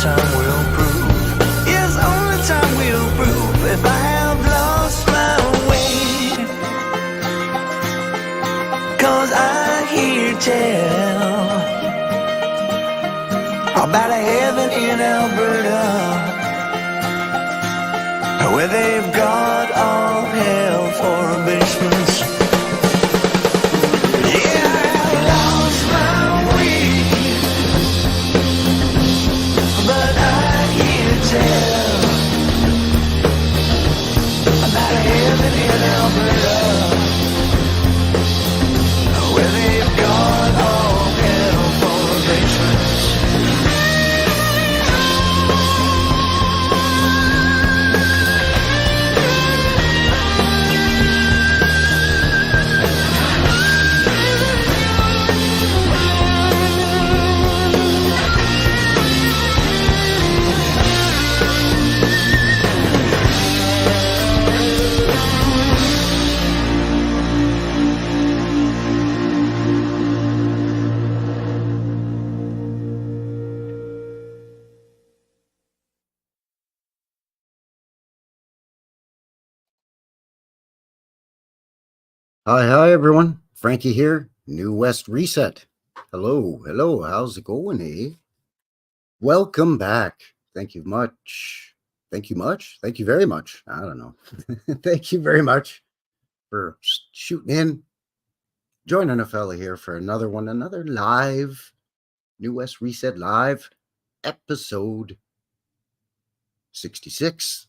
time will prove. Yes, only time will prove if I have lost my way. 'Cause I hear tell about a heaven in Alberta, where they've got all hell for basements. Yeah, I've lost my way, but I hear tell about a heaven in Alberta, where they've got all hell for basements. Hi, everyone. Frankie here, New West Reset. Hello, how's it going, eh? Welcome back. Thank you much. Thank you very much. I don't know. Thank you very much for shooting in, joining a fella here for another live, New West Reset live, episode 66.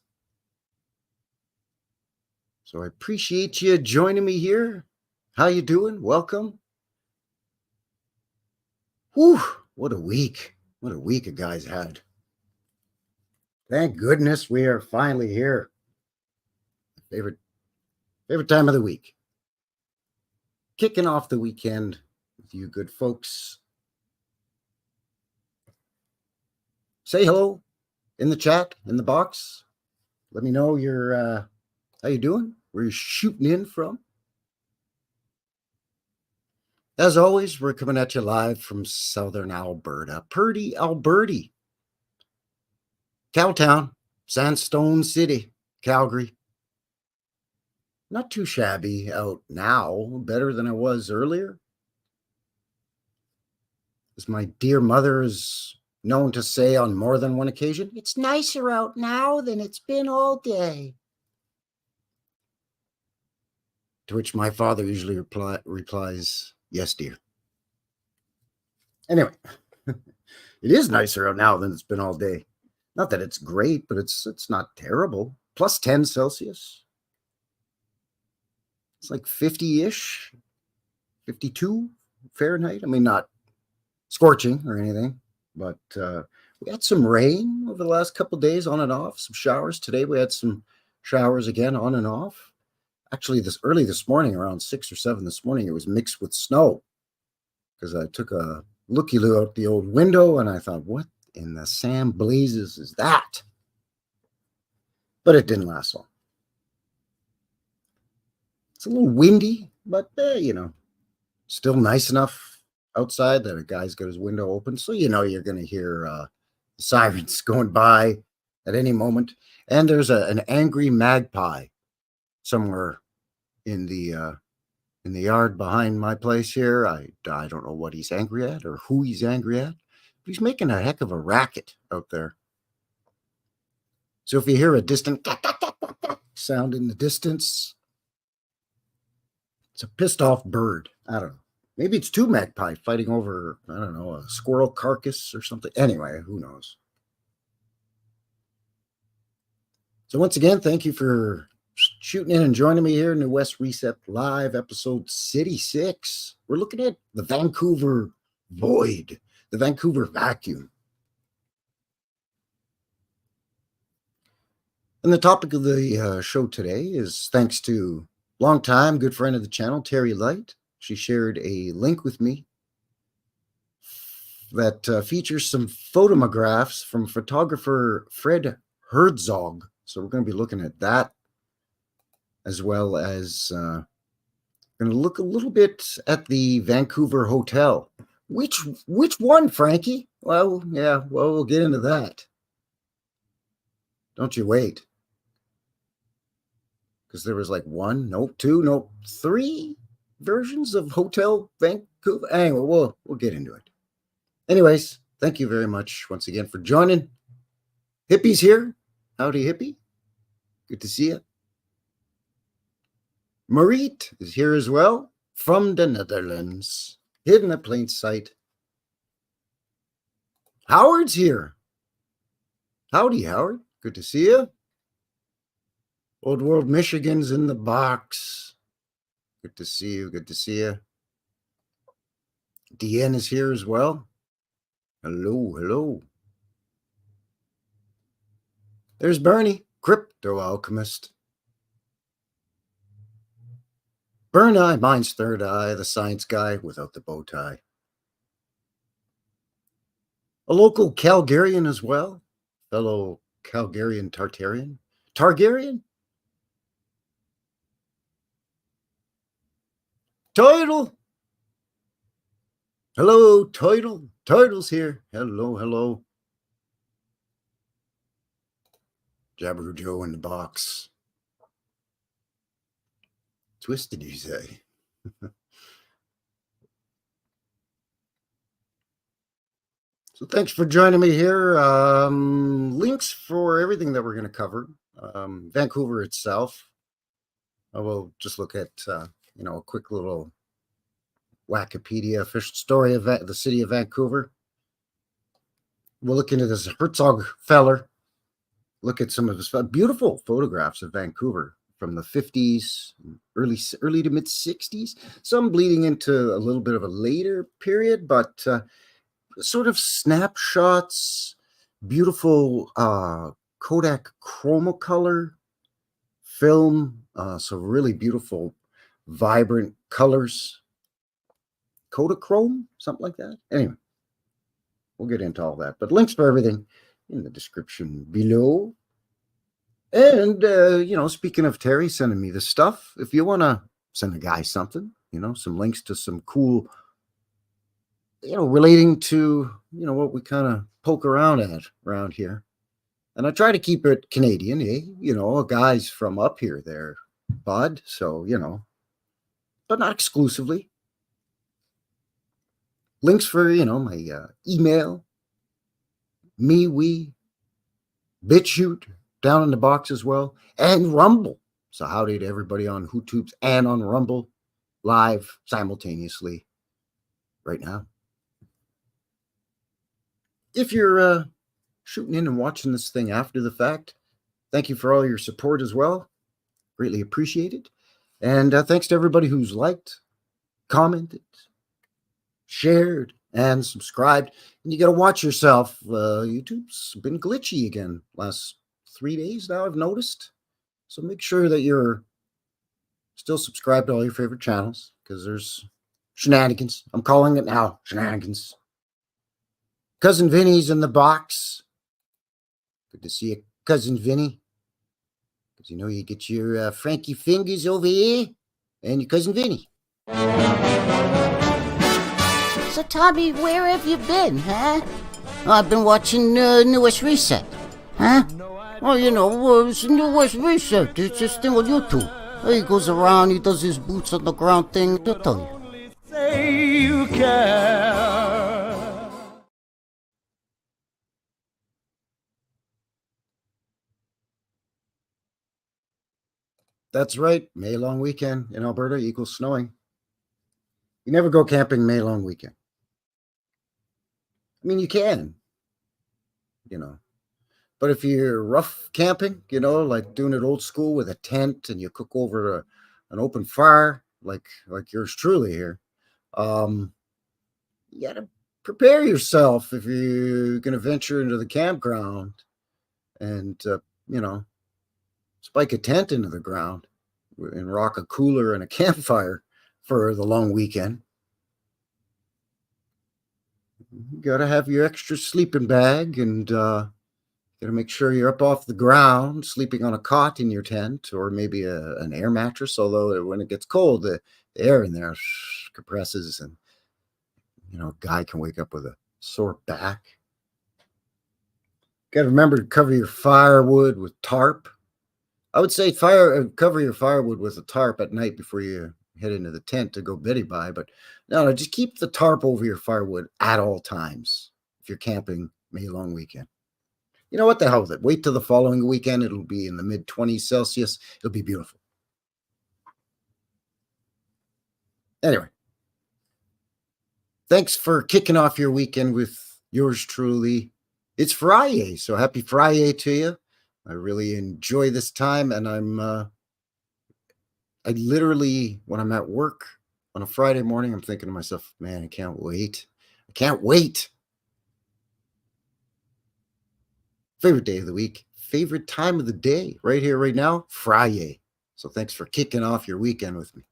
So I appreciate you joining me here. How you doing? Welcome. Whew, what a week. What a week a guy's had. Thank goodness we are finally here. Favorite time of the week. Kicking off the weekend with you good folks. Say hello in the chat, in the box. Let me know how you doing, where you're shooting in from. As always, we're coming at you live from southern Alberta, Purdy, Alberta. Cowtown, Sandstone City, Calgary. Not too shabby out now, better than I was earlier. As my dear mother is known to say on more than one occasion, it's nicer out now than it's been all day. To which my father usually replies, yes, dear. Anyway, it is nicer out now than it's been all day. Not that it's great, but it's not terrible. Plus 10 Celsius. It's like 50-ish, 52 Fahrenheit. I mean, not scorching or anything, but we had some rain over the last couple of days on and off, some showers. Today we had some showers again on and off. Actually, early this morning, around 6 or 7 this morning, it was mixed with snow because I took a looky-loo out the old window and I thought, what in the Sam blazes is that? But it didn't last long. It's a little windy, but still nice enough outside that a guy's got his window open. So you're going to hear the sirens going by at any moment. And there's an angry magpie somewhere in the yard behind my place here. I don't know what he's angry at or who he's angry at. But he's making a heck of a racket out there. So if you hear a distant sound in the distance, it's a pissed off bird. I don't know. Maybe it's two magpie fighting over, I don't know, a squirrel carcass or something. Anyway, who knows? So once again, thank you for shooting in and joining me here in the West Reset Live, episode 66. We're looking at the Vancouver void, the Vancouver vacuum. And the topic of the show today is thanks to longtime good friend of the channel, Terri Light. She shared a link with me that features some photographs from photographer Fred Herzog. So we're going to be looking at that, as well as going to look a little bit at the Vancouver Hotel. Which one, Frankie? Well, yeah, well, we'll get into that. Don't you wait. Because there was like one, nope, two, nope, three versions of Hotel Vancouver. Anyway, we'll get into it. Anyways, thank you very much once again for joining. Hippie's here. Howdy, hippie. Good to see you. Mariet is here as well from the Netherlands. Hidden in plain sight. Howard's here. Howdy, Howard. Good to see you. Old World Michigan's in the box. Good to see you. Good to see you. Deanne is here as well. Hello, hello. There's Bernie, Crypto Alchemist. Burn Eye, mine's Third Eye, the science guy without the bow tie. A local Calgarian as well. Fellow Calgarian Tartarian. Targaryen? Toidle! Hello, Toidle. Toidle's here. Hello, hello. Jabberoo Joe in the box. Twisted, you say? So thanks for joining me here. Links for everything that we're going to cover. Vancouver itself. I will just look at, a quick little Wikipedia official story of the city of Vancouver. We'll look into this Herzog feller. Look at some of his beautiful photographs of Vancouver from the 50s, early to mid 60s. Some bleeding into a little bit of a later period, but sort of snapshots, beautiful Kodak chromocolor film. So really beautiful, vibrant colors. Kodachrome, something like that. Anyway, we'll get into all that. But links for everything in the description below. And, speaking of Terri sending me the stuff, if you want to send a guy something, some links to some cool, relating to, what we kind of poke around at around here. And I try to keep it Canadian, a guy's from up here there, bud. So, but not exclusively. Links for, my email, we, BitChute, down in the box as well, and Rumble. So howdy to everybody on YouTubes and on Rumble, live simultaneously right now. If you're shooting in and watching this thing after the fact, thank you for all your support as well. Greatly appreciated. And thanks to everybody who's liked, commented, shared, and subscribed. And you got to watch yourself. YouTube's been glitchy again last 3 days now, I've noticed. So make sure that you're still subscribed to all your favorite channels, because there's shenanigans. I'm calling it now, shenanigans. Cousin Vinny's in the box. Good to see you, Cousin Vinny. Because you get your Frankie fingers over here and your Cousin Vinny. So, Tommy, where have you been, huh? I've been watching Newest Reset. Huh? Well, it's Newest Reset. It's this thing on YouTube. He goes around, he does his boots on the ground thing. They'll tell you. Say you care. That's right. May long weekend in Alberta equals snowing. You never go camping May long weekend. I mean, you can, but if you're rough camping, like doing it old school with a tent and you cook over an open fire, like yours truly here, you got to prepare yourself if you're going to venture into the campground and, spike a tent into the ground and rock a cooler and a campfire for the long weekend. You got to have your extra sleeping bag and got to make sure you're up off the ground, sleeping on a cot in your tent or maybe an air mattress, although when it gets cold, the air in there compresses and, a guy can wake up with a sore back. Got to remember to cover your firewood with tarp. I would say cover your firewood with a tarp at night before you head into the tent to go beddy by. But no, just keep the tarp over your firewood at all times if you're camping May long weekend. You know what the hell with it? Wait till the following weekend. It'll be in the mid 20s Celsius. It'll be beautiful. Anyway, thanks for kicking off your weekend with yours truly. It's Friday, so happy Friday to you. I really enjoy this time, and I literally, when I'm at work on a Friday morning, I'm thinking to myself, man, I can't wait. I can't wait. Favorite day of the week, favorite time of the day, right here, right now, Friday. So thanks for kicking off your weekend with me.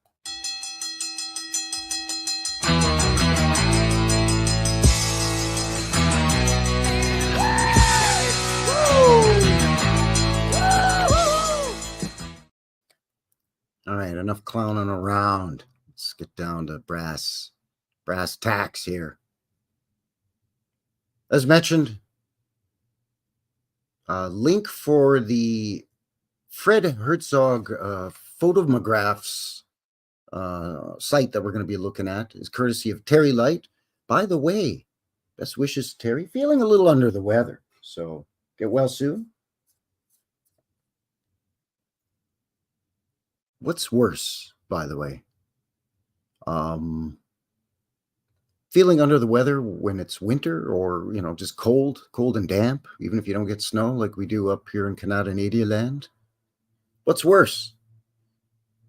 All right, enough clowning around. Let's get down to brass tacks here. As mentioned, link for the Fred Herzog photographs site that we're going to be looking at is courtesy of Terri Light. By the way, best wishes, Terri. Feeling a little under the weather, so get well soon. What's worse, by the way? Feeling under the weather when it's winter or, just cold and damp, even if you don't get snow like we do up here in Canada land. What's worse?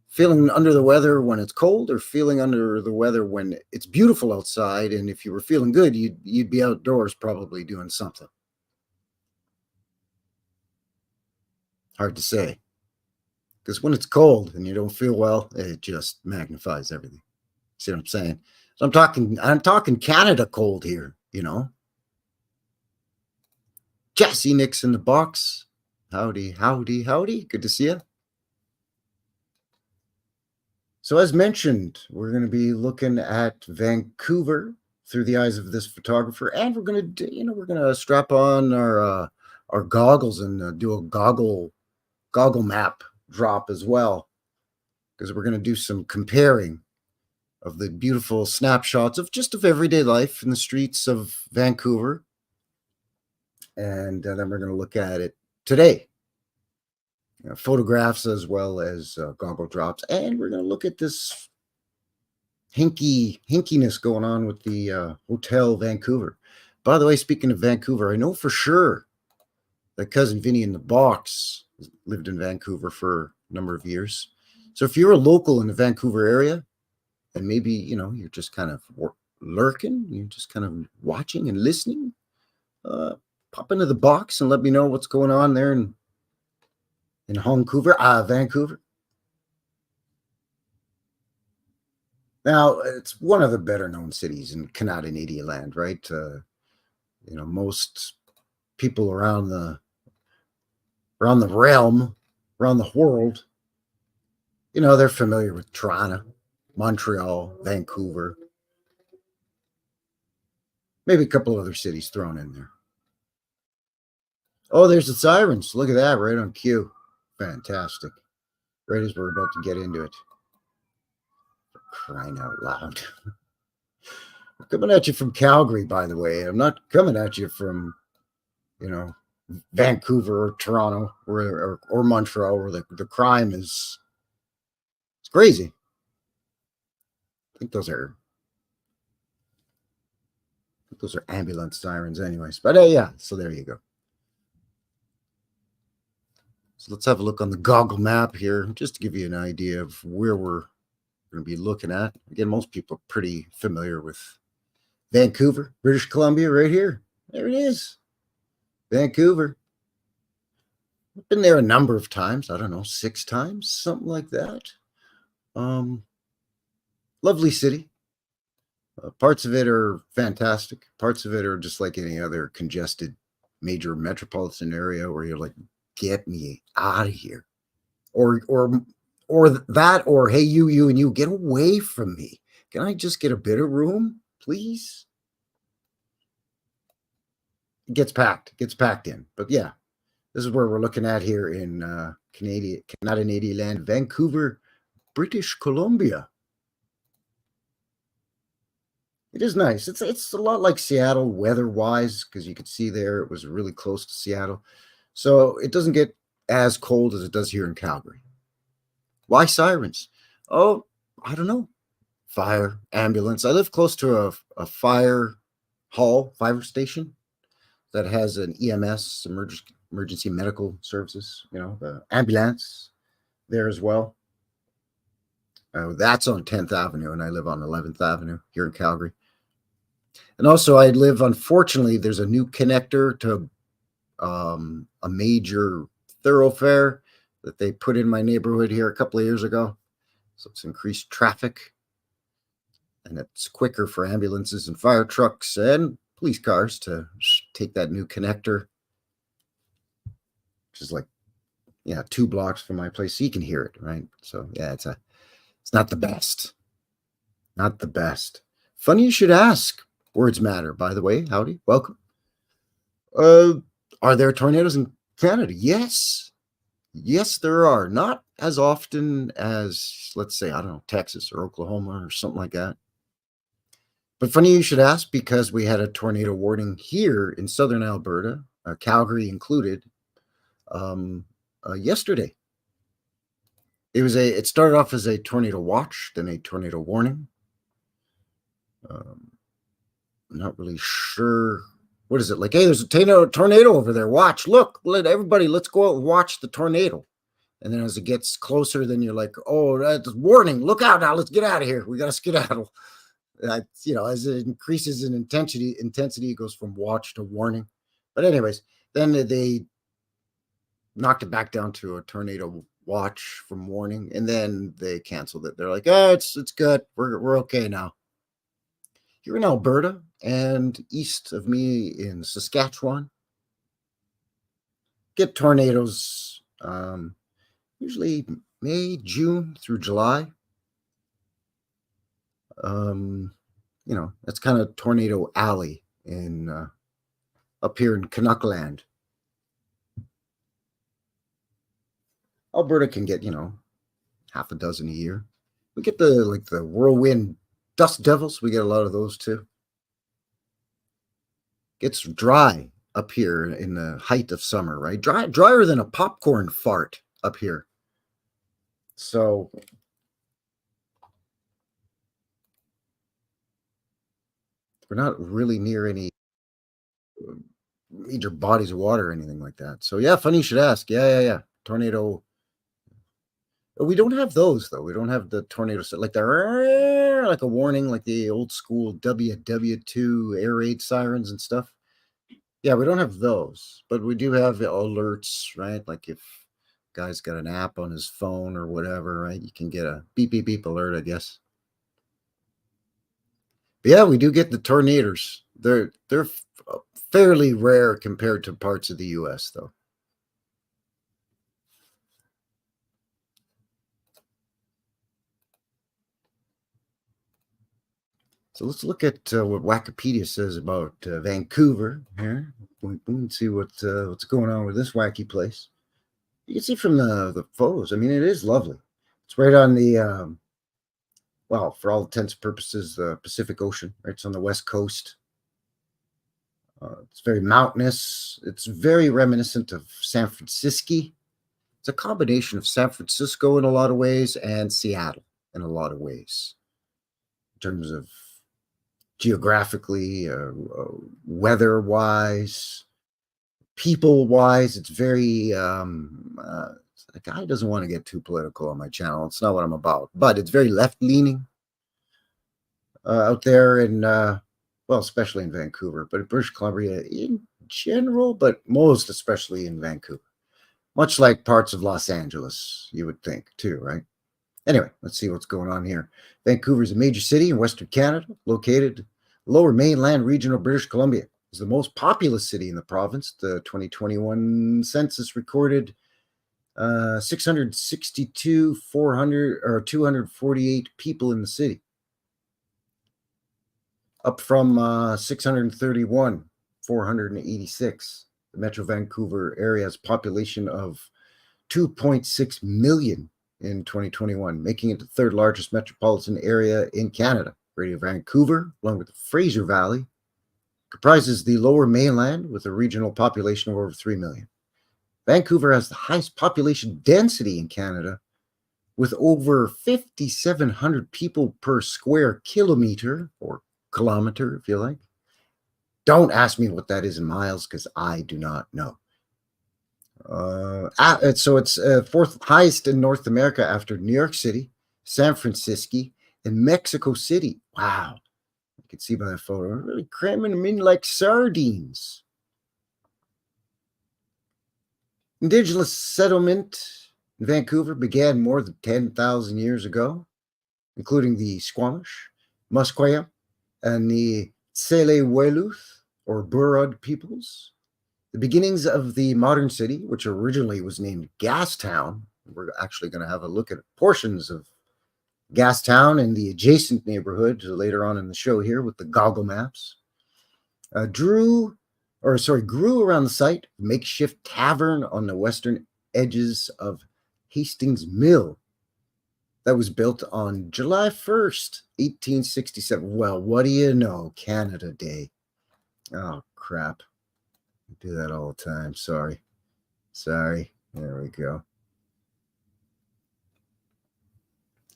Feeling under the weather when it's cold or feeling under the weather when it's beautiful outside, and if you were feeling good, you'd be outdoors probably doing something. Hard to say. Because when it's cold and you don't feel well, it just magnifies everything. See what I'm saying? So I'm talking Canada cold here, Jesse Nick's in the box. Howdy. Good to see you. So as mentioned, we're going to be looking at Vancouver through the eyes of this photographer, and we're going to strap on our goggles and do a goggle map drop as well, because we're going to do some comparing of the beautiful snapshots of everyday life in the streets of Vancouver, and then we're going to look at it today, photographs as well as goggle drops, and we're going to look at this hinkiness going on with the Hotel Vancouver. By the way, speaking of Vancouver, I know for sure that cousin Vinny in the box lived in Vancouver for a number of years. So if you're a local in the Vancouver area, and maybe, you're just kind of lurking, you're just kind of watching and listening, pop into the box and let me know what's going on there in Vancouver. Now, it's one of the better known cities in Canadian land, right? Most people around the realm, around the world, they're familiar with Toronto, Montreal, Vancouver, maybe a couple other cities thrown in there. Oh, there's the sirens. Look at that, right on cue. Fantastic. Right as we're about to get into it. For crying out loud. I'm coming at you from Calgary, by the way. I'm not coming at you from, Vancouver or Toronto or Montreal, where the crime is crazy. I think those are ambulance sirens anyways. But yeah, so there you go. So let's have a look on the goggle map here, just to give you an idea of where we're going to be looking at. Again, most people are pretty familiar with Vancouver, British Columbia, right here. There it is. Vancouver. I've been there a number of times. I don't know, 6 times, something like that. Lovely city. Parts of it are fantastic. Parts of it are just like any other congested major metropolitan area where you're like, get me out of here. Or that, or hey, you and you, get away from me. Can I just get a bit of room, please? gets packed in. But yeah, this is where we're looking at here in Canadian land, Vancouver, British Columbia. It is nice. It's a lot like Seattle weather-wise, because you could see there it was really close to Seattle. So it doesn't get as cold as it does here in Calgary. Why sirens? Oh, I don't know. Fire, ambulance. I live close to a fire station that has an EMS, emergency medical services, the ambulance there as well. That's on 10th Avenue, and I live on 11th Avenue here in Calgary. And also, unfortunately, there's a new connector to a major thoroughfare that they put in my neighborhood here a couple of years ago. So it's increased traffic, and it's quicker for ambulances and fire trucks and police cars to take that new connector, which is like, 2 blocks from my place. So you can hear it, right? So yeah, it's not the best. Not the best. Funny you should ask. Words matter, by the way. Howdy, welcome. Are there tornadoes in Canada? Yes. Yes, there are. Not as often as, let's say, I don't know, Texas or Oklahoma or something like that. But funny you should ask, because we had a tornado warning here in southern Alberta, Calgary included, yesterday. It started off as a tornado watch, then a tornado warning. I'm not really sure. What is it? Like, hey, there's a tornado over there. Watch, look, let's go out and watch the tornado. And then as it gets closer, then you're like, oh, that's warning. Look out now. Let's get out of here. We got to skedaddle. As it increases in intensity, it goes from watch to warning. But anyways, then they knocked it back down to a tornado watch from warning, and then they canceled it. They're like, oh, it's good. We're okay now. Here in Alberta and east of me in Saskatchewan, get tornadoes usually May, June through July. That's kind of tornado alley in up here in Canuckland. Alberta can get, half a dozen a year. We get the whirlwind dust devils. We get a lot of those too. Gets dry up here in the height of summer, right? Drier than a popcorn fart up here. So we're not really near any major bodies of water or anything like that. So yeah, funny you should ask. Yeah. Tornado. We don't have those though. We don't have the tornado set like a warning, like the old school WW2 air raid sirens and stuff. Yeah, we don't have those, but we do have alerts, right? Like if guy's got an app on his phone or whatever, right? You can get a beep beep beep alert, I guess. But yeah, we do get the tornadoes. They're fairly rare compared to parts of the US though. So let's look at what Wikipedia says about Vancouver here. We can see what's going on with this wacky place. You can see from the photos. I mean, it is lovely. It's right on the, for all intents and purposes, the Pacific Ocean. Right, it's on the west coast. It's very mountainous. It's very reminiscent of San Francisco. It's a combination of San Francisco in a lot of ways and Seattle in a lot of ways, in terms of geographically, weather-wise, people-wise. It's very, the guy doesn't want to get too political on my channel. It's not what I'm about, but it's very left-leaning out there in, especially in Vancouver, but in British Columbia in general, but most especially in Vancouver. Much like parts of Los Angeles, you would think too, right? Anyway, let's see what's going on here. Vancouver is a major city in Western Canada, located lower mainland region of British Columbia. It's the most populous city in the province. The 2021 census recorded 248 people in the city, up from 631 486. The Metro Vancouver area has a population of 2.6 million in 2021, making it the third largest metropolitan area in Canada. Greater Vancouver, along with the Fraser Valley, comprises the lower mainland with a regional population of over 3 million. Vancouver has the highest population density in Canada with over 5,700 people per square kilometer, or kilometer if you like. Don't ask me what that is in miles because I do not know. So it's fourth highest in North America after New York City, San Francisco, and Mexico City. Wow. You can see by that photo. We're really cramming them in like sardines. Indigenous settlement in Vancouver began more than 10,000 years ago, including the Squamish, Musqueam, and the Tsleil-Waututh, or Burrard peoples. The beginnings of the modern city, which originally was named Gastown, we're actually going to have a look at portions of Gastown and the adjacent neighborhood later on in the show here with the goggle maps, grew around the site, a makeshift tavern on the western edges of Hastings Mill that was built on July 1st, 1867. Well, what do you know? Canada Day. Oh, crap. I do that all the time. Sorry. There we go.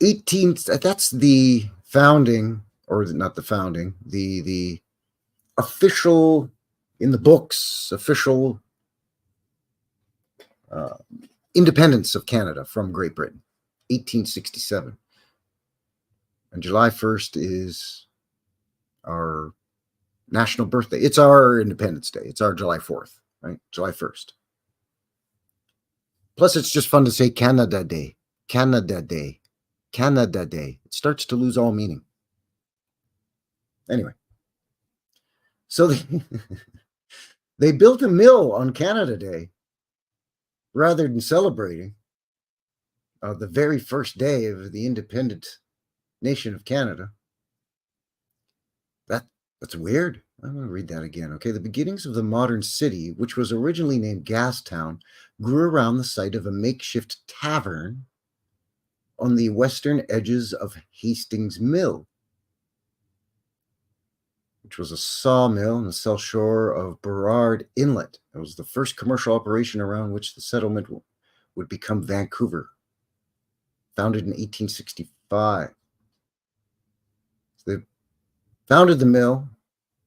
That's the founding, or not the founding, the official, in the books, official independence of Canada from Great Britain, 1867. And July 1st is our national birthday. It's our Independence Day. It's our July 4th, right? July 1st. Plus, it's just fun to say Canada Day, Canada Day, Canada Day. It starts to lose all meaning. Anyway, so they built a mill on Canada Day rather than celebrating the very first day of the independent nation of Canada. That's weird. I'm going to read that again. Okay, the beginnings of the modern city, which was originally named Gastown, grew around the site of a makeshift tavern on the western edges of Hastings Mill, which was a sawmill on the south shore of Burrard Inlet. It was the first commercial operation around which the settlement would become Vancouver, founded in 1865. So they founded the mill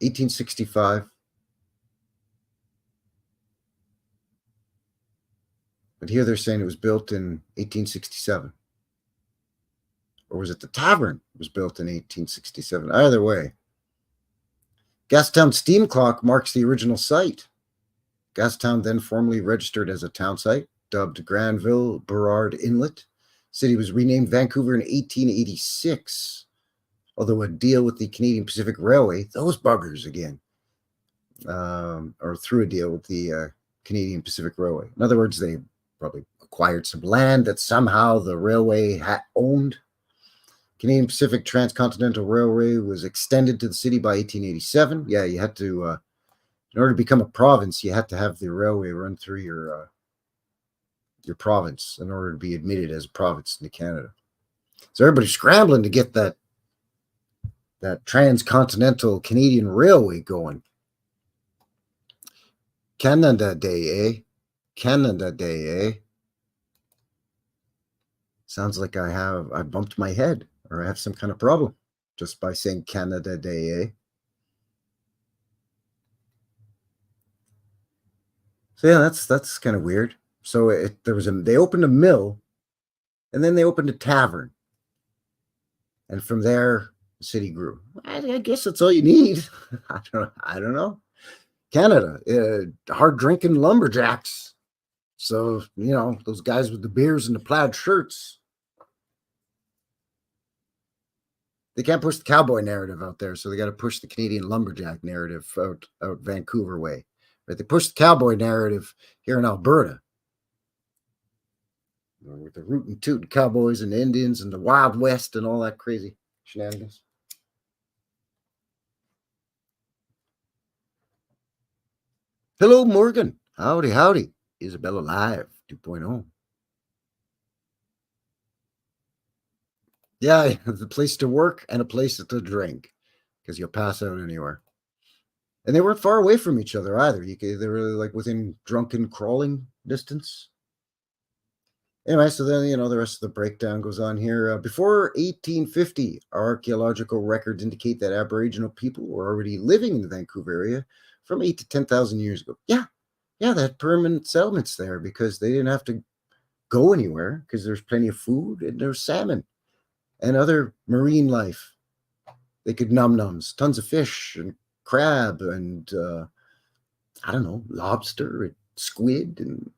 1865. But here they're saying it was built in 1867. Or was it the tavern was built in 1867? Either way. Gastown steam clock marks the original site. Gastown then formally registered as a town site, dubbed Granville Burrard Inlet. City was renamed Vancouver in 1886. Although a deal with the Canadian Pacific Railway, those buggers again, or through a deal with the Canadian Pacific Railway. In other words, they probably acquired some land that somehow the railway owned. Canadian Pacific Transcontinental Railway was extended to the city by 1887. Yeah, you had to, in order to become a province, you had to have the railway run through your province in order to be admitted as a province into Canada. So everybody's scrambling to get that transcontinental Canadian railway going. Canada Day, eh? Canada Day, eh? Sounds like I bumped my head or I have some kind of problem just by saying Canada Day, eh? So yeah, that's kind of weird. So they opened a mill and then they opened a tavern. And from there, the city grew. I guess that's all you need. I don't know. Canada, hard drinking lumberjacks. So, those guys with the beers and the plaid shirts. They can't push the cowboy narrative out there, so they got to push the Canadian lumberjack narrative out Vancouver way. Right? They push the cowboy narrative here in Alberta. With the rootin' tootin' cowboys and Indians and the Wild West and all that crazy shenanigans. Hello, Morgan. Howdy, howdy. Isabella Live 2.0. Yeah, it's a place to work and a place to drink because you'll pass out anywhere. And they weren't far away from each other either. They were like within drunken crawling distance. Anyway, so then, the rest of the breakdown goes on here. Before 1850, archaeological records indicate that Aboriginal people were already living in the Vancouver area from 8 to 10,000 years ago. Yeah, they had permanent settlements there because they didn't have to go anywhere because there's plenty of food and there's salmon and other marine life. They could nums, tons of fish and crab and I don't know, lobster and squid and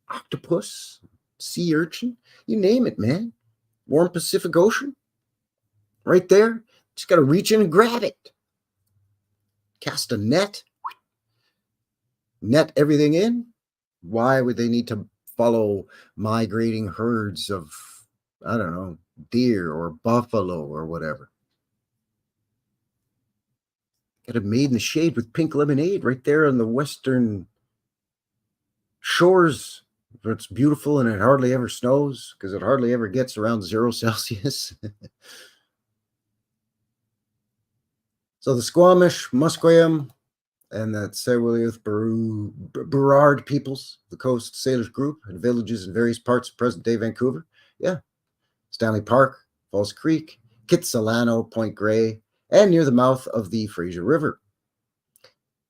octopus, sea urchin, you name it, man. Warm Pacific Ocean, right there. Just got to reach in and grab it. Cast a net everything in. Why would they need to follow migrating herds of, I don't know, deer or buffalo or whatever? Got it made in the shade with pink lemonade right there on the western shores where it's beautiful and it hardly ever snows because it hardly ever gets around 0 Celsius. So the Squamish, Musqueam, and that Tsewilliuth Burrard peoples, the Coast Salish Group, and villages in various parts of present-day Vancouver. Yeah, Stanley Park, Falls Creek, Kitsilano, Point Grey, and near the mouth of the Fraser River.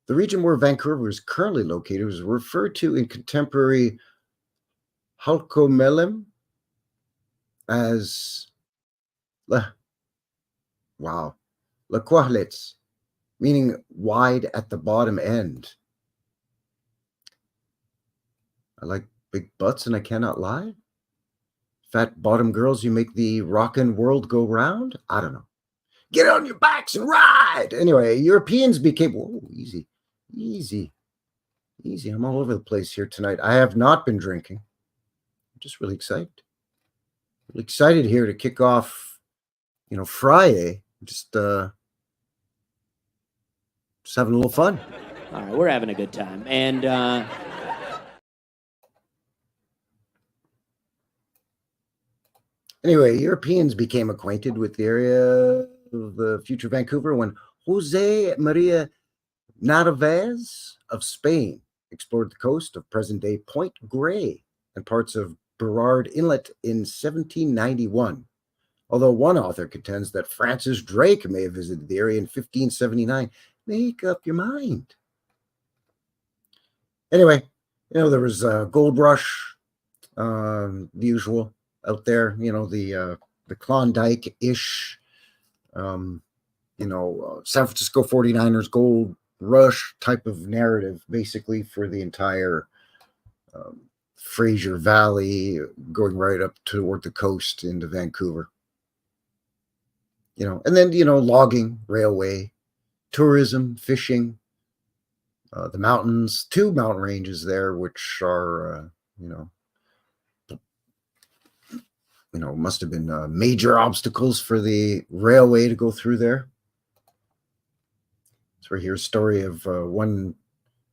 The region where Vancouver is currently located was referred to in contemporary Halkomelem as Laquahlitz, meaning wide at the bottom end. I like big butts and I cannot lie. Fat bottom girls, you make the rockin' world go round? I don't know. Get on your bikes and ride! Anyway, Europeans became... Whoa, easy. I'm all over the place here tonight. I have not been drinking. I'm just really excited. Really excited here to kick off, Friday. Just having a little fun. All right, we're having a good time. And anyway, Europeans became acquainted with the area of the future Vancouver when Jose Maria Narvaez of Spain explored the coast of present-day Point Grey and parts of Burrard Inlet in 1791. Although one author contends that Francis Drake may have visited the area in 1579. Make up your mind. Anyway, there was a gold rush, the usual out there, the Klondike-ish, San Francisco 49ers gold rush type of narrative, basically, for the entire Fraser Valley, going right up toward the coast into Vancouver. And then, logging, railway, tourism, fishing, the mountains, 2 mountain ranges there, which are, must have been major obstacles for the railway to go through there. So we hear a story of one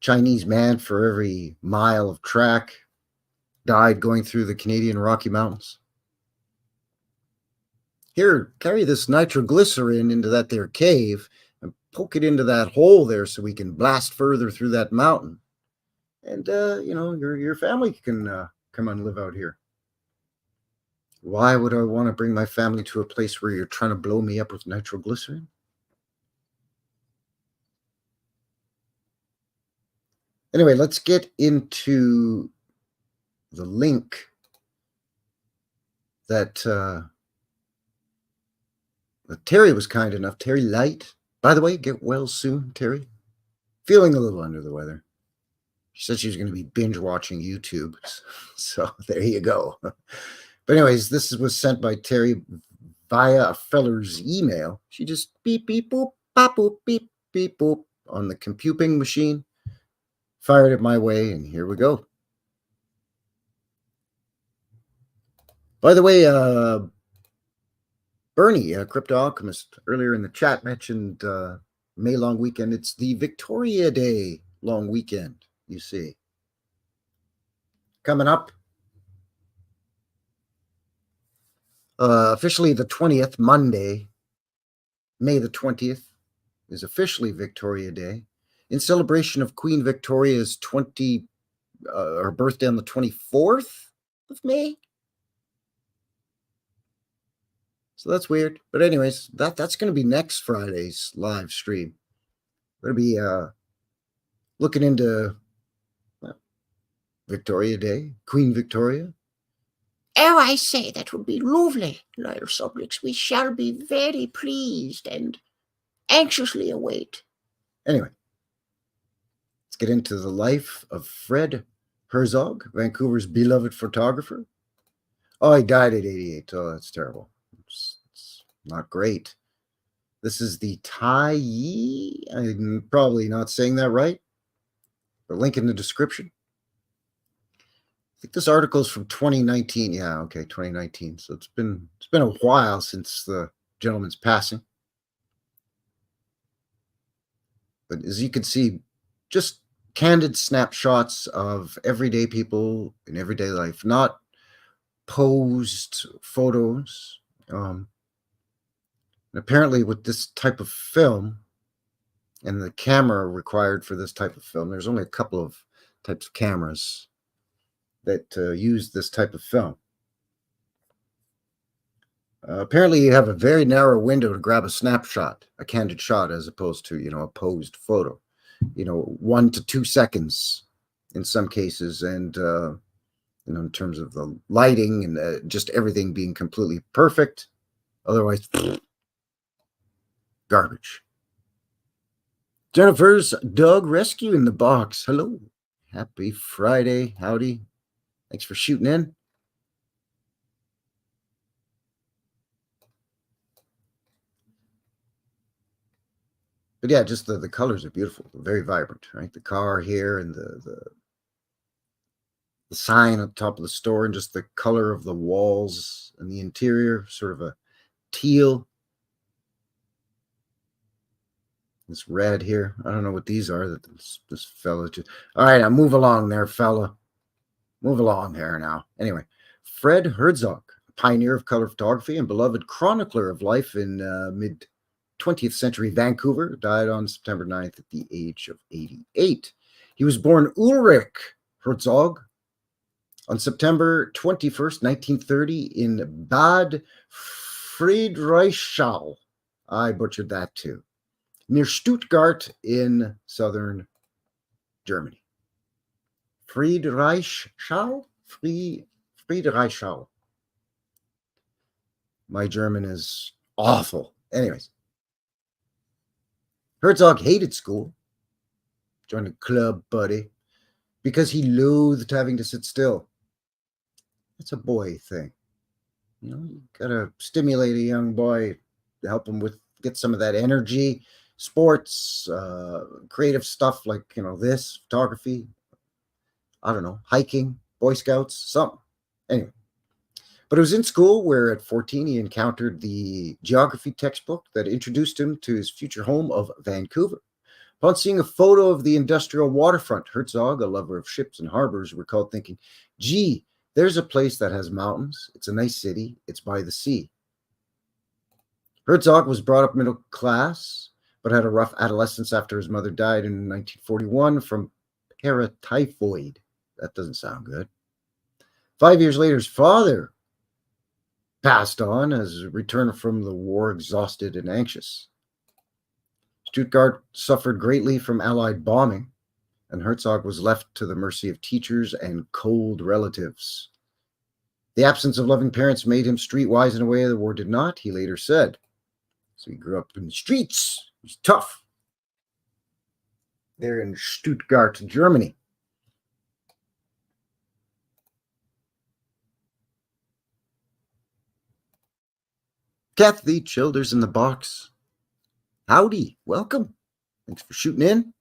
Chinese man for every mile of track died going through the Canadian Rocky Mountains. Here, carry this nitroglycerin into that there cave and poke it into that hole there so we can blast further through that mountain. And, your family can come and live out here. Why would I want to bring my family to a place where you're trying to blow me up with nitroglycerin? Anyway, let's get into the link that Terri was kind enough. Terri Light. By the way, get well soon, Terri. Feeling a little under the weather. She said she was going to be binge watching YouTube. So there you go. But anyways, this was sent by Terri via a feller's email. She just beep, beep, boop, pop, boop, beep, beep, boop on the computing machine. Fired it my way, and here we go. By the way, Bernie, Crypto Alchemist, earlier in the chat mentioned May long weekend. It's the Victoria Day long weekend, you see. Coming up, officially the 20th, Monday, May the 20th, is officially Victoria Day. In celebration of Queen Victoria's her birthday on the 24th of May. So that's weird. But anyways, that's going to be next Friday's live stream. We're going to be looking into Victoria Day, Queen Victoria. Oh, I say, that would be lovely, loyal subjects. We shall be very pleased and anxiously await. Anyway, let's get into the life of Fred Herzog, Vancouver's beloved photographer. Oh, he died at 88. Oh, that's terrible. It's not great. This is the Tai Yi. I'm probably not saying that right. The link in the description. I think this article is from 2019. Yeah, okay, 2019. So it's been a while since the gentleman's passing. But as you can see, just candid snapshots of everyday people in everyday life, not posed photos. And apparently with this type of film and the camera required for this type of film, there's only a couple of types of cameras that use this type of film. Apparently you have a very narrow window to grab a snapshot, a candid shot, as opposed to, a posed photo, 1 to 2 seconds in some cases. And, in terms of the lighting and just everything being completely perfect. Otherwise, garbage. Jennifer's Dog Rescue in the box. Hello. Happy Friday. Howdy. Thanks for shooting in. But yeah, just the colors are beautiful. They're very vibrant, right? The car here and the sign at the top of the store, and just the color of the walls and the interior, sort of a teal. This red here. I don't know what these are. That this fella just. All right, now move along there, fella. Move along here now. Anyway, Fred Herzog, pioneer of color photography and beloved chronicler of life in mid-20th century Vancouver, died on September 9th at the age of 88. He was born Ulrich Herzog on September 21st, 1930, in Bad Friedrichsthal. I butchered that too. Near Stuttgart in southern Germany. Friedrichsthal? Friedrichsthal. My German is awful. Anyways. Herzog hated school. Joined a club, buddy, because he loathed having to sit still. It's a boy thing. You gotta stimulate a young boy to help him get some of that energy. Sports, creative stuff like, this, photography, I don't know, hiking, Boy Scouts, something. Anyway, but it was in school where at 14 he encountered the geography textbook that introduced him to his future home of Vancouver. Upon seeing a photo of the industrial waterfront, Herzog, a lover of ships and harbors, recalled thinking, gee, there's a place that has mountains. It's a nice city. It's by the sea. Herzog was brought up middle class, but had a rough adolescence after his mother died in 1941 from paratyphoid. That doesn't sound good. 5 years later, his father passed on as a return from the war, exhausted and anxious. Stuttgart suffered greatly from Allied bombing, and Herzog was left to the mercy of teachers and cold relatives. The absence of loving parents made him streetwise in a way the war did not, he later said. So he grew up in the streets. He's tough. They're in Stuttgart, Germany. Kathy Childers in the box. Howdy, welcome. Thanks for shooting in.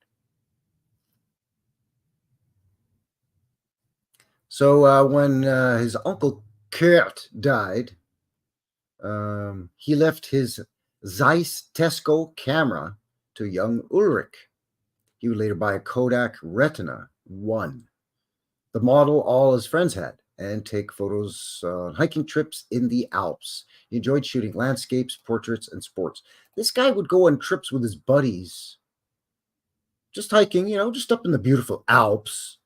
So when his uncle Kurt died, he left his Zeiss Tesco camera to young Ulrich. He would later buy a Kodak Retina 1, the model all his friends had, and take photos on hiking trips in the Alps. He enjoyed shooting landscapes, portraits, and sports. This guy would go on trips with his buddies, just hiking, just up in the beautiful Alps.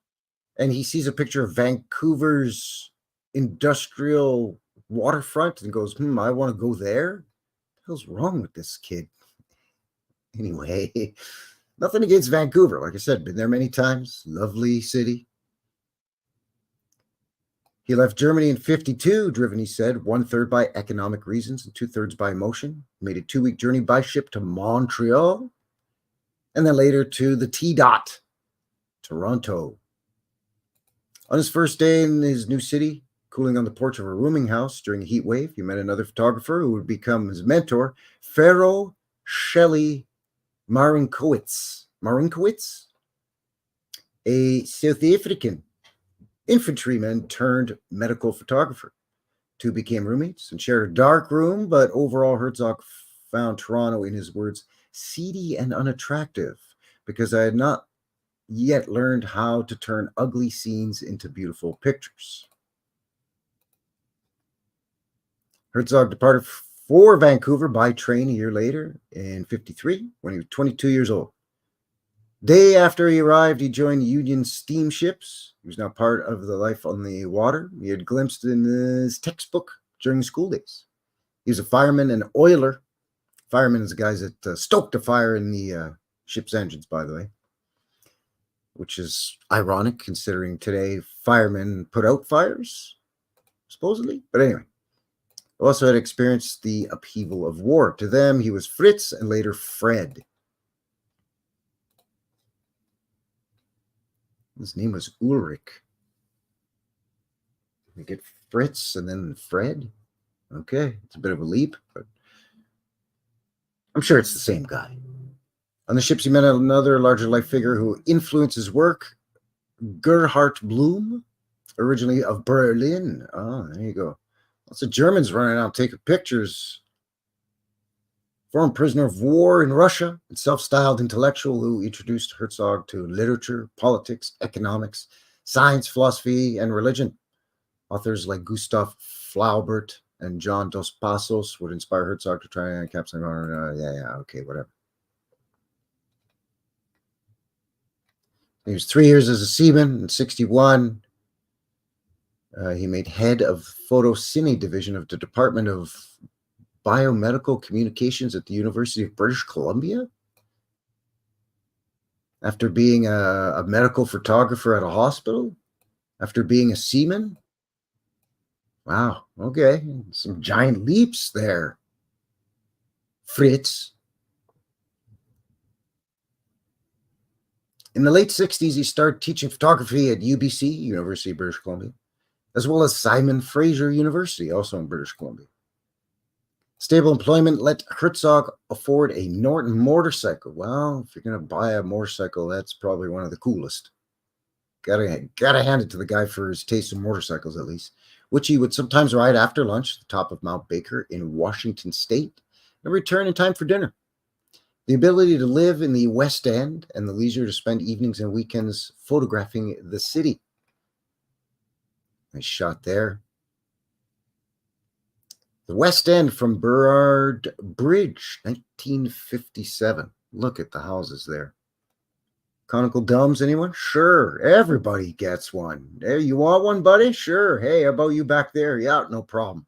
And he sees a picture of Vancouver's industrial waterfront and goes, I want to go there. What the hell's wrong with this kid? Anyway, nothing against Vancouver. Like I said, been there many times. Lovely city. He left Germany in 1952, driven, he said, 1/3 by economic reasons and 2/3 by emotion. Made a 2-week journey by ship to Montreal, and then later to the T-Dot, Toronto. On his first day in his new city, cooling on the porch of a rooming house during a heat wave, he met another photographer who would become his mentor, Pharaoh Shelley Marinkowitz, a South African infantryman turned medical photographer. Two became roommates and shared a dark room, but overall Herzog found Toronto, in his words, seedy and unattractive, because I had not yet learned how to turn ugly scenes into beautiful pictures. Herzog departed for Vancouver by train a year later in 1953 when he was 22 years old. Day after he arrived, he joined Union steamships. He was now part of the life on the water he had glimpsed in his textbook during school days. He was a fireman and oiler. Fireman is the guys that stoke the fire in the ship's engines, by the way, which is ironic considering today firemen put out fires, supposedly. But anyway, also had experienced the upheaval of war. To them, he was Fritz and later Fred. His name was Ulrich. We get Fritz and then Fred. Okay, it's a bit of a leap, but I'm sure it's the same guy. On the ships, he met another larger life figure who influenced his work, Gerhard Blum, originally of Berlin. Oh, there you go. Lots of Germans running out taking pictures. Former prisoner of war in Russia and self-styled intellectual who introduced Herzog to literature, politics, economics, science, philosophy, and religion. Authors like Gustav Flaubert and John Dos Passos would inspire Herzog to try and capture okay, whatever. He was 3 years as a seaman. In 1961, he made head of photocine division of the Department of Biomedical Communications at the University of British Columbia. After being a medical photographer at a hospital, after being a seaman. Wow, okay, some giant leaps there, Fritz. In the late 1960s, he started teaching photography at UBC, University of British Columbia, as well as Simon Fraser University, also in British Columbia. Stable employment let Herzog afford a Norton motorcycle. Well, if you're going to buy a motorcycle, that's probably one of the coolest. Gotta hand it to the guy for his taste in motorcycles, at least, which he would sometimes ride after lunch at the top of Mount Baker in Washington State and return in time for dinner. The ability to live in the West End and the leisure to spend evenings and weekends photographing the city. Nice shot there. The West End from Burrard Bridge, 1957. Look at the houses there. Conical domes, anyone? Sure, everybody gets one. Hey, you want one, buddy? Sure. Hey, how about you back there? Yeah, no problem.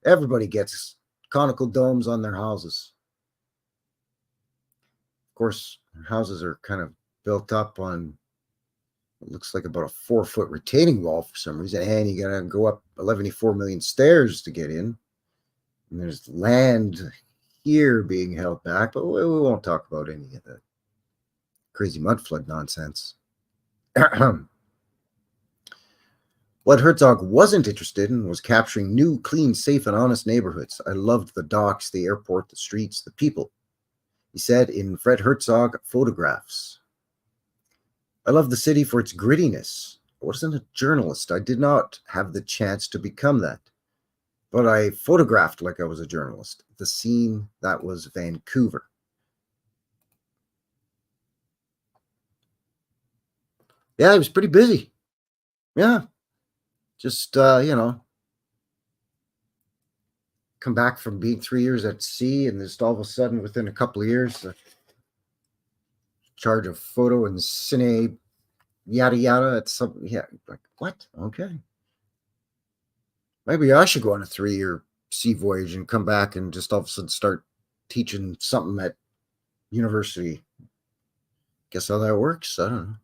Everybody gets conical domes on their houses. Of course, their houses are kind of built up on what looks like about a 4-foot retaining wall for some reason. And you got to go up 11.4 million stairs to get in. And there's land here being held back, but we won't talk about any of the crazy mudflood nonsense. What Herzog wasn't interested in was capturing new, clean, safe, and honest neighborhoods. I loved the docks, the airport, the streets, the people. He said in Fred Herzog Photographs, I love the city for its grittiness. I wasn't a journalist. I did not have the chance to become that. But I photographed like I was a journalist. The scene that was Vancouver. Yeah, he was pretty busy. Yeah. Just, come back from being 3 years at sea, and just all of a sudden, within a couple of years, charge of photo and cine, yada yada. It's something, yeah. Like what? Okay, maybe I should go on a 3-year sea voyage and come back and just all of a sudden start teaching something at university. Guess how that works. I don't know.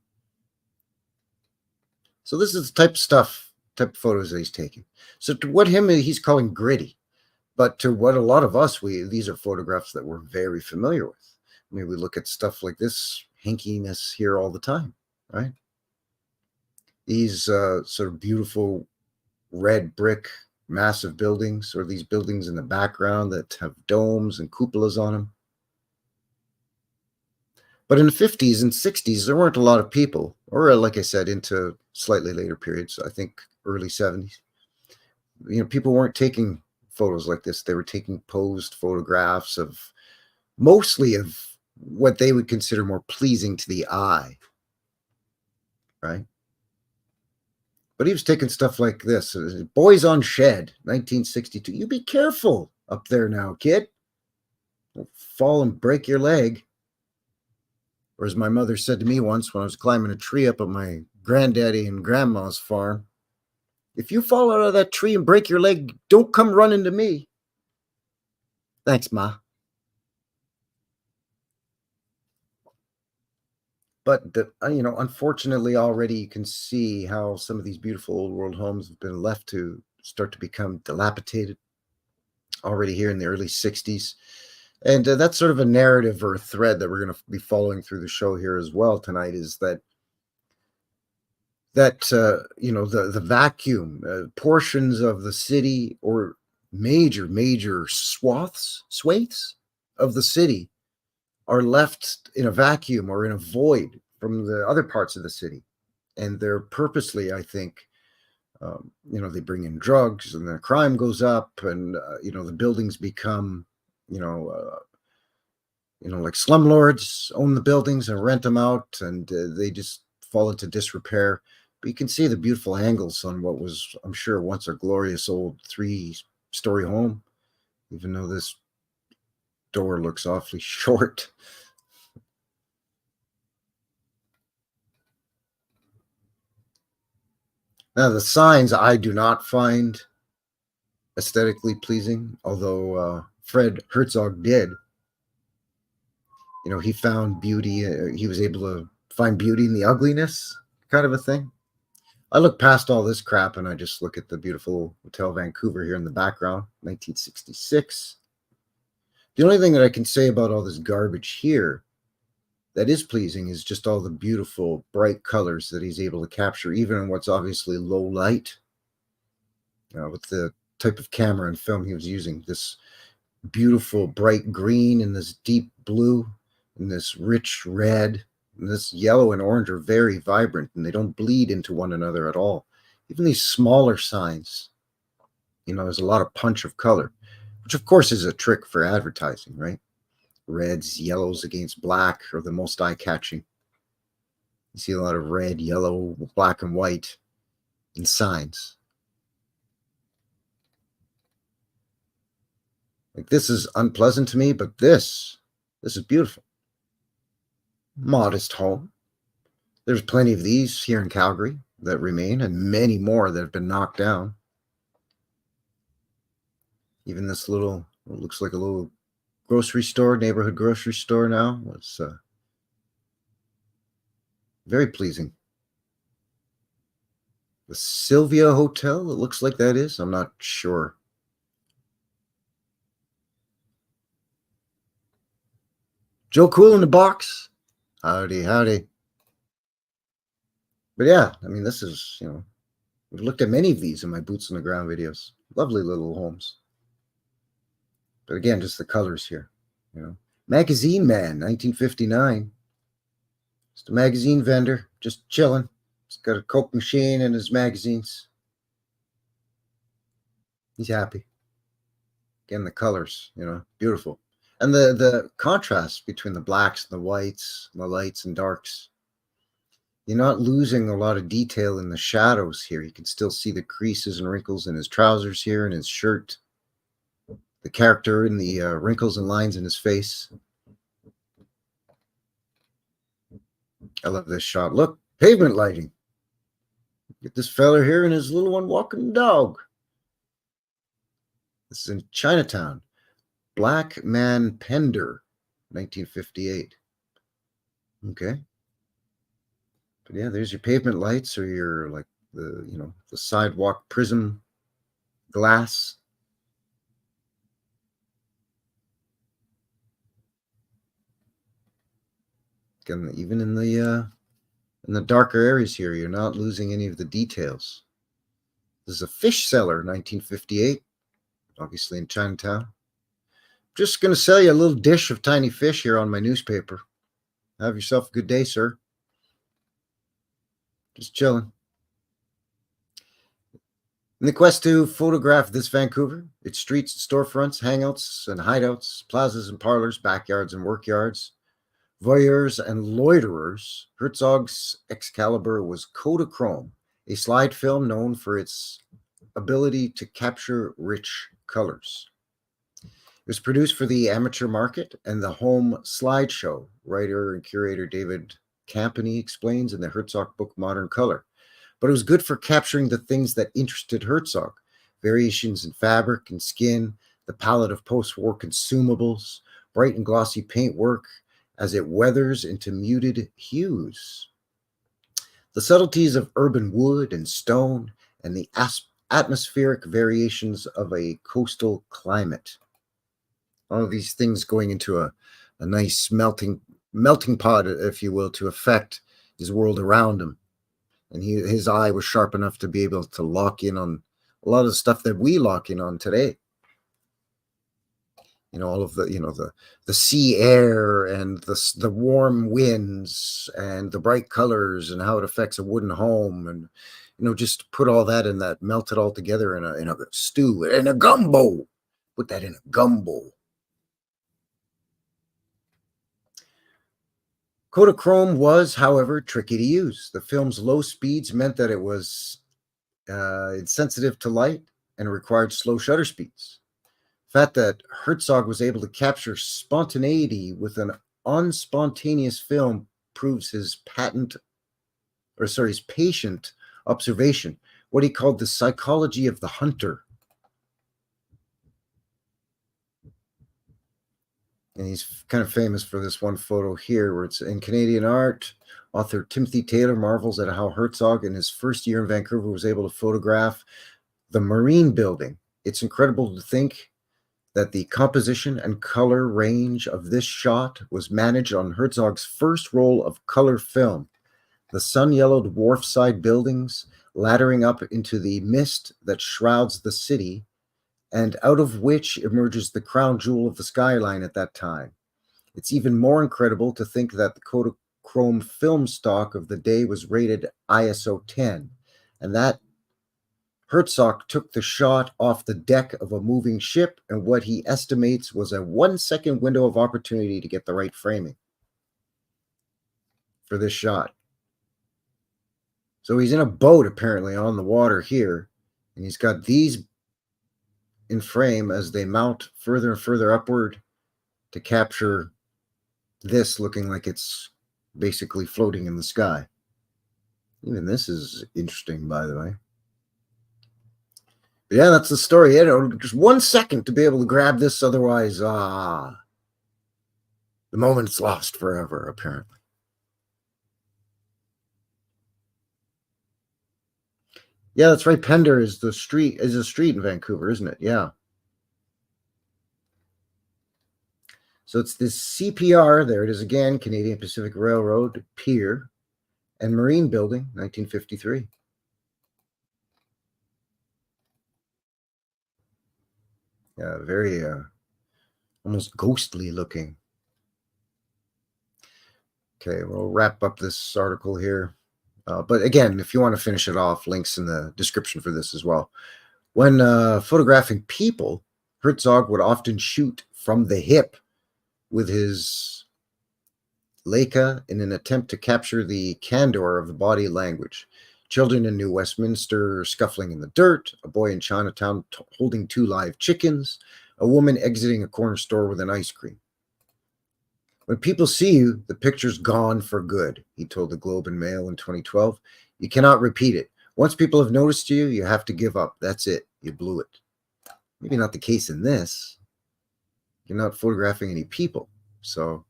So this is the type of photos that he's taking. So to what he's calling gritty. But to what a lot of us, these are photographs that we're very familiar with. I mean, we look at stuff like this hinkiness here all the time, right? These sort of beautiful red brick massive buildings, or these buildings in the background that have domes and cupolas on them. But in the 50s and 60s, there weren't a lot of people, or like I said, into slightly later periods, I think early 70s. People weren't taking photos like this. They were taking posed photographs of mostly of what they would consider more pleasing to the eye, right? But he was taking stuff like this. Boys on Shed, 1962. You be careful up there now, kid. Don't fall and break your leg. Or as my mother said to me once when I was climbing a tree up at my granddaddy and grandma's farm, if you fall out of that tree and break your leg, don't come running to me. Thanks, Ma. But unfortunately, already you can see how some of these beautiful old world homes have been left to start to become dilapidated already here in the early 60s. And that's sort of a narrative or a thread that we're going to be following through the show here as well tonight, is that the vacuum, portions of the city, or major swathes of the city are left in a vacuum or in a void from the other parts of the city. And they're purposely, I think, they bring in drugs, and the crime goes up, and, the buildings become, like slumlords own the buildings and rent them out, and they just fall into disrepair. But you can see the beautiful angles on what was, I'm sure, once a glorious old 3-story home, even though this door looks awfully short. Now, the signs I do not find aesthetically pleasing, although Fred Herzog did. He found beauty. He was able to find beauty in the ugliness, kind of a thing. I look past all this crap and I just look at the beautiful Hotel Vancouver here in the background, 1966. The only thing that I can say about all this garbage here that is pleasing is just all the beautiful bright colors that he's able to capture, even in what's obviously low light. With the type of camera and film he was using, this beautiful bright green and this deep blue and this rich red and this yellow and orange are very vibrant, and they don't bleed into one another at all. Even these smaller signs, there's a lot of punch of color, which of course is a trick for advertising, right? Reds, yellows against black are the most eye-catching. You see a lot of red, yellow, black, and white in signs. Like, this is unpleasant to me, but this is beautiful. Modest home. There's plenty of these here in Calgary that remain, and many more that have been knocked down. Even this little, it looks like a little grocery store, neighborhood grocery store now. It's very pleasing. The Sylvia Hotel, it looks like that is. I'm not sure. Joe Cool in the box. Howdy. But yeah, I mean, this is, we've looked at many of these in my Boots on the Ground videos. Lovely little homes. But again, just the colors here, Magazine Man, 1959. Just a magazine vendor, just chilling. He's got a Coke machine and his magazines. He's happy. Again, the colors, beautiful. And the contrast between the blacks and the whites, and the lights and darks. You're not losing a lot of detail in the shadows here. You can still see the creases and wrinkles in his trousers here and his shirt. The character in the wrinkles and lines in his face. I love this shot. Look, pavement lighting. Get this fella here and his little one walking the dog. This is in Chinatown. Black Man Pender, 1958. Okay. But yeah, there's your pavement lights, or your like the sidewalk prism glass. Again, even in the darker areas here, you're not losing any of the details. This is a fish seller, 1958, obviously in Chinatown. Just going to sell you a little dish of tiny fish here on my newspaper. Have yourself a good day, sir. Just chilling. In the quest to photograph this Vancouver, its streets, storefronts, hangouts and hideouts, plazas and parlors, backyards and workyards, voyeurs and loiterers, Herzog's Excalibur was Kodachrome, a slide film known for its ability to capture rich colors. It was produced for the amateur market and the home slideshow. Writer and curator David Campany explains in the Herzog book Modern Color. But it was good for capturing the things that interested Herzog: variations in fabric and skin, the palette of post-war consumables, bright and glossy paintwork as it weathers into muted hues, the subtleties of urban wood and stone, and the atmospheric variations of a coastal climate. All of these things going into a nice melting pot, if you will, to affect his world around him. And his eye was sharp enough to be able to lock in on a lot of the stuff that we lock in on today. All of the sea air and the warm winds and the bright colors and how it affects a wooden home, and just put all that in that, melt it all together in a stew, in a gumbo. Put that in a gumbo. Kodachrome was, however, tricky to use. The film's low speeds meant that it was insensitive to light and required slow shutter speeds. The fact that Herzog was able to capture spontaneity with an unspontaneous film proves his patient observation, what he called the psychology of the hunter. And he's kind of famous for this one photo here, where it's in Canadian art. Author Timothy Taylor marvels at how Herzog, in his first year in Vancouver, was able to photograph the Marine Building. It's incredible to think that the composition and color range of this shot was managed on Herzog's first roll of color film. The sun-yellowed wharfside buildings laddering up into the mist that shrouds the city, and out of which emerges the crown jewel of the skyline at that time. It's even more incredible to think that the Kodachrome film stock of the day was rated ISO 10, and that Herzog took the shot off the deck of a moving ship and what he estimates was a 1-second window of opportunity to get the right framing for this shot. So he's in a boat apparently on the water here, and he's got these in frame as they mount further and further upward to capture this looking like it's basically floating in the sky. Even this is interesting, by the way. But yeah, that's the story. Just 1 second to be able to grab this, otherwise, the moment's lost forever, apparently. Yeah, that's right. Pender is a street in Vancouver, isn't it? Yeah. So it's this CPR, there it is again, Canadian Pacific Railroad Pier and Marine Building, 1953. Yeah, very almost ghostly looking. Okay, we'll wrap up this article here. But again, if you want to finish it off, links in the description for this as well. When photographing people, Herzog would often shoot from the hip with his Leica in an attempt to capture the candor of the body language. Children in New Westminster scuffling in the dirt, a boy in Chinatown holding 2 live chickens, a woman exiting a corner store with an ice cream. When people see you, the picture's gone for good, he told the Globe and Mail in 2012. You cannot repeat it. Once people have noticed you, you have to give up. That's it. You blew it. Maybe not the case in this. You're not photographing any people. So,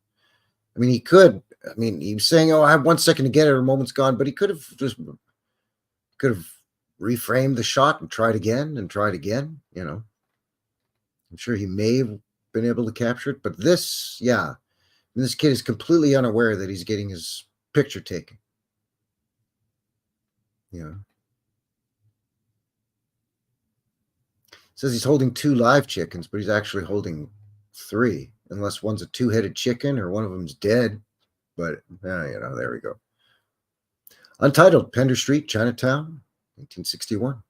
I mean, he could. I mean, he was saying, oh, I have 1 second to get it, a moment's gone. But he could have reframed the shot and tried again, you know. I'm sure he may have been able to capture it. But this, yeah. This kid is completely unaware that he's getting his picture taken. Yeah. Says he's holding 2 live chickens, but he's actually holding 3, unless one's a 2-headed chicken or one of them's dead. But, you know, there we go. Untitled, Pender Street, Chinatown, 1961.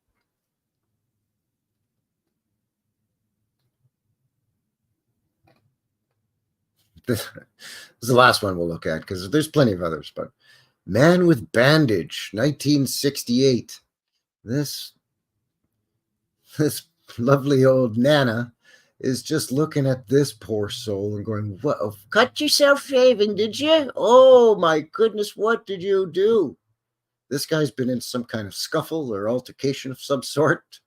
This is the last one we'll look at because there's plenty of others. But Man with Bandage, 1968. This lovely old Nana is just looking at this poor soul and going, "What? Cut yourself shaving, did you? Oh my goodness, what did you do?" This guy's been in some kind of scuffle or altercation of some sort.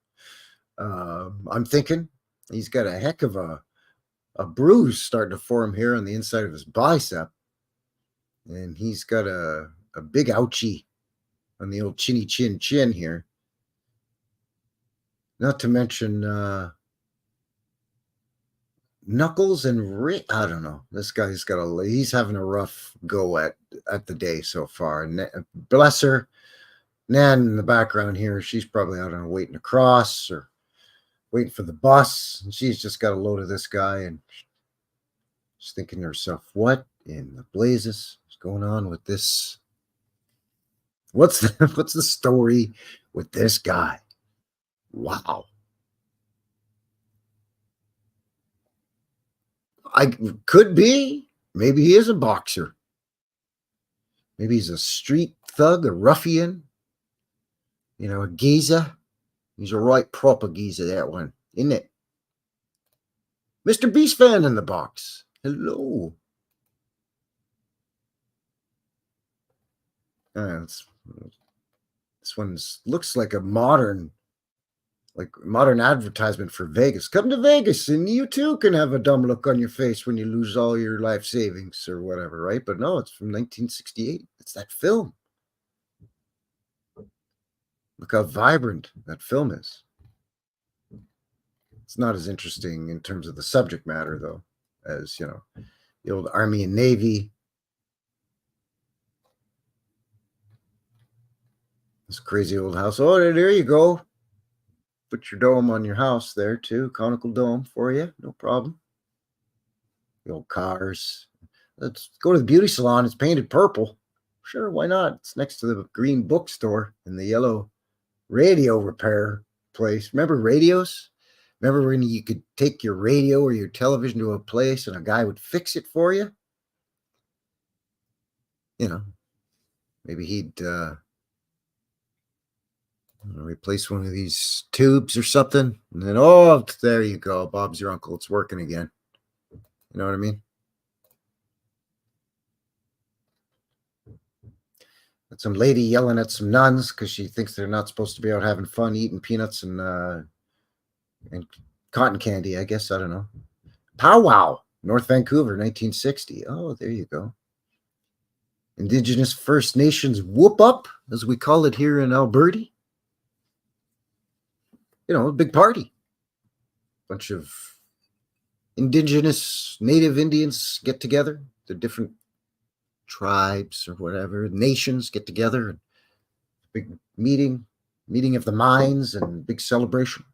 I'm thinking he's got a heck of a bruise starting to form here on the inside of his bicep. And he's got a big ouchie on the old chinny chin here. Not to mention knuckles and I don't know. This guy's he's having a rough go at the day so far. Bless her. Nan in the background here, she's probably out on waiting to cross or waiting for the bus. And she's just got a load of this guy and she's thinking to herself, what in the blazes is going on with this? What's the story with this guy? Wow. I could be. Maybe he is a boxer. Maybe he's a street thug, a ruffian. You know, a geezer. He's a right proper geezer, that one, isn't it? Mr. Beast fan in the box. Hello. This one looks like a modern advertisement for Vegas. Come to Vegas and you too can have a dumb look on your face when you lose all your life savings or whatever, right? But no, it's from 1968. It's that film. Look how vibrant that film is. It's not as interesting in terms of the subject matter, though, as, you know, the old Army and Navy. This crazy old house. Oh, there you go. Put your dome on your house there, too. Conical dome for you. No problem. The old cars. Let's go to the beauty salon. It's painted purple. Sure, why not? It's next to the green bookstore and the yellow radio repair place. Remember radios? Remember when you could take your radio or your television to a place and a guy would fix it for you? You know, maybe he'd replace one of these tubes or something. And then, oh, there you go. Bob's your uncle. It's working again. You know what I mean? Got some lady yelling at some nuns because she thinks they're not supposed to be out having fun, eating peanuts and cotton candy, I guess. I don't know. Powwow, North Vancouver, 1960. Oh, there you go. Indigenous First Nations whoop up, as we call it here in Alberta. You know, a big party. Bunch of Indigenous Native Indians get together. The different tribes or whatever, nations get together. Big meeting of the minds and big celebration.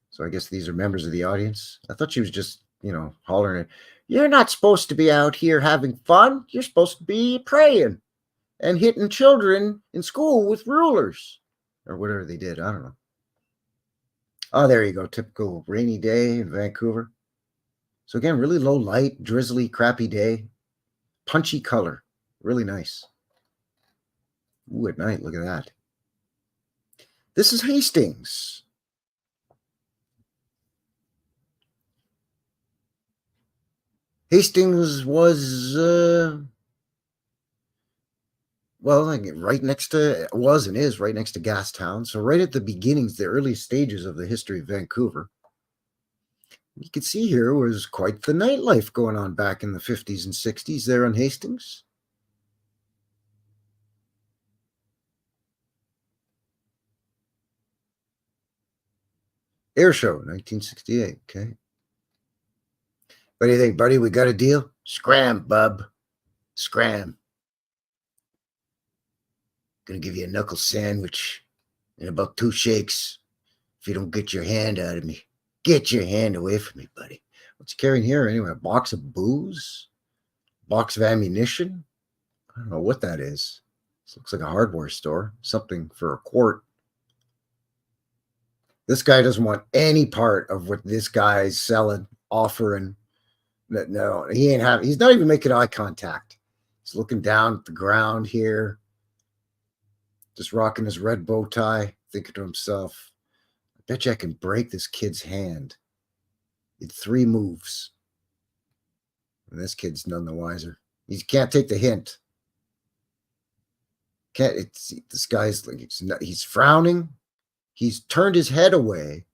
So I guess these are members of the audience. I thought she was just, you know, hollering, "You're not supposed to be out here having fun. You're supposed to be praying and hitting children in school with rulers," or whatever they did. I don't know. Oh, there you go. Typical rainy day in Vancouver. So again, really low light, drizzly, crappy day. punchy color. Really nice. Ooh, at night, look at that. This is Hastings. Hastings was, well, like right next to, was and is right next to Gastown. So right at the beginnings, the early stages of the history of Vancouver. You can see here was quite the nightlife going on back in the 50s and 60s there on Hastings. Air Show, 1968. Okay. What do you think, buddy? We got a deal? Scram, bub. Scram. Gonna give you a knuckle sandwich in about 2 shakes if you don't get your hand out of me. Get your hand away from me, buddy. What's he carrying here anyway? A box of booze? Box of ammunition? I don't know what that is. This looks like a hardware store. Something for a quart. This guy doesn't want any part of what this guy's selling, offering. No, he ain't having. He's not even making eye contact. He's looking down at the ground here, just rocking his red bow tie, thinking to himself, I bet you I can break this kid's hand in 3 moves. And this kid's none the wiser. He can't take the hint. Can't. This guy's like he's frowning. He's turned his head away.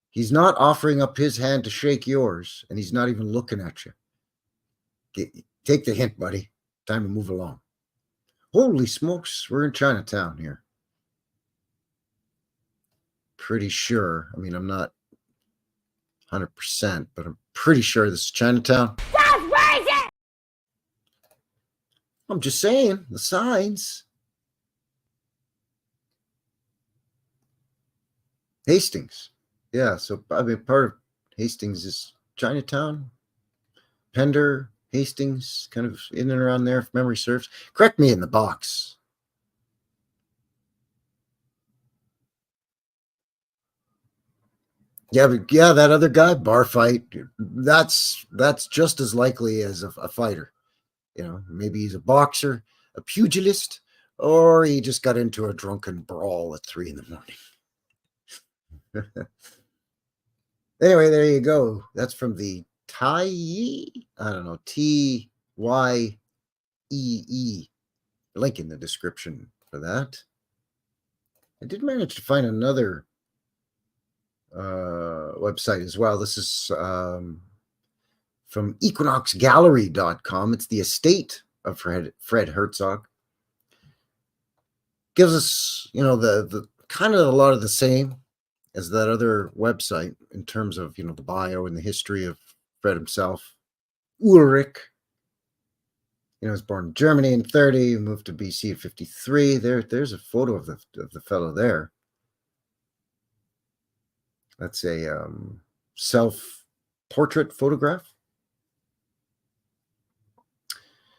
He's not offering up his hand to shake yours, and he's not even looking at you. Take the hint, buddy. Time to move along. Holy smokes, we're in Chinatown here. Pretty sure. I mean, I'm not 100%, but I'm pretty sure this is Chinatown. That's crazy! I'm just saying, the signs. Hastings. Yeah, so I mean, part of Hastings is Chinatown, Pender, Hastings, kind of in and around there, if memory serves. Correct me in the box. Yeah, but yeah, that other guy, bar fight, that's just as likely as a fighter. You know, maybe he's a boxer, a pugilist, or he just got into a drunken brawl at 3 a.m. Anyway, there you go. That's from the Tye. I don't know, Tyee. Link in the description for that. I did manage to find another website as well. This is from equinoxgallery.com. It's the estate of Fred Herzog. Gives us, you know, the kind of a lot of the same as that other website in terms of, you know, the bio and the history of Fred himself. Ulrich, you know, was born in Germany in 30, moved to BC in 53. There's a photo of the fellow there. That's a self-portrait photograph.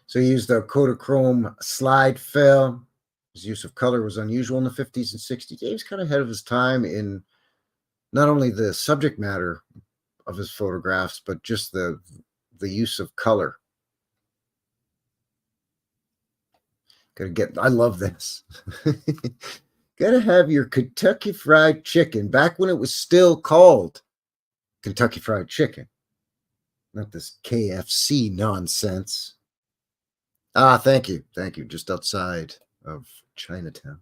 So he used a Kodachrome slide film. His use of color was unusual in the 50s and 60s. He was kind of ahead of his time in not only the subject matter of his photographs, but just the use of color. I love this. Gotta have your Kentucky Fried Chicken back when it was still called Kentucky Fried Chicken. Not this KFC nonsense. Ah, thank you. Thank you. Just outside of Chinatown.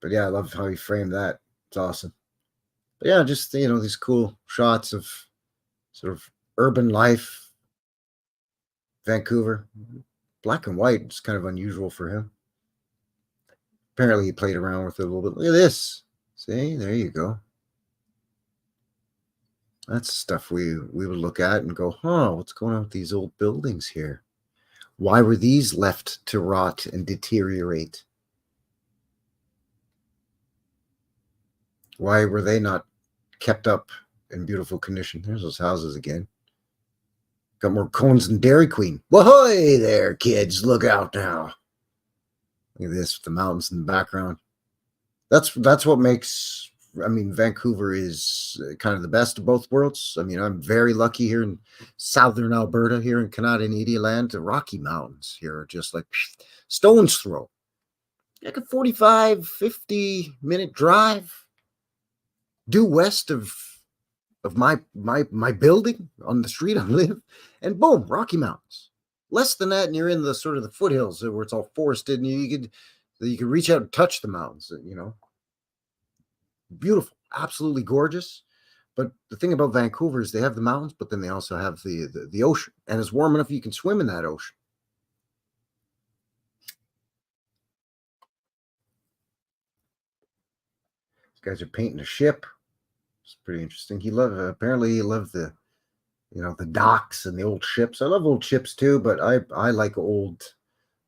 But yeah, I love how he framed that. It's awesome. But yeah, just, you know, these cool shots of sort of urban life. Vancouver. Black and white is kind of unusual for him. Apparently he played around with it a little bit. Look at this. See, there you go. That's stuff we would look at and go, huh, what's going on with these old buildings here? Why were these left to rot and deteriorate? Why were they not kept up in beautiful condition? There's those houses again. Got more cones than Dairy Queen. Whoa, there, kids. Look out now. Look at this with the mountains in the background. That's what makes I mean, Vancouver is kind of the best of both worlds. I mean, I'm very lucky here in southern Alberta, here in Canadian land. The Rocky Mountains here are just like stone's throw, like a 45, 50-minute drive due west of my building on the street I live, and boom, Rocky Mountains. Less than that, and you're in the sort of the foothills where it's all forested, and you could reach out and touch the mountains. Beautiful, absolutely gorgeous. But the thing about Vancouver is they have the mountains, but then they also have the ocean, and it's warm enough you can swim in that ocean. These guys are painting a ship. It's pretty interesting. Apparently he loved the docks and the old ships. I love old ships too, but I like old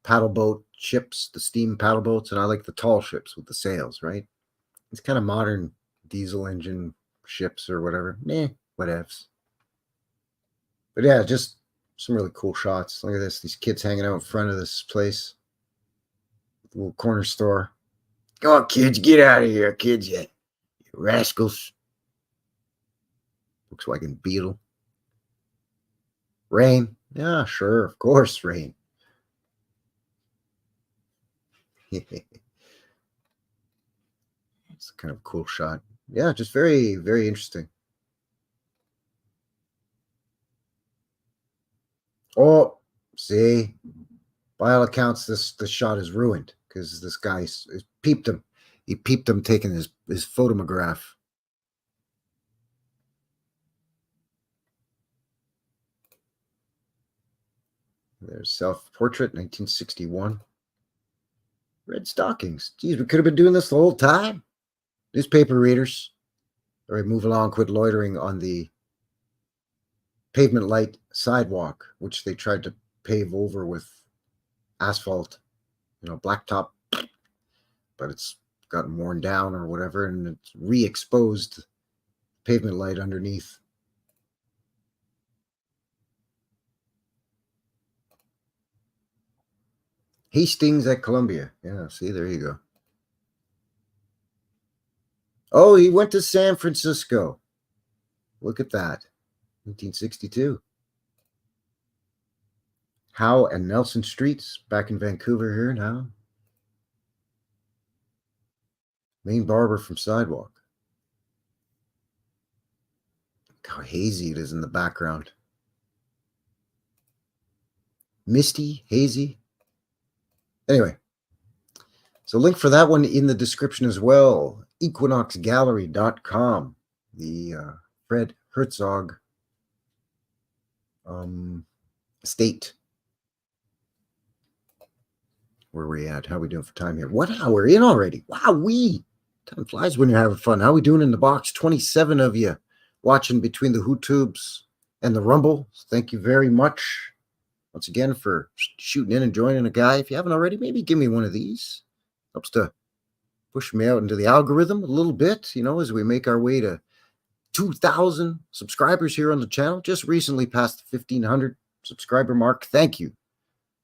paddle boat ships, the steam paddle boats, and I like the tall ships with the sails, right? It's kind of modern diesel engine ships or whatever. Whatevs. But yeah, just some really cool shots. Look at this. These kids hanging out in front of this place. The little corner store. Come on, kids, get out of here, kids. You rascals. Volkswagen Beetle. Rain. Yeah, sure. Of course, rain. It's kind of a cool shot. Yeah, just very, very interesting. Oh, see, by all accounts, this shot is ruined because this guy peeped him. He peeped him taking his photograph. There's self-portrait, 1961. Red stockings. Geez, we could have been doing this the whole time. Newspaper readers. All right, move along, quit loitering on the pavement light sidewalk, which they tried to pave over with asphalt, blacktop, but it's gotten worn down or whatever, and it's re-exposed pavement light underneath. Hastings at Columbia. Yeah, see, there you go. Oh, he went to San Francisco. Look at that. 1962. Howe and Nelson Streets, back in Vancouver here now. Main barber from Sidewalk. Look how hazy it is in the background. Misty, hazy. Anyway, so link for that one in the description as well. equinoxgallery.com. The Fred Herzog estate. Where are we at? How are we doing for time here? What hour? We're in already. Wow, time flies when you're having fun. How are we doing in the box? 27 of you watching between the HooTubes and the Rumble. Thank you very much once again for shooting in and joining a guy. If you haven't already, maybe give me one of these. Helps to push me out into the algorithm a little bit, as we make our way to 2,000 subscribers here on the channel. Just recently passed the 1,500 subscriber mark. Thank you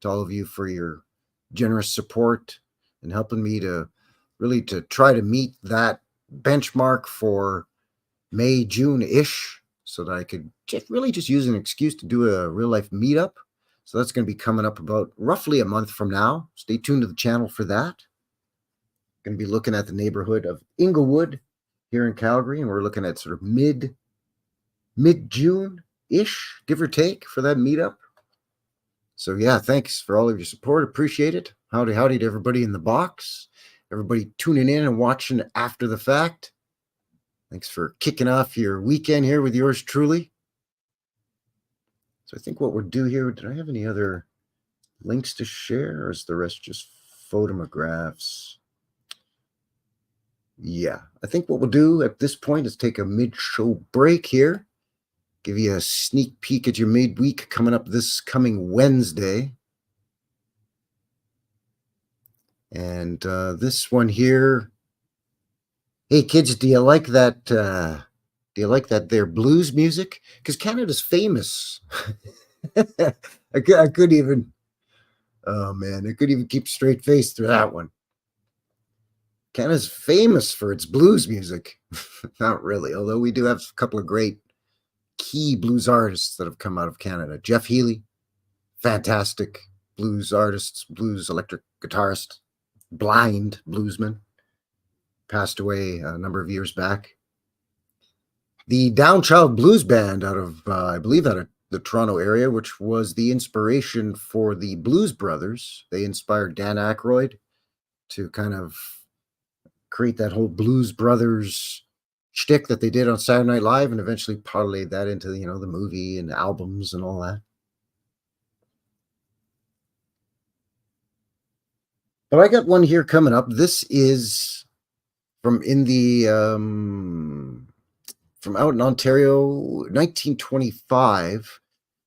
to all of you for your generous support and helping me to try to meet that benchmark for May, June-ish, so that I could just use an excuse to do a real life meetup. So that's going to be coming up about roughly a month from now. Stay tuned to the channel for that. Going to be looking at the neighborhood of Inglewood here in Calgary, and we're looking at sort of mid-June-ish, give or take, for that meetup. So yeah, thanks for all of your support. Appreciate it. Howdy to everybody in the box. Everybody tuning in and watching after the fact. Thanks for kicking off your weekend here with yours truly. So I think what we'll do here, did I have any other links to share, or is the rest just photographs? Yeah, I think what we'll do at this point is take a mid-show break here. Give you a sneak peek at your midweek coming up this coming Wednesday. And this one here. Hey kids, do you like that? Do you like that there blues music? Because Canada's famous. I couldn't even. Oh man, I couldn't even keep a straight face through that one. Canada's famous for its blues music. Not really, although we do have a couple of great key blues artists that have come out of Canada. Jeff Healey, fantastic blues artist, blues electric guitarist, blind bluesman, passed away a number of years back. The Downchild Blues Band out of, I believe, out of the Toronto area, which was the inspiration for the Blues Brothers. They inspired Dan Aykroyd to kind of create that whole Blues Brothers shtick that they did on Saturday Night Live, and eventually parlayed that into, the movie and albums and all that. But I got one here coming up. This is from out in Ontario, 1925.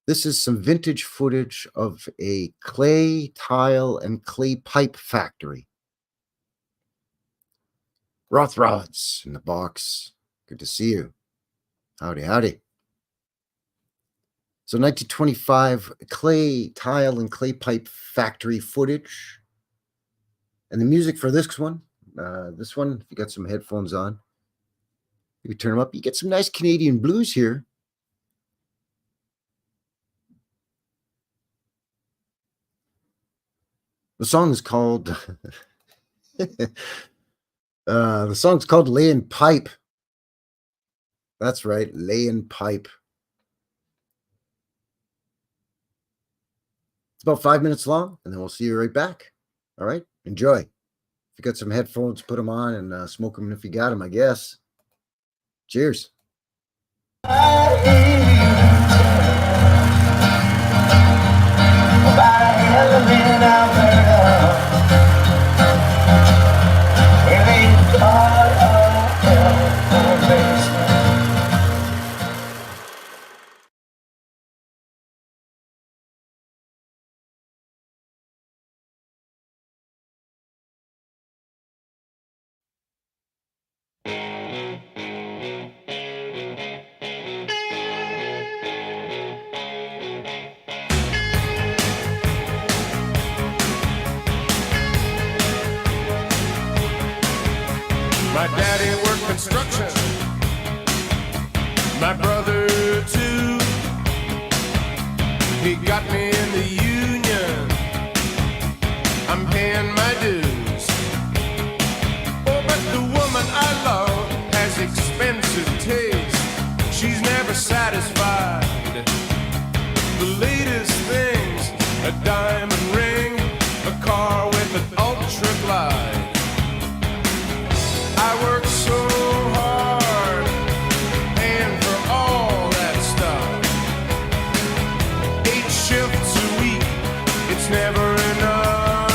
This is some vintage footage of a clay, tile, and clay pipe factory. Rothrods in the box. Good to see you. Howdy, howdy. So 1925 clay, tile, and clay pipe factory footage. And the music for this one, if you got some headphones on, you turn them up, you get some nice Canadian blues here. The song is called Layin' Pipe. That's right, Layin' Pipe. It's about 5 minutes long, and then we'll see you right back. All right, enjoy. If you got some headphones, put them on and smoke them if you got them, I guess. Cheers. My daddy worked construction, my brother too. He got me in the union, I'm paying my dues. Oh, but the woman I love has expensive taste. She's never satisfied. The latest things, a diamond ring, a car with an ultra glide. I work so hard, paying for all that stuff. 8 shifts a week, it's never enough.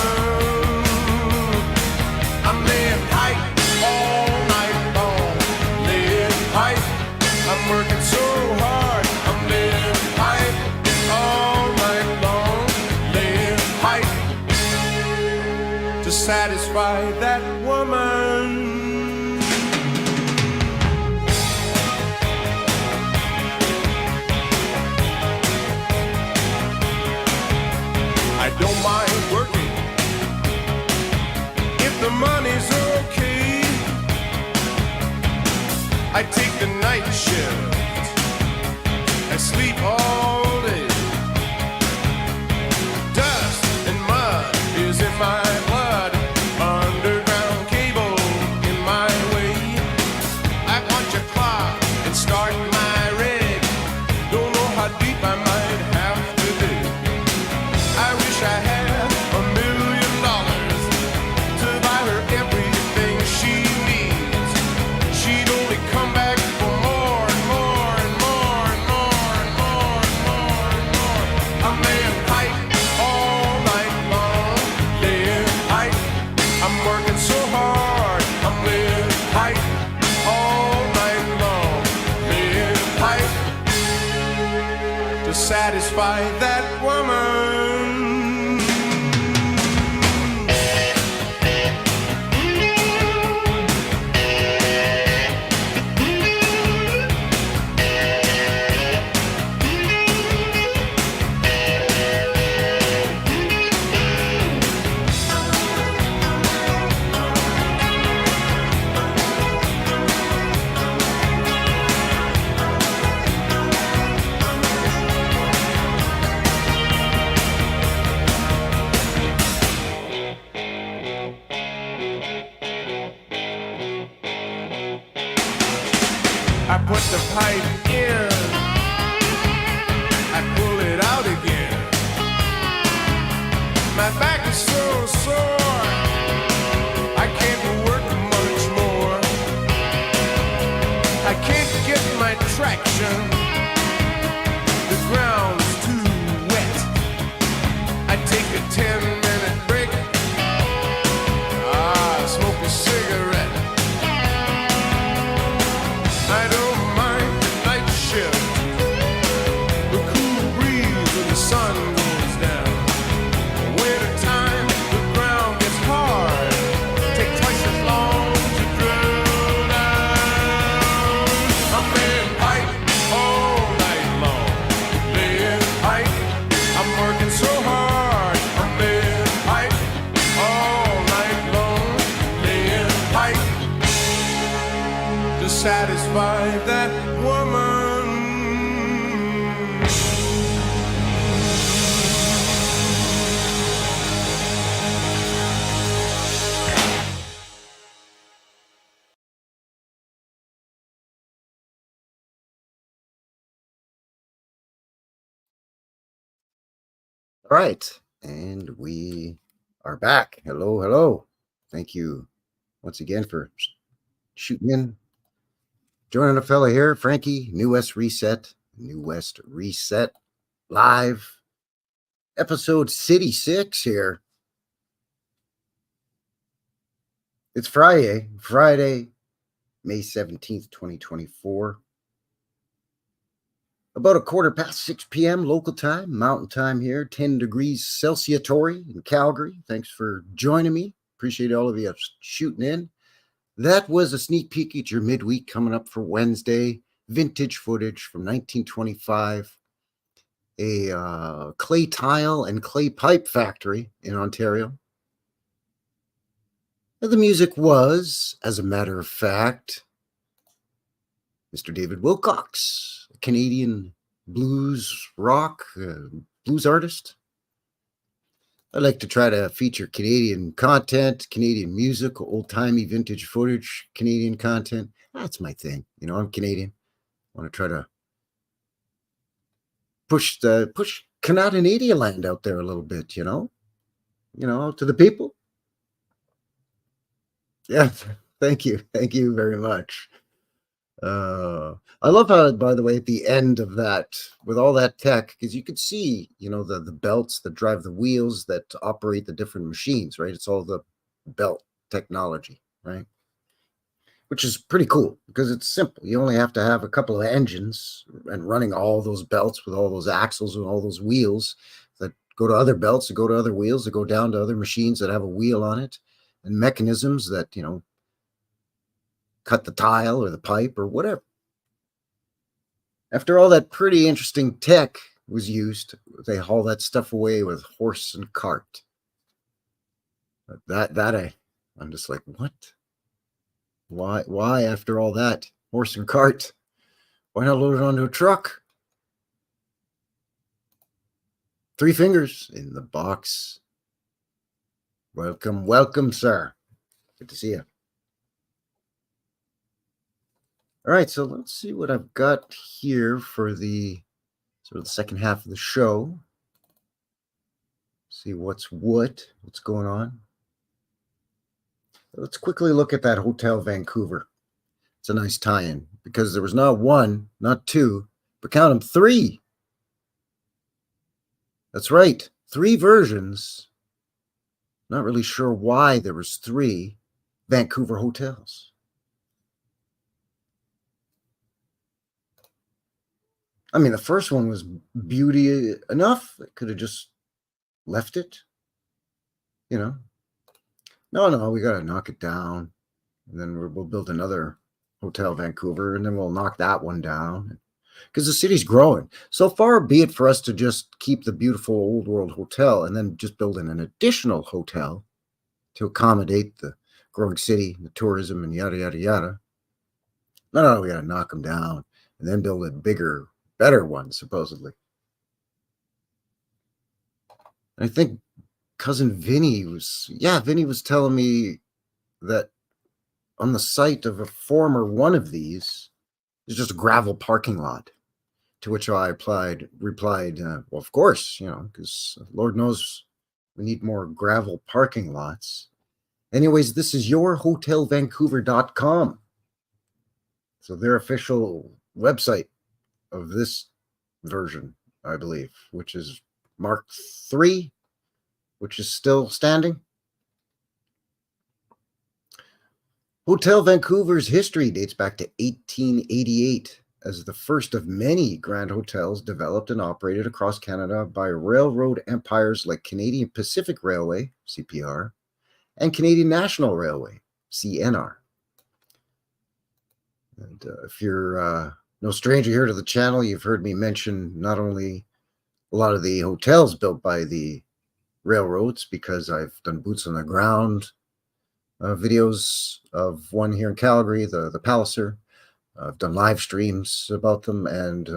I'm laying pipe all night long, laying pipe. I'm working so hard, I'm laying pipe all night long, laying pipe to satisfy that woman. I don't mind working if the money's okay. I take the night shift, I sleep all day. Dust and mud is in my blood, underground cable in my way. I punch a clock and start my rig, don't know how deep I might have to dig. I wish I had $1 million to buy her everything she needs. She'd only come back for more and more and more and more and more and more and more. I'm laying pipe all night long, laying pipe. I'm working so hard, I'm laying pipe all night long, laying pipe to satisfy that woman. back is so sore, I can't work much more. I can't get my traction, the ground's too wet. I take a 10-minute break, smoke a cigarette. I don't mind the night shift, the cool breeze when the sun goes down. Winter time, the ground gets hard, take twice as long to drill down. I'm laying pipe all night long, laying pipe. I'm working so hard. I'm laying pipe all night long, laying pipe to satisfy that woman. All right, and we are back. Hello, hello. Thank you once again for shooting in. Joining a fella here, Frankie, New West Reset live, episode City 6 here. It's Friday, May 17th, 2024. About 6:15 p.m. local time, mountain time here, 10 degrees Celsius in Calgary. Thanks for joining me. Appreciate all of you shooting in. That was a sneak peek at your midweek coming up for Wednesday. Vintage footage from 1925. A clay tile and clay pipe factory in Ontario. The music was, as a matter of fact, Mr. David Wilcox, a Canadian blues rock, blues artist. I like to try to feature Canadian content, Canadian music, old-timey vintage footage, Canadian content. That's my thing. You know, I'm Canadian. I want to try to push Canadian land out there a little bit, you know, to the people. Yeah, thank you very much. I love how, by the way, at the end of that, with all that tech, because you could see, the belts that drive the wheels that operate the different machines, right? It's all the belt technology, right? Which is pretty cool because it's simple. You only have to have a couple of engines and running all those belts with all those axles and all those wheels that go to other belts, that go to other wheels, that go down to other machines that have a wheel on it, and mechanisms that, cut the tile or the pipe or whatever. After all that pretty interesting tech was used, they haul that stuff away with horse and cart. I'm just like, what? Why after all that horse and cart? Why not load it onto a truck? 3 fingers in the box. Welcome, sir. Good to see you. All right, so let's see what I've got here for the sort of the second half of the show. See what's going on. Let's quickly look at that Hotel Vancouver. It's a nice tie-in because there was not one, not two, but count them, 3. That's right, 3 versions. Not really sure why there was 3 Vancouver hotels. I mean, the first one was beauty enough. They could have just left it, No, we got to knock it down. And then we'll build another Hotel Vancouver, and then we'll knock that one down. Because the city's growing. So far, be it for us to just keep the beautiful Old World Hotel and then just build an additional hotel to accommodate the growing city, the tourism, and yada, yada, yada. No, we got to knock them down and then build a bigger, better one, supposedly. I think cousin Vinny was telling me that on the site of a former one of these, there's just a gravel parking lot. To which I replied, well, of course, because Lord knows We need more gravel parking lots. Anyways, this is yourhotelvancouver.com. So their official website of this version, I believe, which is Mark III, which is still standing. Hotel Vancouver's history dates back to 1888 as the first of many grand hotels developed and operated across Canada by railroad empires like Canadian Pacific Railway, CPR, and Canadian National Railway, CNR. And if you're no stranger here to the channel, you've heard me mention not only a lot of the hotels built by the railroads, because I've done boots on the ground videos of one here in Calgary, the Palliser. I've done live streams about them, and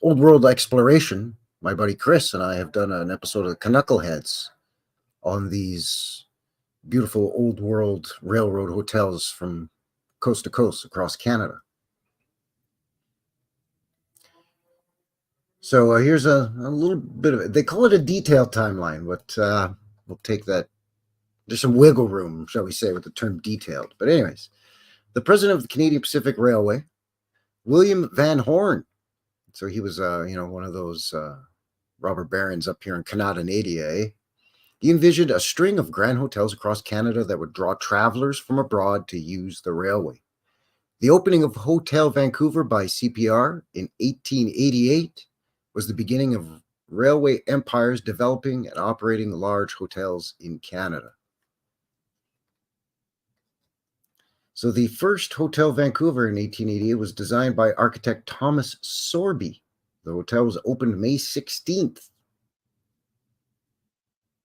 Old World Exploration. My buddy Chris and I have done an episode of the Knuckleheads on these beautiful Old World railroad hotels from coast to coast across Canada. So here's a little bit of it. They call it a detailed timeline, but we'll take that. There's some wiggle room, shall we say, with the term detailed. But anyways, the president of the Canadian Pacific Railway, William Van Horn. So he was, one of those robber barons up here in Canada. He envisioned a string of grand hotels across Canada that would draw travelers from abroad to use the railway. The opening of Hotel Vancouver by CPR in 1888 was the beginning of railway empires developing and operating large hotels in Canada. So the first Hotel Vancouver in 1888 was designed by architect Thomas Sorby. The hotel was opened May 16th.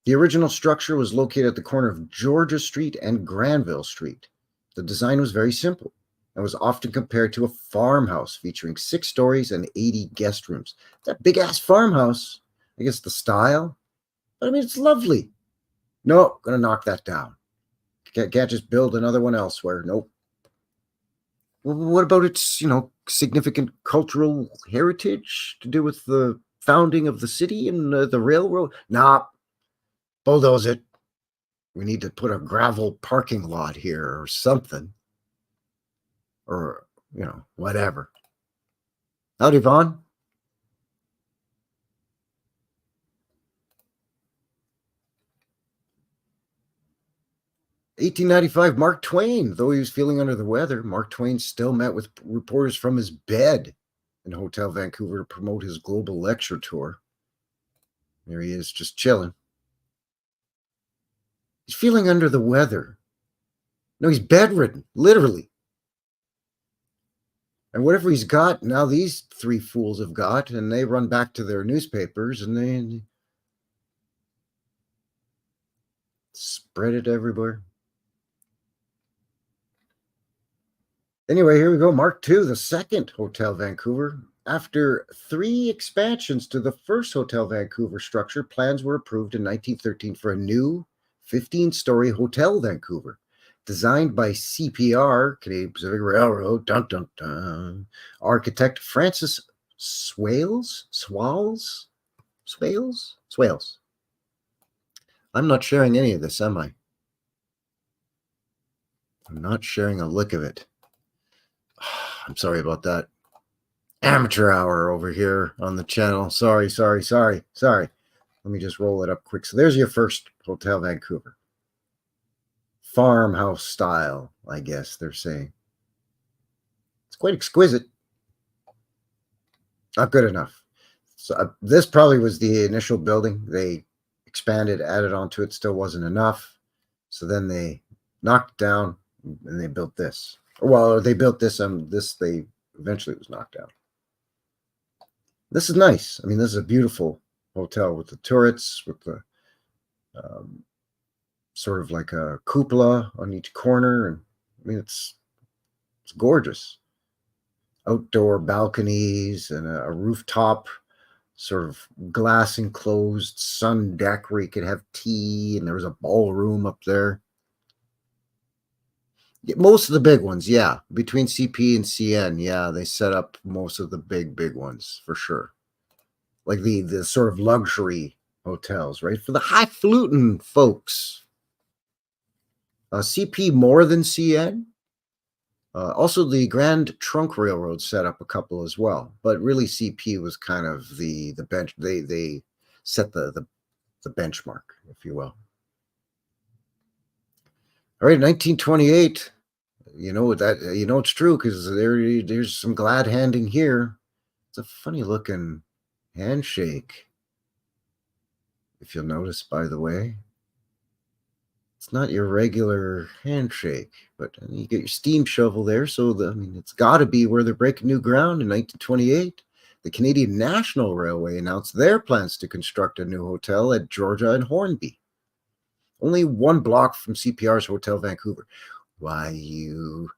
The original structure was located at the corner of Georgia Street and Granville Street. The design was very simple and was often compared to a farmhouse featuring 6 stories and 80 guest rooms. That big-ass farmhouse, I guess the style, but I mean, it's lovely. No, going to knock that down. Can't just build another one elsewhere. Nope. Well, what about its, significant cultural heritage to do with the founding of the city and the railroad? Nah, bulldoze it. We need to put a gravel parking lot here or something. Or, whatever. Howdy, Vaughn. (1895) Mark Twain. Though he was feeling under the weather, Mark Twain still met with reporters from his bed in Hotel Vancouver to promote his global lecture tour. There he is, just chilling. He's feeling under the weather. No, he's bedridden, literally. And whatever he's got, now these 3 fools have got, and they run back to their newspapers, and they spread it everywhere. Anyway, here we go. Mark II, the second Hotel Vancouver. After 3 expansions to the first Hotel Vancouver structure, plans were approved in 1913 for a new 15-story Hotel Vancouver, designed by CPR, Canadian Pacific Railroad, architect Francis Swales. I'm not sharing any of this, am I? I'm not sharing a lick of it. I'm sorry about that. Amateur hour over here on the channel. Sorry. Let me just roll it up quick. So there's your first Hotel Vancouver. Farmhouse style, I guess they're saying. It's quite exquisite. Not good enough. So this probably was the initial building. They expanded, added onto it. Still wasn't enough. So then they knocked it down and they built this. Well, they built this, they eventually was knocked down. This is nice. I mean, this is a beautiful hotel with the turrets, with the sort of like a cupola on each corner. And I mean, it's gorgeous. Outdoor balconies and a rooftop, sort of glass enclosed sun deck where you could have tea, and there was a ballroom up there. Most of the big ones, yeah. Between CP and CN, yeah, they set up most of the big ones for sure. Like the sort of luxury hotels, right? For the highfalutin folks. CP more than CN. Also, the Grand Trunk Railroad set up a couple as well, but really CP was kind of the bench. They set the benchmark, if you will. All right, 1928. You know it's true because there's some glad handing here. It's a funny looking handshake. If you'll notice, by the way, it's not your regular handshake, but you get your steam shovel there. So it's got to be where they're breaking new ground in 1928. The Canadian National Railway announced their plans to construct a new hotel at Georgia and Hornby, only 1 block from CPR's Hotel Vancouver. Why, you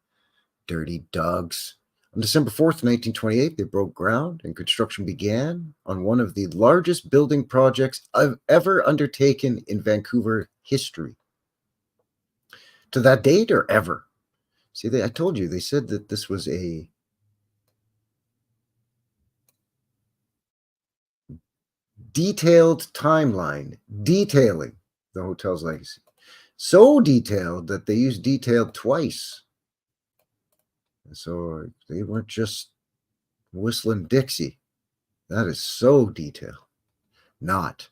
dirty dogs. On December 4th, 1928, they broke ground and construction began on one of the largest building projects I've ever undertaken in Vancouver history. To that date or ever. See, I told you, they said that this was a detailed timeline detailing the hotel's legacy. So detailed that they used detailed twice. So they weren't just whistling Dixie. That is so detailed. Not.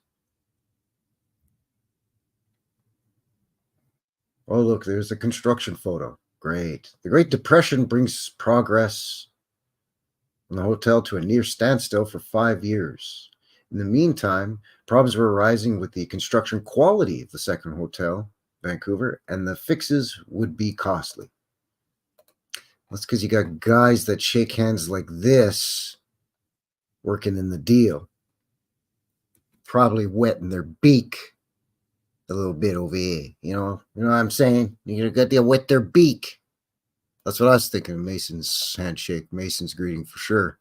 Oh, look, there's a construction photo. Great. The Great Depression brings progress on the hotel to a near standstill for 5 years. In the meantime, problems were arising with the construction quality of the second hotel, Vancouver, and the fixes would be costly. That's because you got guys that shake hands like this working in the deal. Probably wetting their beak a little bit over here. You know what I'm saying? You got to wet their beak. That's what I was thinking. Mason's handshake, Mason's greeting for sure.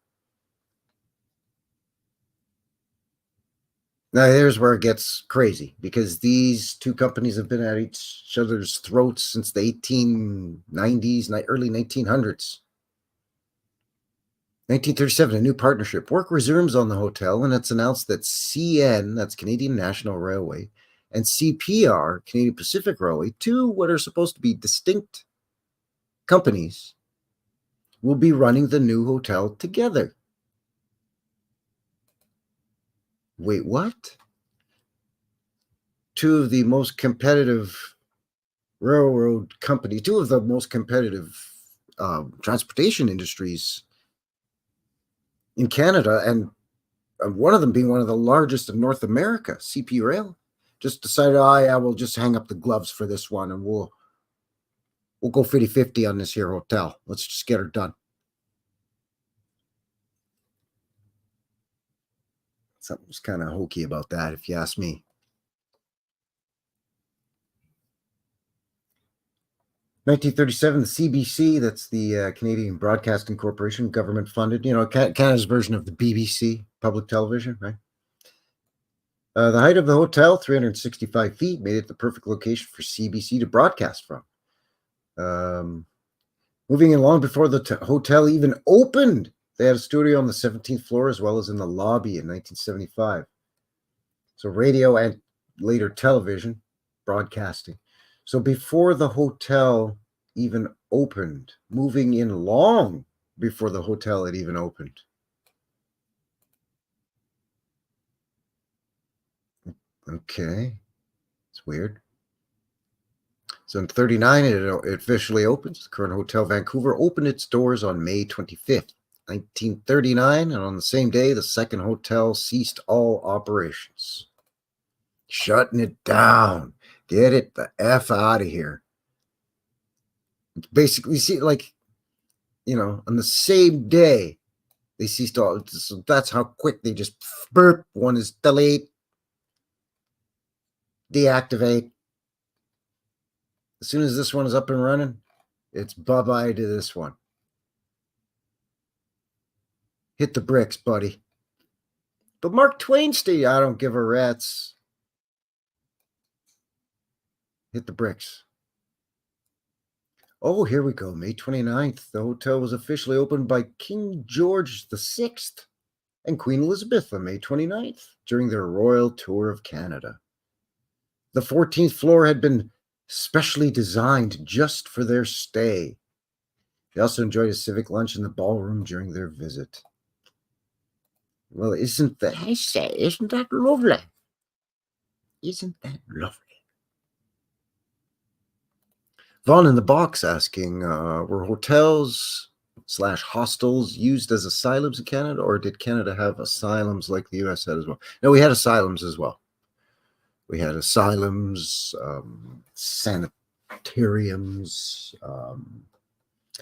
Now, here's where it gets crazy, because these two companies have been at each other's throats since the 1890s, early 1900s. 1937, a new partnership. Work resumes on the hotel, and it's announced that CN, that's Canadian National Railway, and CPR, Canadian Pacific Railway, two what are supposed to be distinct companies, will be running the new hotel together. Wait, what? Two of the most competitive railroad companies, two of the most competitive transportation industries in Canada, and one of them being one of the largest in North America, CP Rail, just decided, yeah, we'll just hang up the gloves for this one, and we'll go 50-50 on this here hotel. Let's just get her done. Something's kind of hokey about that, if you ask me. 1937, the CBC, that's the Canadian Broadcasting Corporation, government funded, Canada's version of the BBC, public television, right? The height of the hotel, 365 feet, made it the perfect location for CBC to broadcast from. Moving along before the hotel even opened, they had a studio on the 17th floor as well as in the lobby in 1975. So radio and later television, broadcasting. So before the hotel even opened, moving in long before the hotel had even opened. Okay, it's weird. So in 1939, it officially opens. The current Hotel Vancouver opened its doors on May 25th, 1939, and on the same day, the second hotel ceased all operations. Shutting it down. Get it the F out of here. Basically, see, on the same day, they ceased all. So that's how quick they just burp. One is delete, deactivate. As soon as this one is up and running, it's bye-bye to this one. Hit the bricks, buddy. But Mark Twain stayed, I don't give a rat's. Hit the bricks. Oh, here we go. May 29th. The hotel was officially opened by King George VI. and Queen Elizabeth on May 29th during their royal tour of Canada. The 14th floor had been specially designed just for their stay. They also enjoyed a civic lunch in the ballroom during their visit. Well, isn't that lovely? Isn't that lovely? Vaughn in the box asking, were hotels / hostels used as asylums in Canada, or did Canada have asylums like the U.S. had as well? No, we had asylums as well. We had asylums, sanitariums,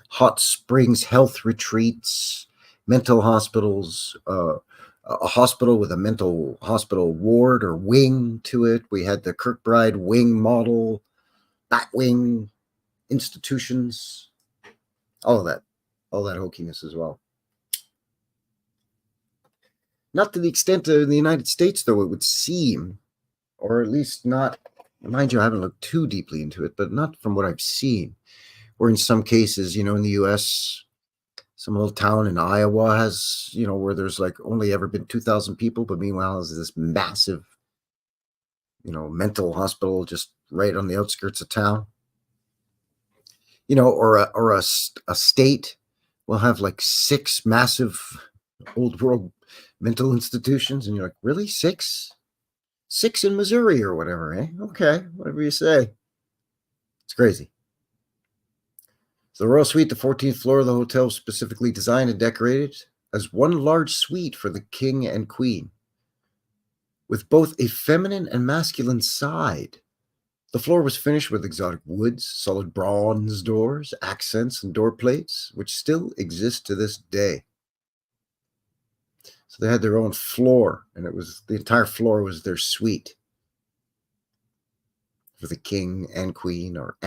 hot springs, health retreats, mental hospitals, a hospital with a mental hospital ward or wing to it. We had the Kirkbride wing model, Batwing institutions, all that hokiness as well. Not to the extent of the United States, though, it would seem, or at least not, mind you, I haven't looked too deeply into it, but not from what I've seen, or in some cases, in the U.S., some little town in Iowa has, where there's like only ever been 2,000 people, but meanwhile there's this massive, mental hospital just right on the outskirts of town. Or a state will have like 6 massive old world mental institutions, and you're like, really, 6? 6 in Missouri or whatever, eh? Okay, whatever you say. It's crazy. So the Royal Suite, the 14th floor of the hotel, was specifically designed and decorated as one large suite for the king and queen, with both a feminine and masculine side. The floor was finished with exotic woods, solid bronze doors, accents, and door plates, which still exist to this day. So they had their own floor, and the entire floor was their suite for the king and queen, or.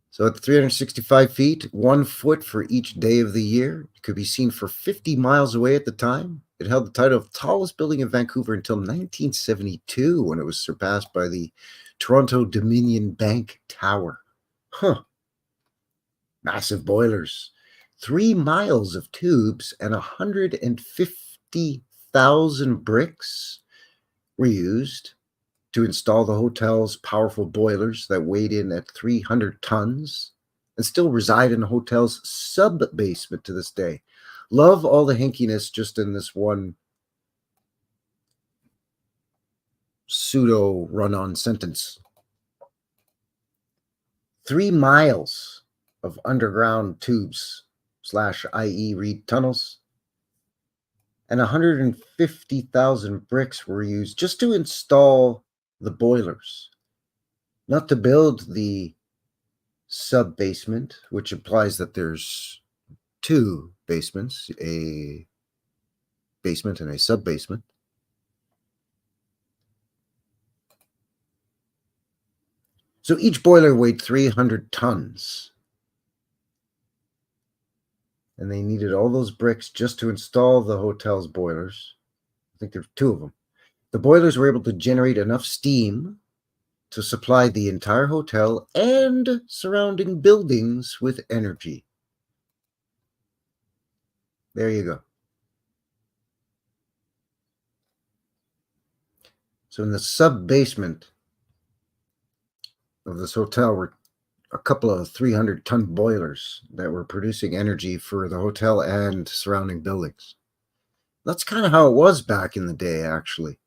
So at 365 feet, 1 foot for each day of the year, it could be seen for 50 miles away at the time. It held the title of tallest building in Vancouver until 1972, when it was surpassed by the Toronto Dominion Bank Tower. Massive boilers, 3 miles of tubes, and 150,000 bricks were used to install the hotel's powerful boilers that weighed in at 300 tons and still reside in the hotel's sub-basement to this day. Love all the hinkiness just in this one pseudo run-on sentence. 3 miles of underground tubes / i.e. reed tunnels, and 150,000 bricks were used just to install the boilers, not to build the sub-basement, which implies that there's 2 basements, a basement and a sub-basement. So each boiler weighed 300 tons. And they needed all those bricks just to install the hotel's boilers. I think there's 2 of them. The boilers were able to generate enough steam to supply the entire hotel and surrounding buildings with energy. There you go. So in the sub-basement of this hotel were a couple of 300-ton boilers that were producing energy for the hotel and surrounding buildings. That's kind of how it was back in the day, actually.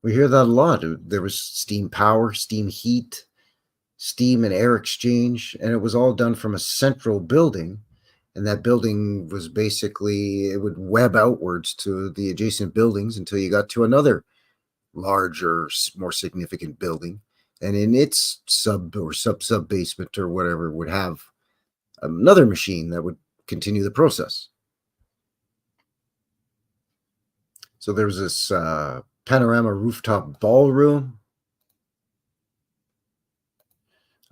We hear that a lot. There was steam power, steam heat, steam and air exchange, and it was all done from a central building. And that building was basically, it would web outwards to the adjacent buildings until you got to another larger, more significant building. And in its sub-basement or whatever would have another machine that would continue the process. So there was this panorama rooftop ballroom.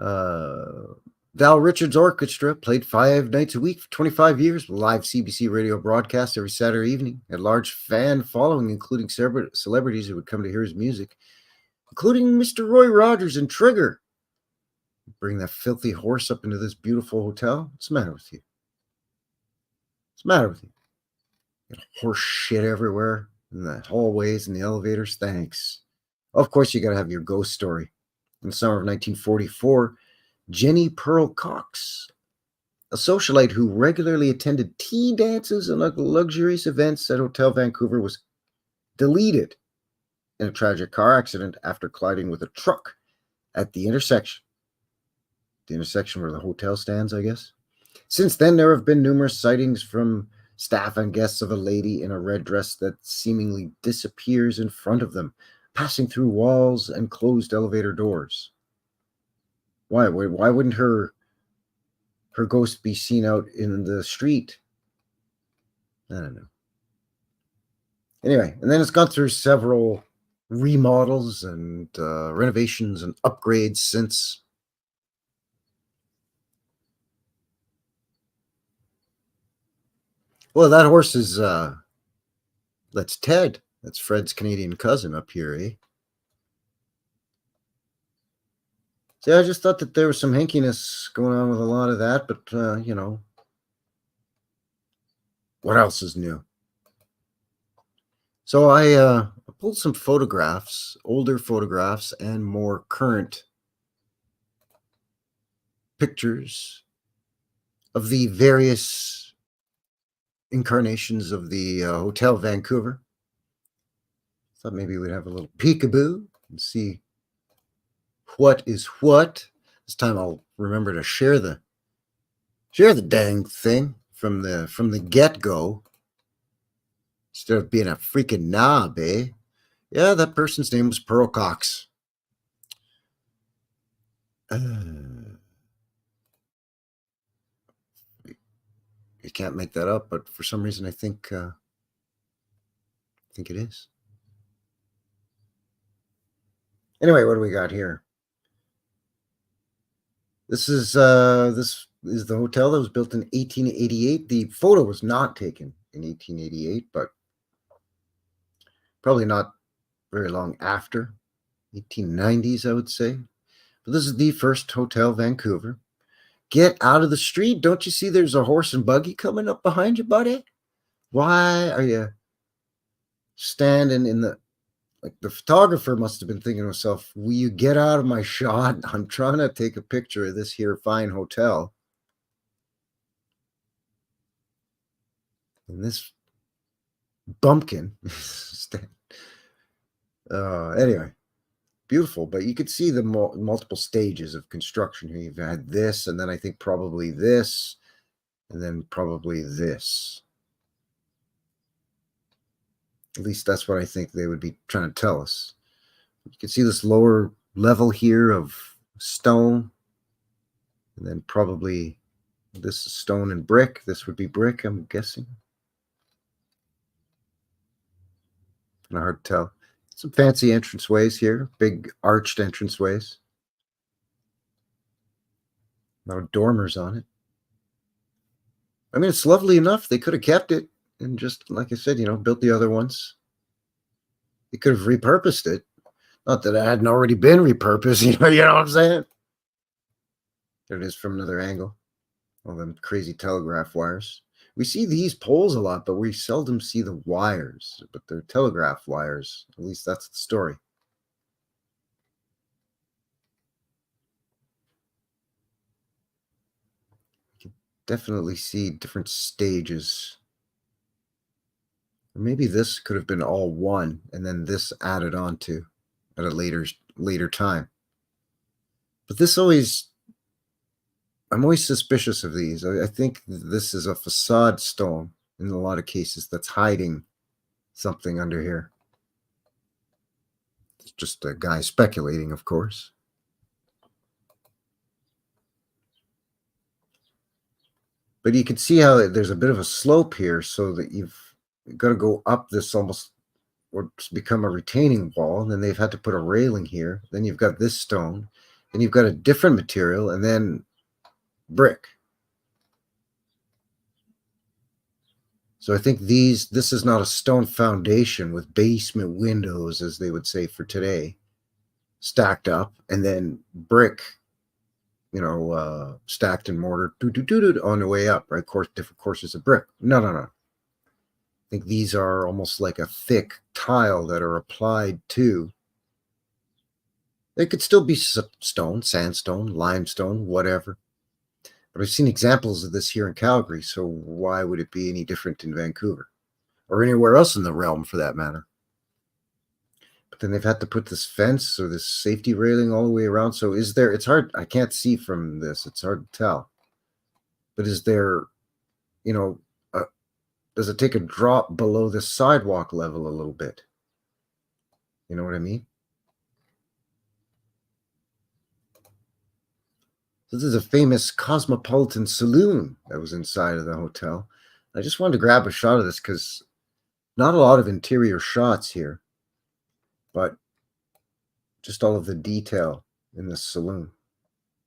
Val Richards Orchestra played 5 nights a week for 25 years with live CBC radio broadcasts every Saturday evening. A large fan following, including celebrities who would come to hear his music, including Mr. Roy Rogers and Trigger. Bring that filthy horse up into this beautiful hotel. What's the matter with you? What's the matter with you? Got horse shit everywhere in the hallways and the elevators. Thanks. Of course, you got to have your ghost story. In the summer of 1944, Jenny Pearl Cox, a socialite who regularly attended tea dances and luxurious events at Hotel Vancouver, was deleted in a tragic car accident after colliding with a truck at the intersection. The intersection where the hotel stands, I guess. Since then, there have been numerous sightings from staff and guests of a lady in a red dress that seemingly disappears in front of them, passing through walls and closed elevator doors. Why wouldn't her ghost be seen out in the street? I don't know. Anyway, and then it's gone through several remodels and renovations and upgrades since. Well, that horse is that's Ted. That's Fred's Canadian cousin up here, eh? See, I just thought that there was some hankiness going on with a lot of that, but, you know, what else is new? So I pulled some photographs, older photographs, and more current pictures of the various incarnations of the Hotel Vancouver. Thought maybe we'd have a little peekaboo and see what is what. This time I'll remember to share the dang thing from the get-go instead of being a freaking knob, eh? Yeah, that person's name was Pearl Cox. You can't make that up, but for some reason I think it is. Anyway, what do we got here? This is the hotel that was built in 1888. The photo was not taken in 1888, but probably not very long after, 1890s, I would say. But this is the first Hotel Vancouver. Get out of the street. Don't you see there's a horse and buggy coming up behind you, buddy? Why are you standing in the... Like, the photographer must have been thinking to himself, will you get out of my shot? I'm trying to take a picture of this here fine hotel. And this bumpkin. Anyway, beautiful. But you could see the multiple stages of construction here. You've had this, and then I think probably this, and then probably this. At least that's what I think they would be trying to tell us. You can see this lower level here of stone. And then probably this is stone and brick. This would be brick, I'm guessing. Kind of hard to tell. Some fancy entranceways here. Big arched entranceways. No dormers on it. I mean, it's lovely enough. They could have kept it. And just, like I said, you know, built the other ones. They could have repurposed it. Not that it hadn't already been repurposed, you know what I'm saying? There it is from another angle. All them crazy telegraph wires. We see these poles a lot, but we seldom see the wires. But they're telegraph wires. At least that's the story. You can definitely see different stages. Or maybe this could have been all one, and then this added on to at a later time. But this always, I'm always suspicious of these. I think this is a facade stone in a lot of cases that's hiding something under here. It's just a guy speculating, of course. But you can see how there's a bit of a slope here, so that you've got to go up this almost what's become a retaining wall, and then they've had to put a railing here. Then you've got this stone, then you've got a different material, and then brick. So I think this is not a stone foundation with basement windows, as they would say for today, stacked up, and then brick stacked in mortar on the way up, right? Different courses of brick. No. I think these are almost like a thick tile that are applied to. They could still be stone, sandstone, limestone, whatever. But I've seen examples of this here in Calgary, so why would it be any different in Vancouver? Or anywhere else in the realm, for that matter. But then they've had to put this fence or this safety railing all the way around. So is there, it's hard, I can't see from this, it's hard to tell. But is there, does it take a drop below the sidewalk level a little bit? You know what I mean? This is a famous Cosmopolitan saloon that was inside of the hotel. I just wanted to grab a shot of this because not a lot of interior shots here, but just all of the detail in this saloon.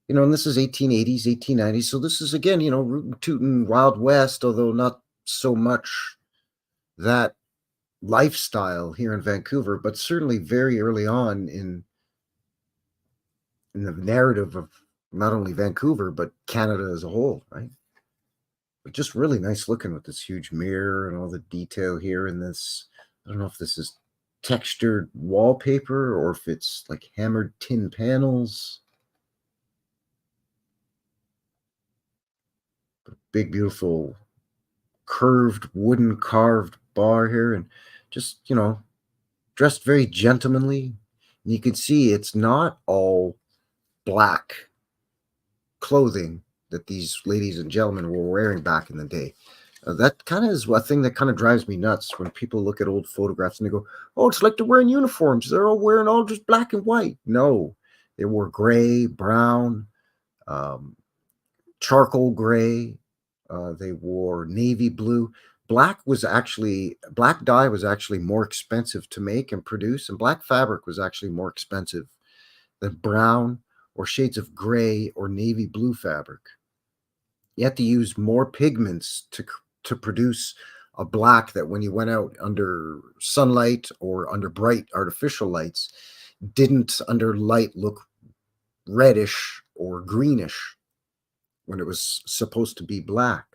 And this is 1880s, 1890s. So this is, again, rootin' tootin' Wild West, although not so much that lifestyle here in Vancouver, but certainly very early on in the narrative of not only Vancouver, but Canada as a whole, right? But just really nice looking with this huge mirror and all the detail here in this. I don't know if this is textured wallpaper or if it's like hammered tin panels. Big, beautiful, curved, wooden carved bar here, and just, dressed very gentlemanly. And you can see it's not all black clothing that these ladies and gentlemen were wearing back in the day. That kind of is a thing that kind of drives me nuts when people look at old photographs and they go, oh, it's like they're wearing uniforms. They're all wearing all just black and white. No, they wore gray, brown, charcoal gray. They wore navy blue. Black dye was actually more expensive to make and produce, and black fabric was actually more expensive than brown or shades of gray or navy blue fabric. You had to use more pigments to produce a black that when you went out under sunlight or under bright artificial lights, didn't under light look reddish or greenish when it was supposed to be black.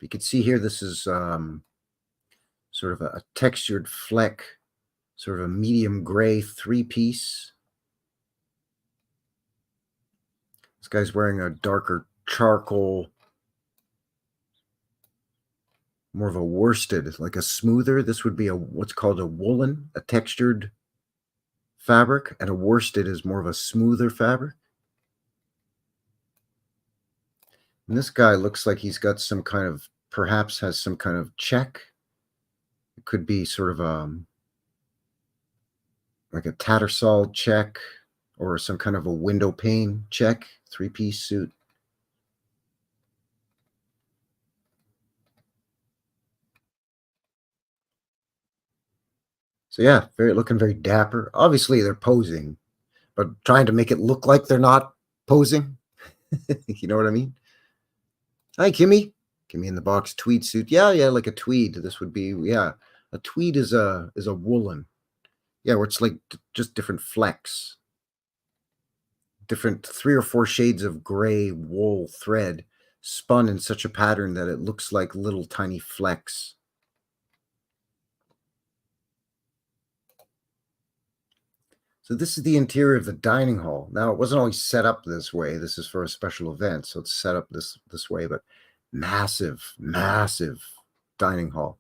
You can see here, this is sort of a textured fleck, sort of a medium gray 3-piece. This guy's wearing a darker charcoal, more of a worsted, like a smoother. This would be what's called a woolen, a textured fabric, and a worsted is more of a smoother fabric. And this guy looks like he's got some kind of, perhaps has some kind of check. It could be sort of like a tattersall check or some kind of a window pane check, 3-piece suit. So yeah, looking very dapper. Obviously they're posing, but trying to make it look like they're not posing. You know what I mean? Hi, Kimmy. Kimmy in the box tweed suit. Yeah, like a tweed. This would be, a tweed is a woolen. Yeah, where it's like just different flecks. Different 3 or 4 shades of gray wool thread spun in such a pattern that it looks like little tiny flecks. So this is the interior of the dining hall. Now, it wasn't always set up this way. This is for a special event, so it's set up this way, but massive, massive dining hall.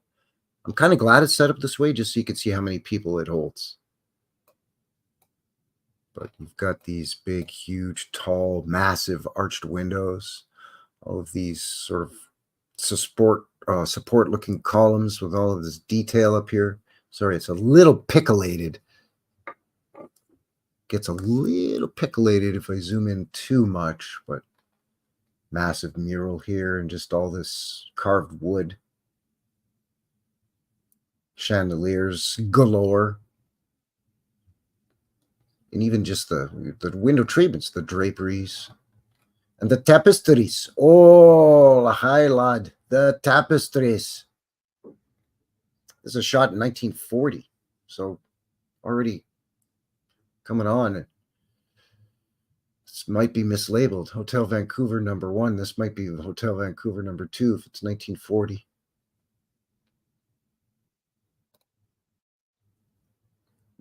I'm kind of glad it's set up this way just so you can see how many people it holds. But you've got these big, huge, tall, massive arched windows. All of these sort of support-looking columns with all of this detail up here. Sorry, it's a little picoulated. Gets a little picoulated if I zoom in too much, but massive mural here and just all this carved wood. Chandeliers galore. And even just the window treatments, the draperies, and the tapestries. Oh, hi, lad. The tapestries. This is a shot in 1940. So already coming on This might be mislabeled. Hotel Vancouver #1. This might be Hotel Vancouver #2 if it's 1940.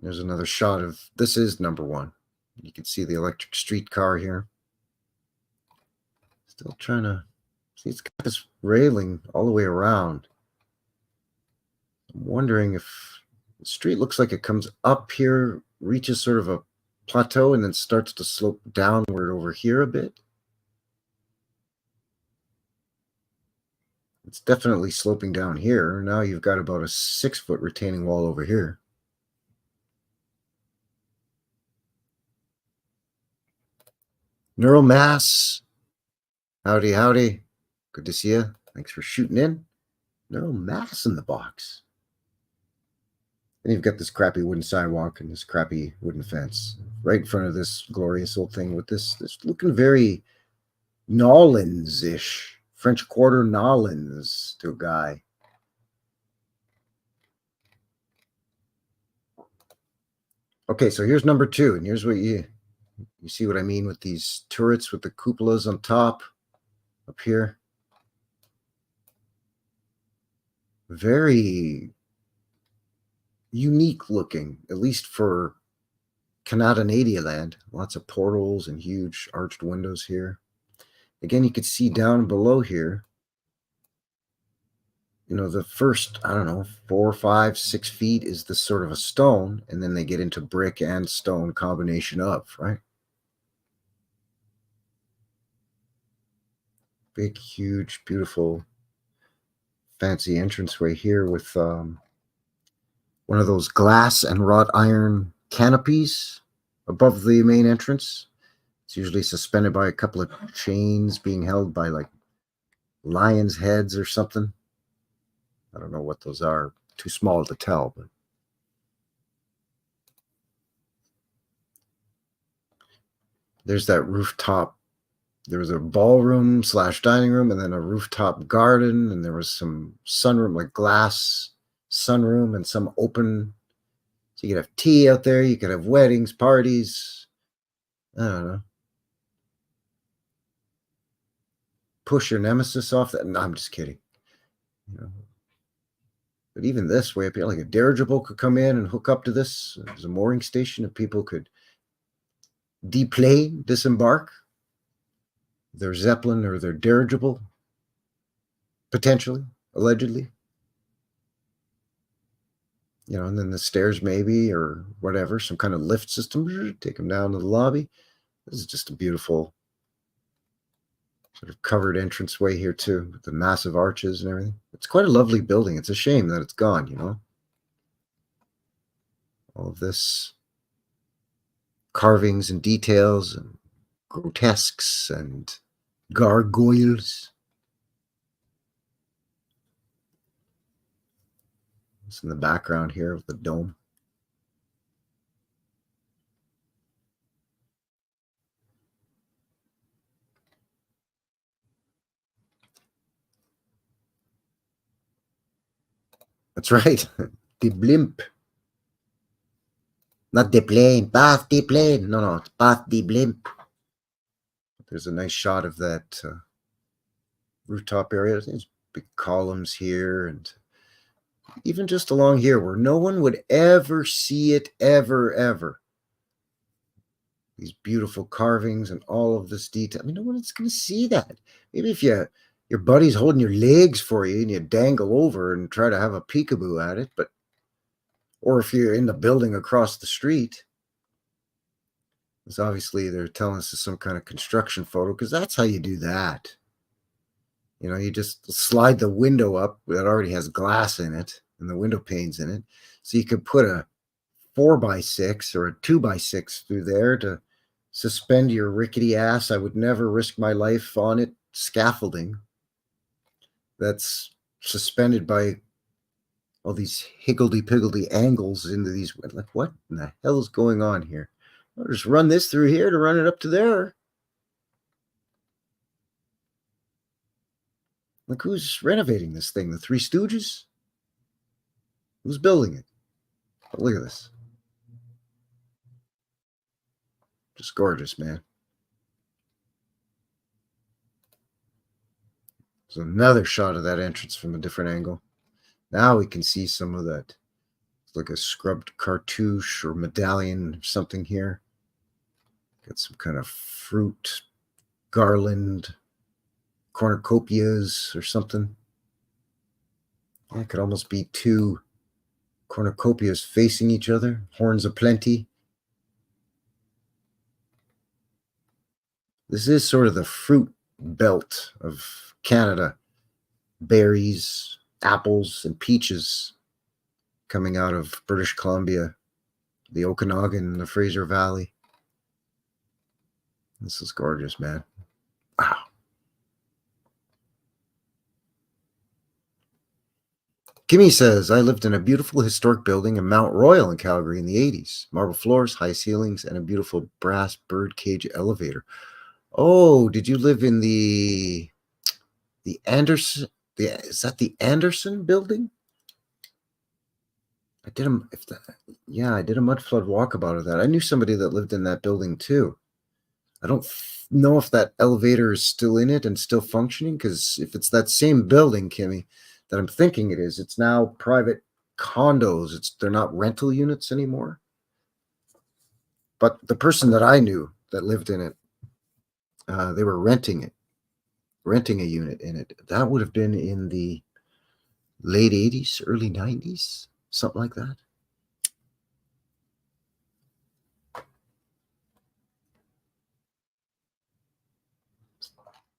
There's another shot of, this is #1. You can see the electric streetcar here. Still trying to see, it's got this railing all the way around. I'm wondering if the street looks like it comes up here, reaches sort of a plateau, and then starts to slope downward over here a bit. It's definitely sloping down here. Now you've got about a 6-foot retaining wall over here. Neural Mass. Howdy, howdy. Good to see you. Thanks for shooting in. Neural Mass in the box. And you've got this crappy wooden sidewalk and this crappy wooden fence right in front of this glorious old thing with this looking very Nolans-ish, French Quarter Nolans to a guy. Okay, so here's #2, and here's what you see what I mean with these turrets with the cupolas on top up here. Very unique looking, at least for Canada land. Lots of portals and huge arched windows here. Again, you can see down below here, you know, the first, I don't know, 4, 5, 6 feet is this sort of a stone, and then they get into brick and stone combination of, right? Big, huge, beautiful, fancy entranceway here with one of those glass and wrought iron canopies above the main entrance. It's usually suspended by a couple of chains being held by like lions' heads or something. I don't know what those are. Too small to tell, but there's that rooftop. There was a ballroom / dining room, and then a rooftop garden, and there was some sunroom, like glass sunroom, and some open. So you could have tea out there. You could have weddings, parties. I don't know. Push your nemesis off that. No, I'm just kidding. You know. But even this way up here, like a dirigible could come in and hook up to this. There's a mooring station and people could deplane, disembark their Zeppelin or their dirigible, potentially, allegedly. You know, and then the stairs maybe, or whatever, some kind of lift system, take them down to the lobby. This is just a beautiful sort of covered entranceway here too, with the massive arches and everything. It's quite a lovely building. It's a shame that it's gone, you know. All of this carvings and details and grotesques and gargoyles. It's in the background here of the dome. That's right. The blimp. Not the plane. Path the plane. No, it's path the blimp. There's a nice shot of that rooftop area. There's big columns here, and even just along here where no one would ever see it, ever. These beautiful carvings and all of this detail. I mean, no one's going to see that. Maybe if your buddy's holding your legs for you and you dangle over and try to have a peekaboo at it, or if you're in the building across the street. Because obviously they're telling us it's some kind of construction photo, because that's how you do that. You know, you just slide the window up that already has glass in it and the window panes in it. So you could put a 4x6 or a 2x6 through there to suspend your rickety ass. I would never risk my life on it. Scaffolding that's suspended by all these higgledy-piggledy angles into these. Like, what in the hell is going on here? I'll just run this through here to run it up to there. Like, who's renovating this thing? The Three Stooges? Who's building it? Oh, look at this. Just gorgeous, man. So another shot of that entrance from a different angle. Now we can see some of that. It's like a scrubbed cartouche or medallion or something here. Got some kind of fruit garland, cornucopias or something. Yeah, it could almost be two cornucopias facing each other. Horns of plenty. This is sort of the fruit belt of Canada. Berries, apples, and peaches coming out of British Columbia, the Okanagan, and the Fraser Valley. This is gorgeous, man. Wow. Kimmy says, I lived in a beautiful historic building in Mount Royal in Calgary in the 80s. Marble floors, high ceilings, and a beautiful brass birdcage elevator. Oh, did you live in the Anderson? Is that the Anderson building? I did a mud flood walkabout of that. I knew somebody that lived in that building too. I don't know if that elevator is still in it and still functioning, because if it's that same building, Kimmy, that I'm thinking it is, it's now private condos. They're not rental units anymore. But the person that I knew that lived in it, they were renting a unit in it. That would have been in the late 80s, early 90s, something like that.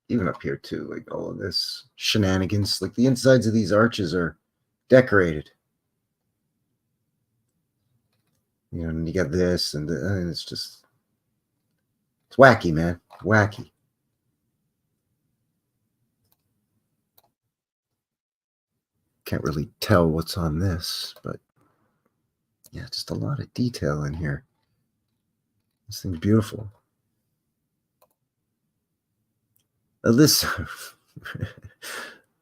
Even up here too, like all of this shenanigans. Like the insides of these arches are decorated. You know, and you got this and it's wacky, man. Wacky. Can't really tell what's on this, but yeah, just a lot of detail in here. This thing's beautiful. This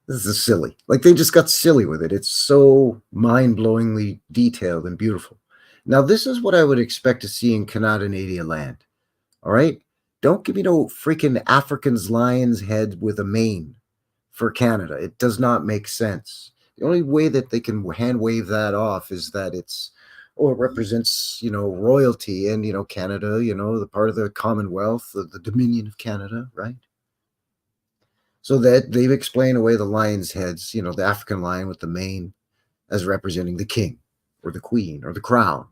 is silly. Like they just got silly with it. It's so mind-blowingly detailed and beautiful. Now, this is what I would expect to see in Canada land. All right? Don't give me no freaking African's lion's head with a mane for Canada. It does not make sense. The only way that they can hand wave that off is that it represents, royalty and, Canada, the part of the Commonwealth, the Dominion of Canada, right? So that they've explained away the lion's heads, the African lion with the mane as representing the king or the queen or the crown.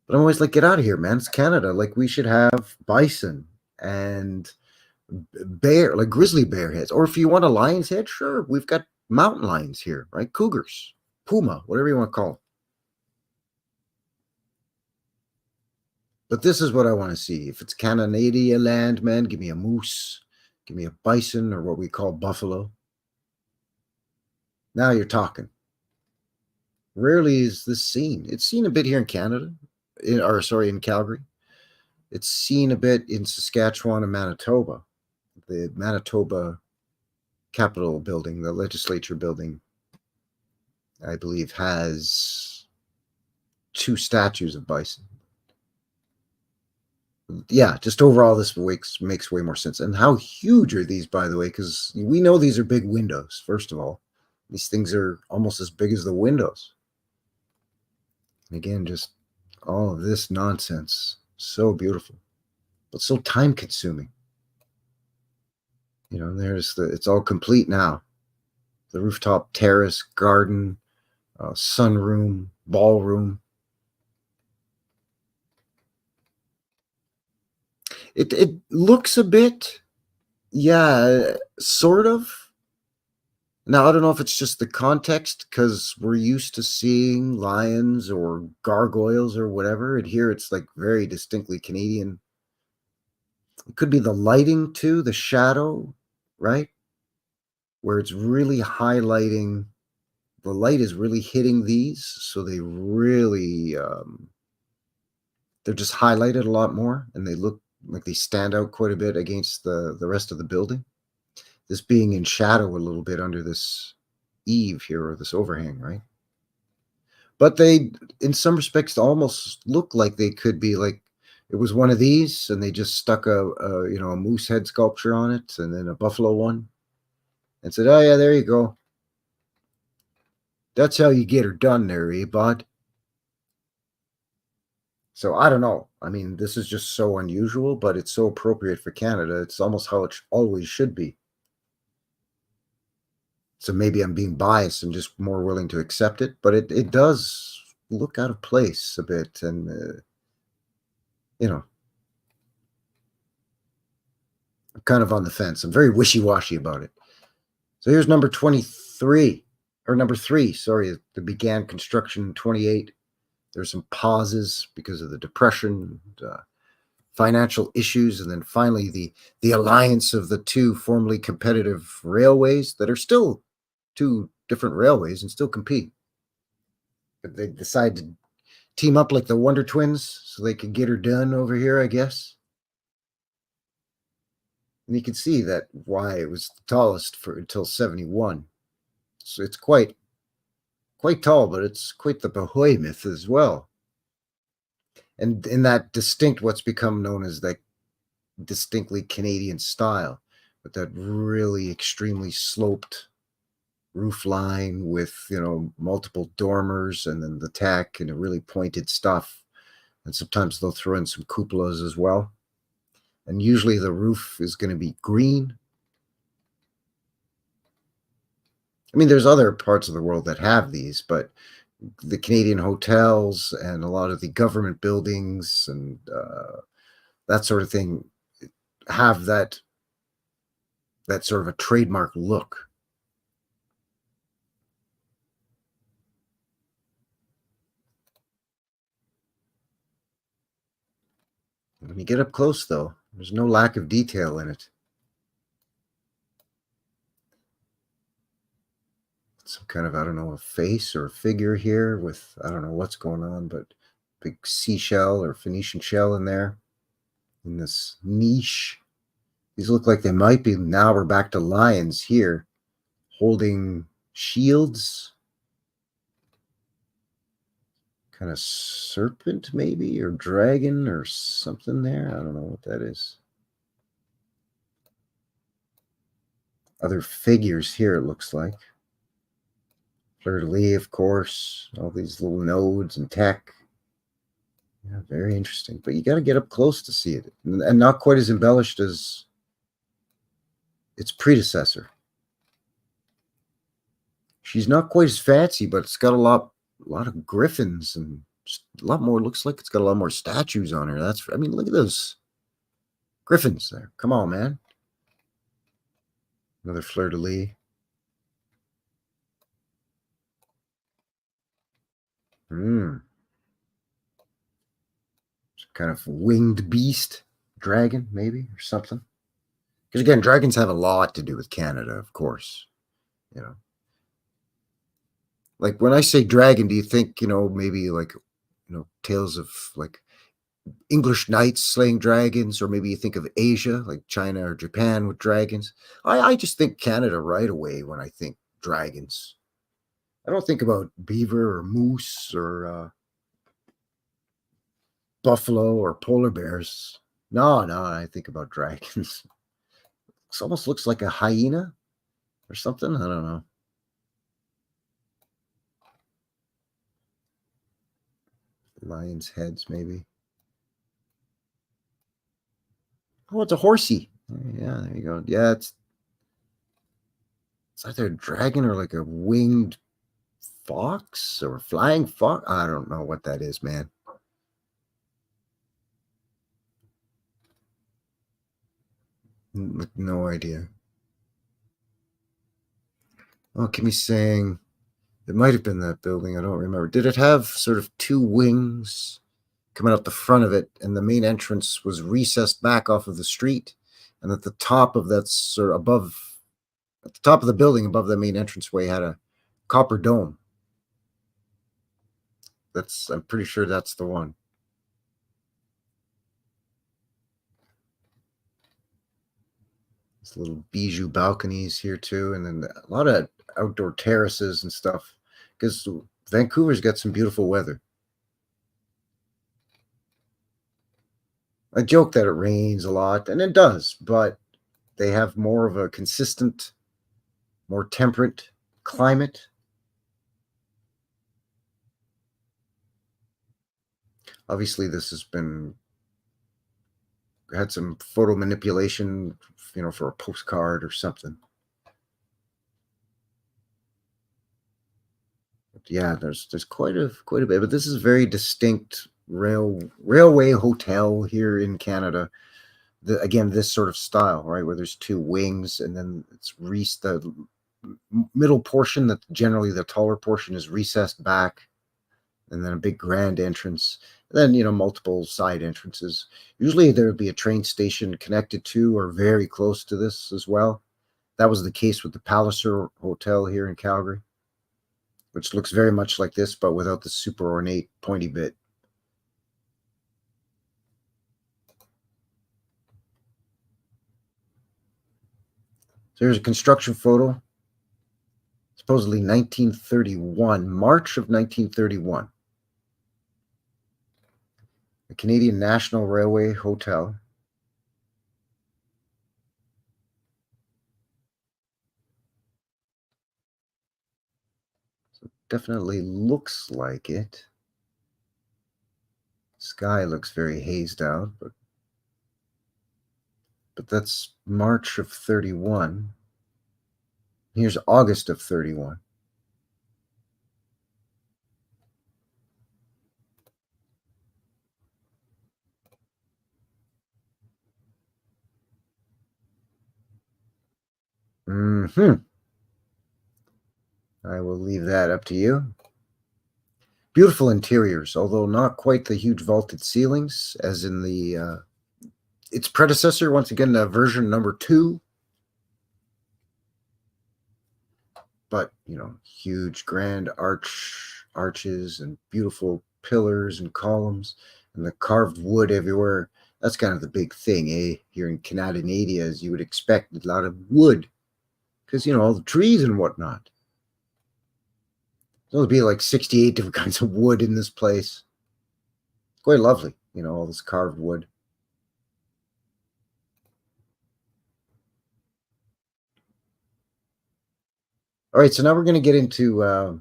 But I'm always like, get out of here, man. It's Canada. Like, we should have bison and bear, like grizzly bear heads. Or if you want a lion's head, sure. We've got mountain lions here, right? Cougars, puma, whatever you want to call them. But this is what I want to see. If it's Canada land, man, give me a moose. Give me a bison, or what we call buffalo. Now you're talking. Rarely is this seen. It's seen a bit here in Canada, in Calgary. It's seen a bit in Saskatchewan and Manitoba. The Manitoba Capitol building, the legislature building, I believe, has 2 statues of bison. Yeah, just overall, this makes way more sense. And how huge are these, by the way? Because we know these are big windows, first of all. These things are almost as big as the windows. And again, just all of this nonsense. So beautiful, but so time-consuming. It's all complete now. The rooftop terrace, garden, sunroom, ballroom. It looks a bit, sort of. Now, I don't know if it's just the context, because we're used to seeing lions or gargoyles or whatever, and here it's like very distinctly Canadian. It could be the lighting too, the shadow, right? Where it's really highlighting, the light is really hitting these, so they really, they're just highlighted a lot more, and they look like they stand out quite a bit against the rest of the building. This being in shadow a little bit under this eave here, or this overhang, right? But they, in some respects, almost look like they could be like, it was one of these, and they just stuck a moose head sculpture on it, and then a buffalo one, and said, "Oh yeah, there you go. That's how you get her done there, eh, bud?" So I don't know. I mean, this is just so unusual, but it's so appropriate for Canada. It's almost how it always should be. So maybe I'm being biased and just more willing to accept it, but it does look out of place a bit, and you know, I'm kind of on the fence. I'm very wishy-washy about it. So here's number 23, or number 3, sorry, that began construction in 28. There's some pauses because of the Depression, financial issues, and then finally the alliance of the two formerly competitive railways that are still two different railways and still compete. But they decide to team up like the Wonder Twins so they could get her done over here, I guess. And you can see that why it was the tallest for until 71. So it's quite tall, but it's quite the behemoth as well. And in that distinct, what's become known as that distinctly Canadian style, with that really extremely sloped roof line with, you know, multiple dormers and then the tack and a really pointed stuff. And sometimes they'll throw in some cupolas as well. And usually the roof is going to be green. I mean, there's other parts of the world that have these, but the Canadian hotels and a lot of the government buildings and that sort of thing have that sort of a trademark look. When you get up close, though, there's no lack of detail in it. Some kind of, I don't know, a face or a figure here with, I don't know what's going on, but big seashell or Phoenician shell in there in this niche. These look like they might be, now we're back to lions here, holding shields. Kind of serpent maybe, or dragon or something there. I don't know what that is. Other figures here, it looks like. Fleur-de-lis, of course. All these little nodes and tech. Yeah, very interesting. But you got to get up close to see it. And not quite as embellished as its predecessor. She's not quite as fancy, but it's got a lot of griffins and a lot more. Looks like it's got a lot more statues on her. I mean, look at those griffins there. Come on, man. Another fleur-de-lis. Some kind of winged beast, dragon maybe, or something. Because again, dragons have a lot to do with Canada, of course. You know, like when I say dragon, do you think, you know, maybe like, you know, tales of like English knights slaying dragons, or maybe you think of Asia, like China or Japan with dragons? I just think Canada right away when I think dragons. I don't think about beaver or moose or buffalo or polar bears. No, I think about dragons. This almost looks like a hyena or something. I don't know. Lion's heads, maybe. Oh, it's a horsey. Yeah, there you go. Yeah, it's either a dragon or like a winged fox or a flying fox. I don't know what that is, man. No idea. Oh, Kimmy's saying it might have been that building. I don't remember. Did it have sort of two wings coming out the front of it, and the main entrance was recessed back off of the street, and at the top of that sort of above, at the top of the building above the main entranceway had a copper dome. I'm pretty sure that's the one. These little bijou balconies here too, and then a lot of outdoor terraces and stuff, because Vancouver's got some beautiful weather. I joke that it rains a lot, and it does, but they have more of a consistent more temperate climate. Obviously, this has had some photo manipulation, for a postcard or something. But yeah, there's quite a bit, but this is a very distinct railway hotel here in Canada. Again, this sort of style, right, where there's two wings, and then it's the middle portion, that generally the taller portion, is recessed back, and then a big grand entrance. And then, multiple side entrances. Usually there would be a train station connected to or very close to this as well. That was the case with the Palliser Hotel here in Calgary, which looks very much like this, but without the super ornate pointy bit. So here's a construction photo. Supposedly 1931, March of 1931. The Canadian National Railway Hotel. So definitely looks like it. Sky looks very hazed out, but that's March of 31. Here's August of 31. I will leave that up to you. Beautiful interiors, although not quite the huge vaulted ceilings as in the its predecessor. Once again, version number 2. But huge grand arches and beautiful pillars and columns, and the carved wood everywhere. That's kind of the big thing, here in Canada, as you would expect, a lot of wood, because all the trees and whatnot. There'll be like 68 different kinds of wood in this place. Quite lovely, all this carved wood. All right, so now we're going to get into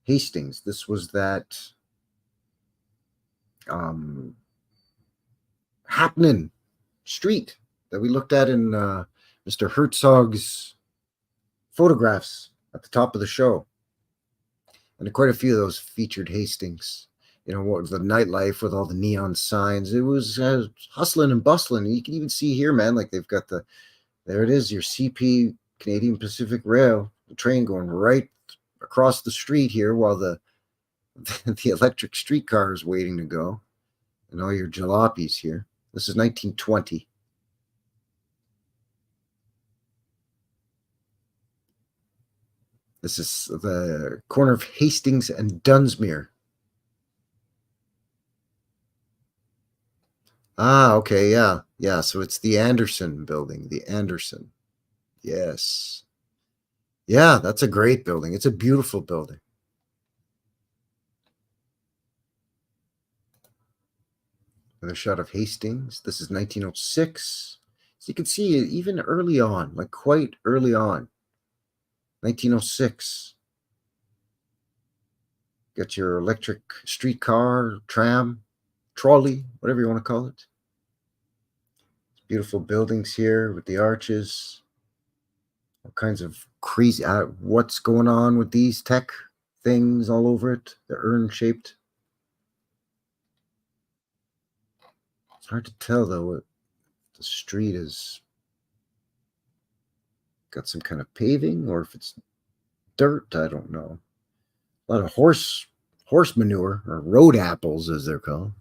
Hastings. This was that happening street that we looked at in Mr. Herzog's photographs at the top of the show. And quite a few of those featured Hastings. What was the nightlife with all the neon signs? It was hustling and bustling. And you can even see here, man, like they've got there it is, your CP, Canadian Pacific Rail, the train going right across the street here while the electric streetcar is waiting to go. And all your jalopies here. This is 1920. This is the corner of Hastings and Dunsmuir. Ah, okay, yeah. Yeah, so it's the Anderson building, the Anderson. Yes. Yeah, that's a great building. It's a beautiful building. Another shot of Hastings. This is 1906. So you can see it even early on, like quite early on. 1906. Got your electric streetcar, tram, trolley, whatever you want to call it. Beautiful buildings here with the arches. All kinds of crazy, what's going on with these tech things all over it? They're urn-shaped. It's hard to tell, though, what the street is. Got some kind of paving, or if it's dirt, I don't know. A lot of horse manure, or road apples, as they're called.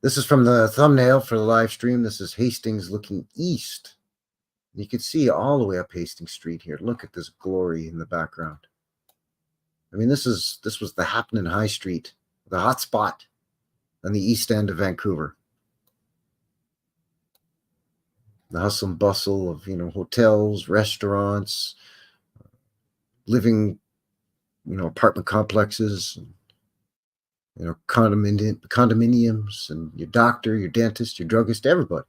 This is from the thumbnail for the live stream. This is Hastings looking east. You can see all the way up Hastings Street here. Look at this glory in the background. I mean, this was the happening high street, the hot spot on the east end of Vancouver. The hustle and bustle of, hotels, restaurants, living, apartment complexes, condominiums, and your doctor, your dentist, your druggist, everybody.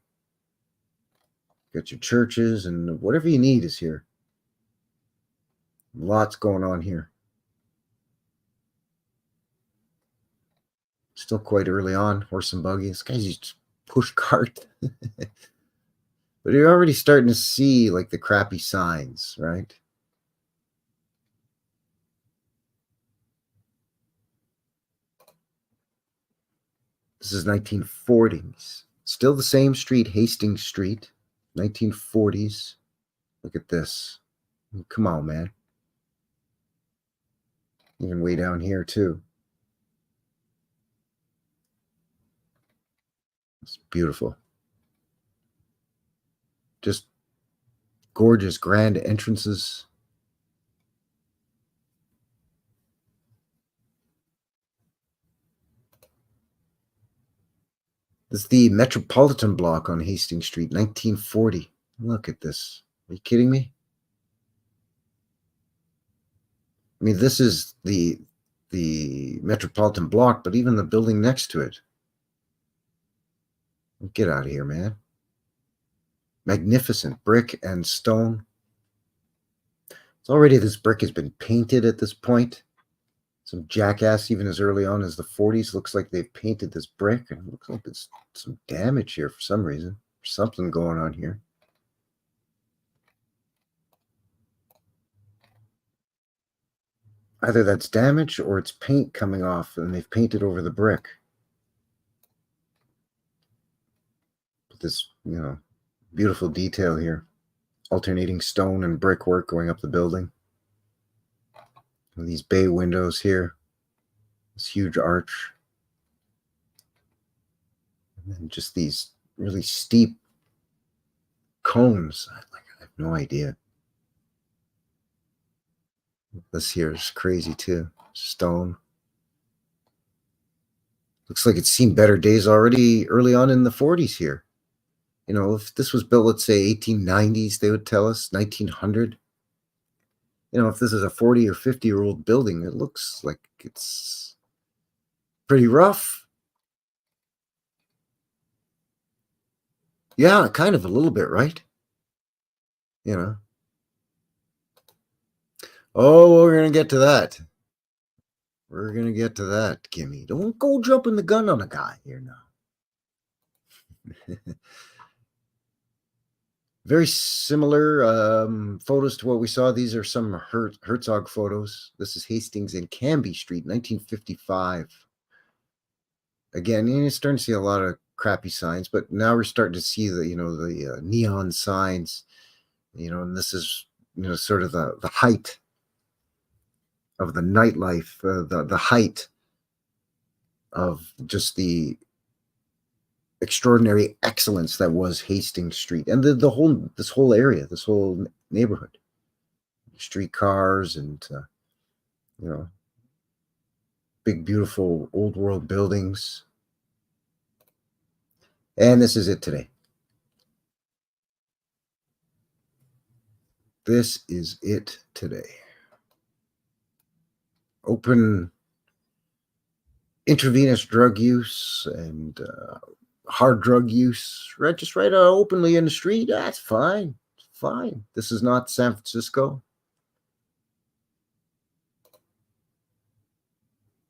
Got your churches and whatever you need is here. Lots going on here. Still quite early on. Horse and buggy. This guy's used to push cart. But you're already starting to see like the crappy signs, right? This is 1940s. Still the same street, Hastings Street, 1940s. Look at this. Come on, man. Even way down here, too. It's beautiful. Just gorgeous, grand entrances. This is the Metropolitan Block on Hastings Street, 1940. Look at this. Are you kidding me? I mean, this is the Metropolitan Block, but even the building next to it. Get out of here, man. Magnificent brick and stone. It's already, this brick has been painted at this point. Some jackass, even as early on as the 40s, looks like they've painted this brick, and it looks like there's some damage here for some reason. There's something going on here. Either that's damage or it's paint coming off and they've painted over the brick. But this, you know, beautiful detail here. Alternating stone and brickwork going up the building. And these bay windows here. This huge arch. And then just these really steep cones. I have no idea. This here is crazy too. Stone. Looks like it's seen better days already early on in the 40s here. You know, if this was built, let's say 1890s, they would tell us 1900. You know, if this is a 40 or 50-year-old building, it looks like it's pretty rough. Yeah, kind of a little bit, right? You know. Oh, we're going to get to that. We're going to get to that, Kimmy. Don't go jumping the gun on a guy here now. Very similar photos to what we saw. These are some Herzog photos. This is Hastings and Canby Street, 1955. Again, you're starting to see a lot of crappy signs, but now we're starting to see the, you know, the neon signs, you know, and this is, you know, sort of the height of the nightlife, the height of just the extraordinary excellence that was Hastings Street and this whole area, this whole neighborhood. Streetcars and you know, big beautiful old world buildings. And this is it today. This is it today. Open intravenous drug use and hard drug use, right? Just right openly in the street. That's fine. It's fine. This is not San Francisco.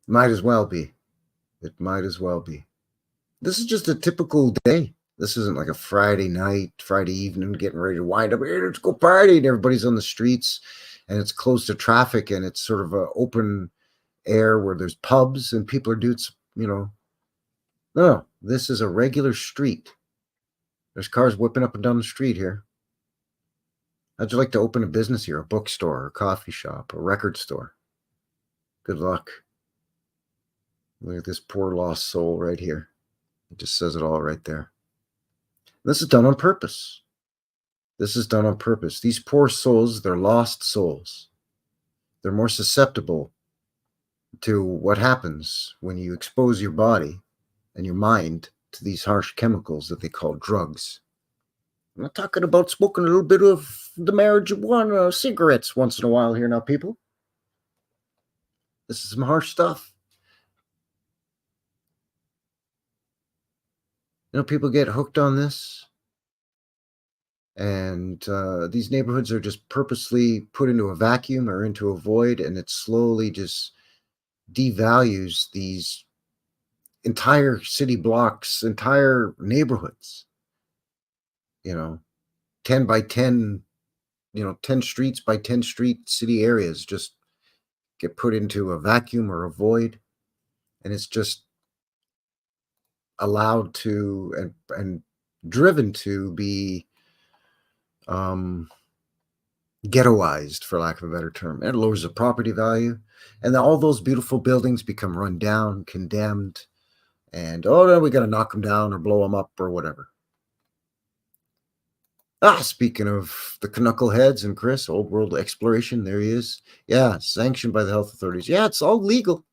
Might as well be. It might as well be. This is just a typical day. This isn't like a Friday night, Friday evening, getting ready to wind up. Hey, let's go party. And everybody's on the streets and it's close to traffic and it's sort of an open air where there's pubs and people are doing, you know. No, this is a regular street. There's cars whipping up and down the street here. How'd you like to open a business here? A bookstore, a coffee shop, a record store? Good luck. Look at this poor lost soul right here. It just says it all right there. This is done on purpose. This is done on purpose. These poor souls, they're lost souls. They're more susceptible to what happens when you expose your body and your mind to these harsh chemicals that they call drugs. I'm not talking about smoking a little bit of the marijuana cigarettes once in a while here now, people. This is some harsh stuff. You know, people get hooked on this. And these neighborhoods are just purposely put into a vacuum or into a void, and it slowly just devalues these entire city blocks, entire neighborhoods, 10 by 10, 10 streets by 10 street city areas just get put into a vacuum or a void, and it's just allowed to and driven to be ghettoized, for lack of a better term. It lowers the property value, and then all those beautiful buildings become run down, condemned, and no, we got to knock them down or blow them up or whatever. Speaking of the knuckleheads and Chris, old world exploration, there he is. Yeah, sanctioned by the health authorities. Yeah, it's all legal.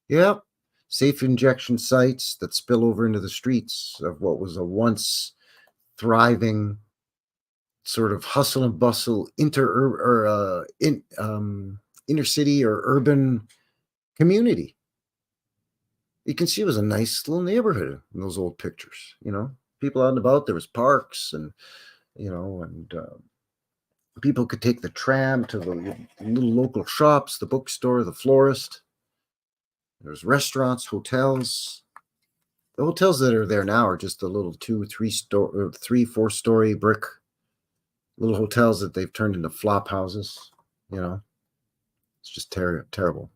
Yeah, safe injection sites that spill over into the streets of what was a once thriving sort of hustle and bustle inner city or urban community. You can see it was a nice little neighborhood in those old pictures. People out and about. There was parks and people could take the tram to the little local shops, the bookstore, the florist. There's restaurants, hotels. The hotels that are there now are just a little 2, 3, 4-story brick little hotels that they've turned into flop houses. It's just terrible.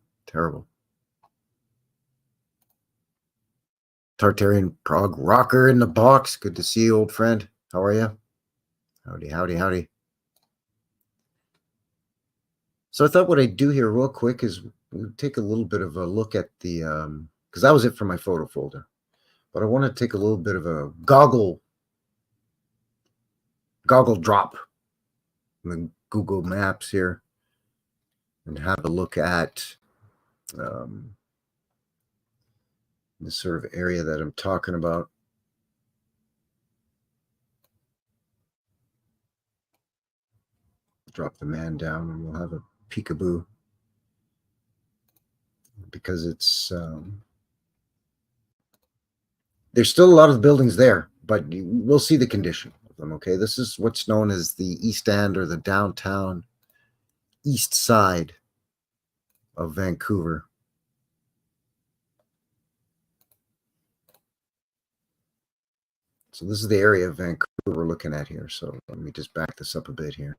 Tartarian Prague rocker in the box. Good to see you, old friend. How are you? Howdy. So I thought what I'd do here real quick is take a little bit of a look at the, because that was it for my photo folder. But I want to take a little bit of a goggle drop in the Google Maps here and have a look at this sort of area that I'm talking about. Drop the man down and we'll have a peekaboo, because it's there's still a lot of buildings there, but we'll see the condition of them. Okay, this is what's known as the East End, or the downtown east side of Vancouver. So this is the area of Vancouver we're looking at here. So let me just back this up a bit here.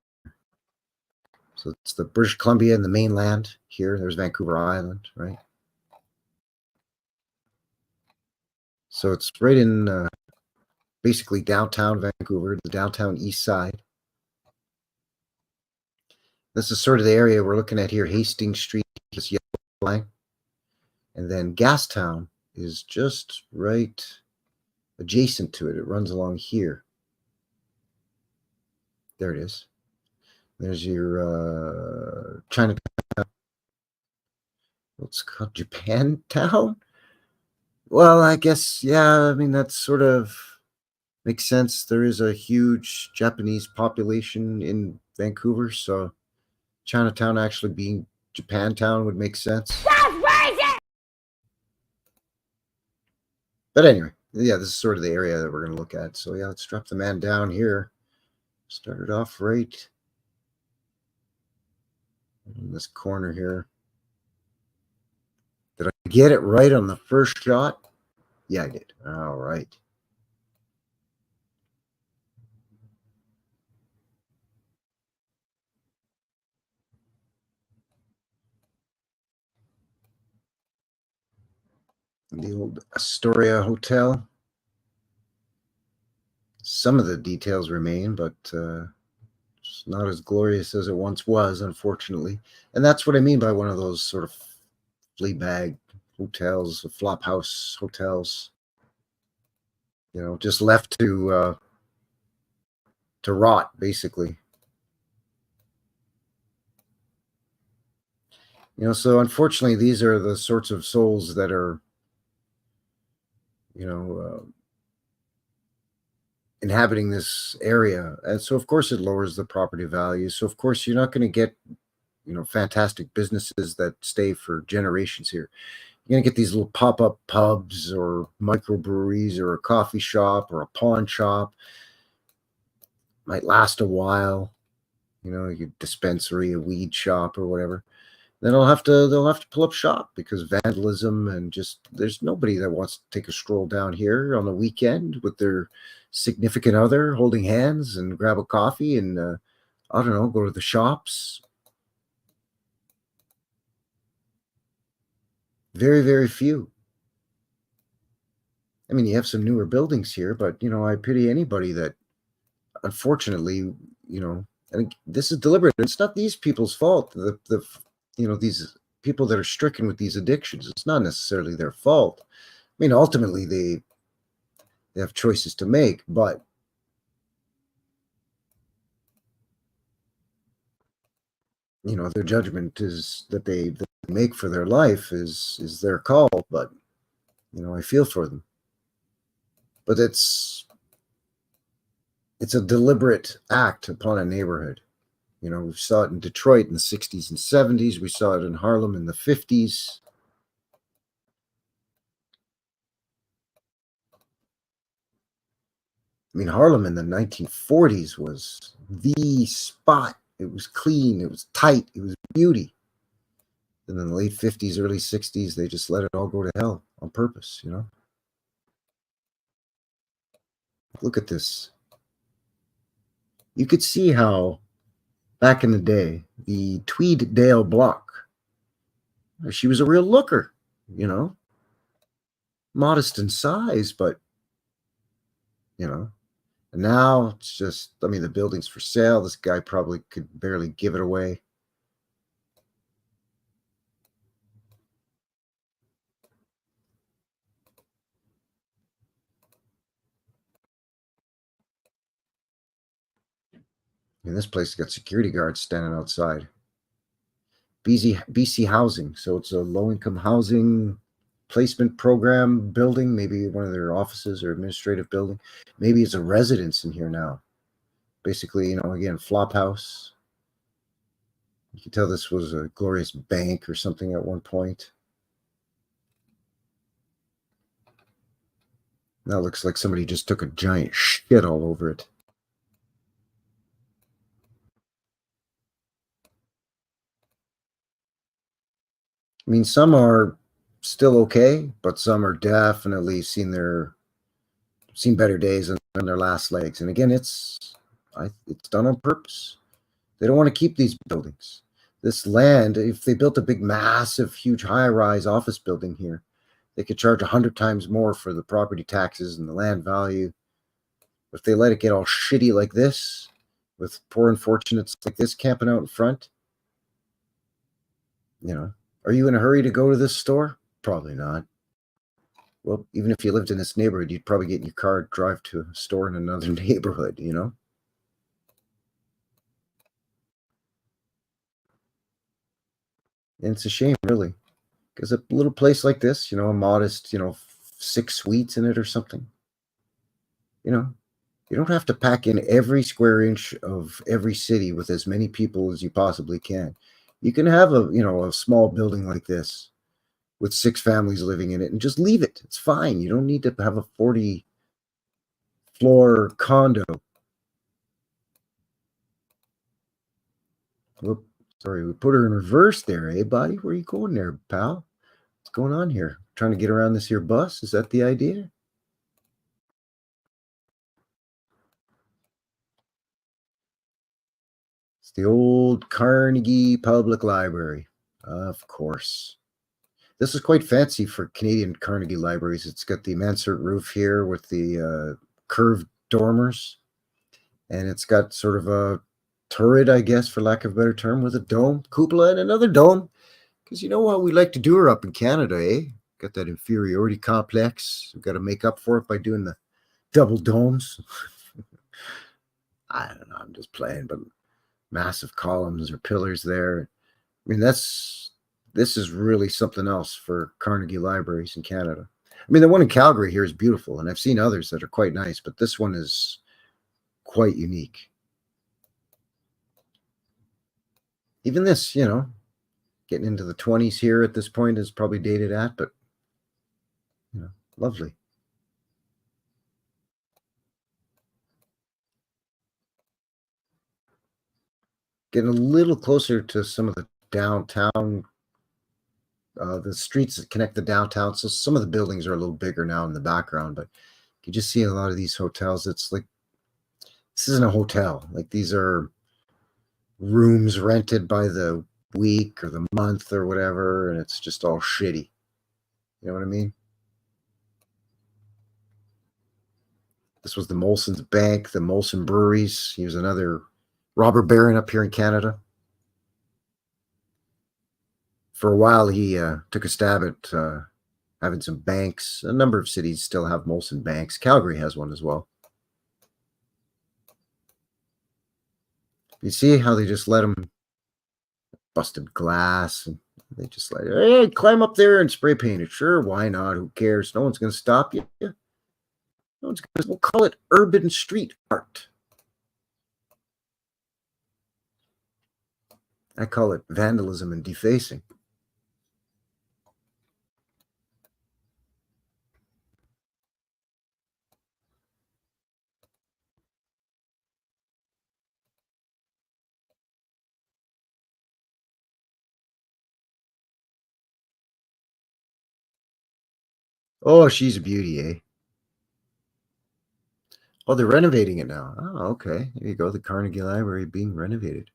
So it's the British Columbia and the mainland here. There's Vancouver Island, right? So it's right in basically downtown Vancouver, the downtown east side. This is sort of the area we're looking at here. Hastings Street, this yellow line. And then Gastown is just right adjacent to it. It runs along here. There it is. There's your Chinatown. What's it called? Japantown? Well, I guess, yeah, I mean, that sort of makes sense. There is a huge Japanese population in Vancouver, so Chinatown actually being Japantown would make sense. But anyway, yeah, this is sort of the area that we're going to look at. So yeah, let's drop the man down here. Start it off right in this corner here. Did I get it right on the first shot? Yeah, I did. All right. The old Astoria Hotel. Some of the details remain, but it's not as glorious as it once was, unfortunately. And that's what I mean by one of those sort of flea bag hotels, flop house hotels. Just left to rot, basically. So unfortunately, these are the sorts of souls that are, inhabiting this area. And so, of course, it lowers the property value. So, of course, you're not going to get, fantastic businesses that stay for generations here. You're going to get these little pop-up pubs or microbreweries or a coffee shop or a pawn shop. might last a while. You know, your dispensary, a weed shop, or whatever. Then they'll have to pull up shop because vandalism and just there's nobody that wants to take a stroll down here on the weekend with their significant other holding hands and grab a coffee and I don't know, go to the shops. Very, very few. I mean, you have some newer buildings here, but you know, I pity anybody that unfortunately, you know, and this is deliberate. It's not these people's fault. The you know, these people that are stricken with these addictions, it's not necessarily their fault. I mean, ultimately they have choices to make, but you know, their judgment is that they make for their life is their call. But you know, I feel for them. But it's a deliberate act upon a neighborhood. You know, we saw it in Detroit in the 60s and 70s. We saw it in Harlem in the 50s. I mean, Harlem in the 1940s was the spot. It was clean. It was tight. It was beauty. And in the late 50s, early 60s, they just let it all go to hell on purpose, you know? Look at this. You could see how back in the day, the Tweeddale block, she was a real looker, you know? Modest in size, but, you know, and now it's just, I mean, the building's for sale. This guy probably could barely give it away. And this place has got security guards standing outside. BC Housing. So it's a low-income housing placement program building, maybe one of their offices or administrative building. Maybe it's a residence in here now. Basically, you know, again, flop house. You can tell this was a glorious bank or something at one point. That looks like somebody just took a giant shit all over it. I mean, some are still okay, but some are definitely seen better days than their last legs. And again, it's done on purpose. They don't want to keep these buildings. This land, if they built a big, massive, huge high-rise office building here, they could charge 100 times more for the property taxes and the land value. If they let it get all shitty like this, with poor unfortunates like this camping out in front, you know, are you in a hurry to go to this store? Probably not. Well, even if you lived in this neighborhood, you'd probably get in your car, drive to a store in another neighborhood, you know? And it's a shame, really, because a little place like this, you know, a modest, you know, 6 suites in it or something, you know, you don't have to pack in every square inch of every city with as many people as you possibly can. You can have a, you know, a small building like this with 6 families living in it and just leave it. It's fine. You don't need to have a 40-floor condo. Whoop, sorry, we put her in reverse there, eh, buddy? Where are you going there, pal? What's going on here? Trying to get around this here bus? Is that the idea? It's the old Carnegie Public Library, of course. This is quite fancy for Canadian Carnegie libraries. It's got the mansard roof here with the curved dormers, and it's got sort of a turret, I guess, for lack of a better term, with a dome, cupola, and another dome. Because you know what we like to do her up in Canada, eh? Got that inferiority complex. We've got to make up for it by doing the double domes. I don't know. I'm just playing, but massive columns or pillars there. I mean, this is really something else for Carnegie libraries in Canada. I mean, the one in Calgary here is beautiful, and I've seen others that are quite nice, but this one is quite unique. Even this, you know, getting into the 20s here at this point is probably dated at, but, you know, lovely. getting a little closer to some of the downtown, the streets that connect the downtown. So some of the buildings are a little bigger now in the background, but you just see a lot of these hotels. It's like, this isn't a hotel. Like, these are rooms rented by the week or the month or whatever, and it's just all shitty. You know what I mean? This was the Molson's Bank, the Molson Breweries. He was another robber baron up here in Canada. For a while, he took a stab at having some banks. A number of cities still have Molson banks. Calgary has one as well. You see how they just let him, busted glass, and they just like, hey, climb up there and spray paint it. Sure, why not? Who cares? No one's going to stop you. No one's going to. We'll call it urban street art. I call it vandalism and defacing. Oh, she's a beauty, eh? Oh, they're renovating it now. Oh, okay. There you go. The Carnegie Library being renovated.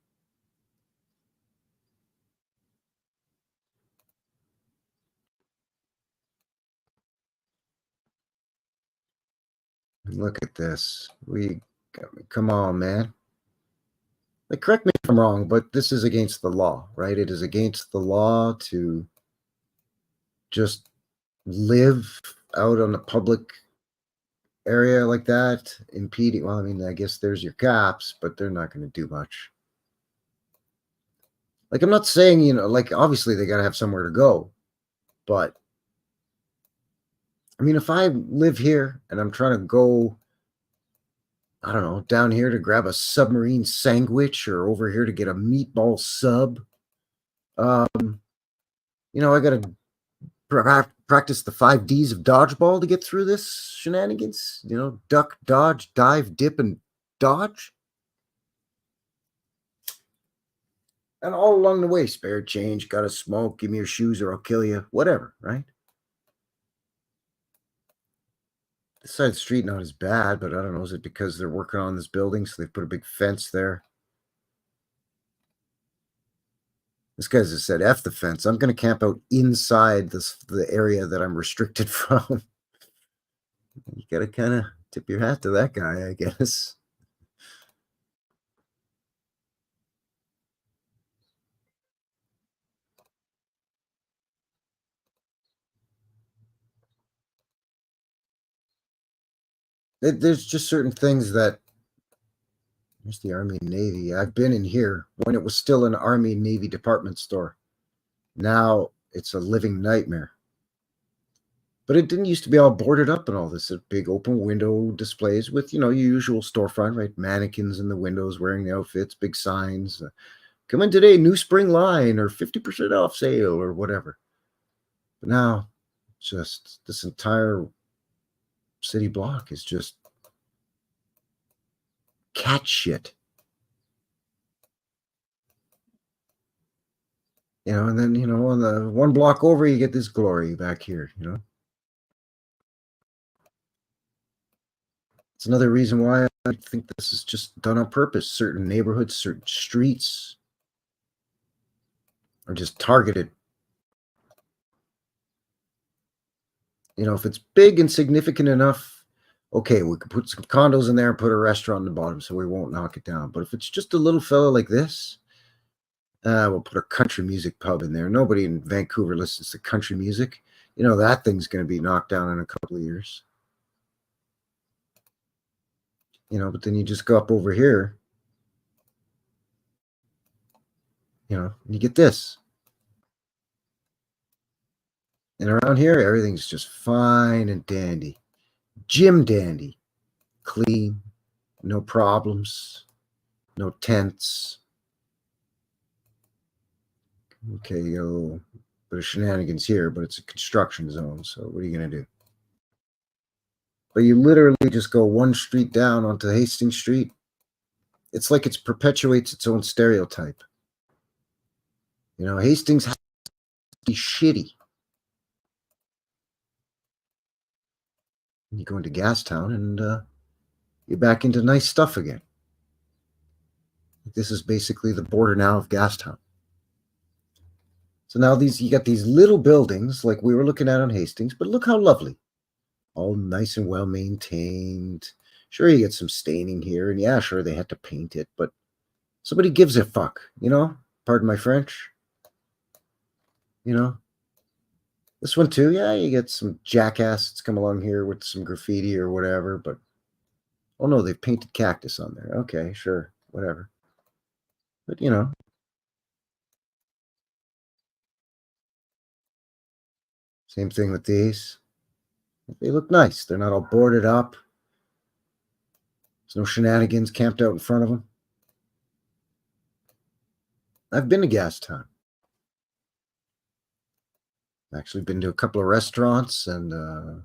Look at this. Come on, man. Like, correct me if I'm wrong, but this is against the law, right? It is against the law to just live out on a public area like that, impeding. Well, I mean, I guess there's your cops, but they're not going to do much. Like, I'm not saying, you know, like, obviously they got to have somewhere to go, but I mean, if I live here and I'm trying to go, I don't know, down here to grab a submarine sandwich or over here to get a meatball sub, you know, I got to practice the 5 Ds of dodgeball to get through this shenanigans. You know, duck, dodge, dive, dip, and dodge. And all along the way, spare change, got to smoke, give me your shoes or I'll kill you, whatever, right? This side of the street not as bad, but I don't know, is it because they're working on this building, so they've put a big fence there? This guy's just said, F the fence. I'm going to camp out inside the area that I'm restricted from. You got to kind of tip your hat to that guy, I guess. There's just certain things that, here's the Army and Navy. I've been in here when it was still an Army and Navy department store. Now it's a living nightmare. But it didn't used to be all boarded up and all this. Big open window displays with, you know, your usual storefront, right? Mannequins in the windows wearing the outfits, big signs. Come in today, new spring line or 50% off sale or whatever. But now, just this entire city block is just cat shit. You know, and then, you know, on the one block over, you get this glory back here, you know. It's another reason why I think this is just done on purpose. Certain neighborhoods, certain streets are just targeted. You know, if it's big and significant enough, okay, we could put some condos in there and put a restaurant on the bottom so we won't knock it down. But if it's just a little fella like this, we'll put a country music pub in there. Nobody in Vancouver listens to country music. You know, that thing's going to be knocked down in a couple of years. You know, but then you just go up over here, you know, and you get this. And around here, everything's just fine and dandy. Jim dandy. Clean. No problems. No tents. Okay, you got a little bit of shenanigans here, but it's a construction zone, so what are you going to do? But you literally just go one street down onto Hastings Street, it's like it perpetuates its own stereotype. You know, Hastings has to be shitty. You go into Gastown and you're back into nice stuff again. This is basically the border now of Gastown. So now you got these little buildings like we were looking at on Hastings, but look how lovely. All nice and well maintained. Sure, you get some staining here, and yeah, sure, they had to paint it, but somebody gives a fuck, you know? Pardon my French. You know? This one too, yeah, you get some jackass that's come along here with some graffiti or whatever, but oh no, they've painted cactus on there. Okay, sure, whatever. But you know. Same thing with these. They look nice. They're not all boarded up. There's no shenanigans camped out in front of them. I've been to Gastown. I've actually been to a couple of restaurants, and a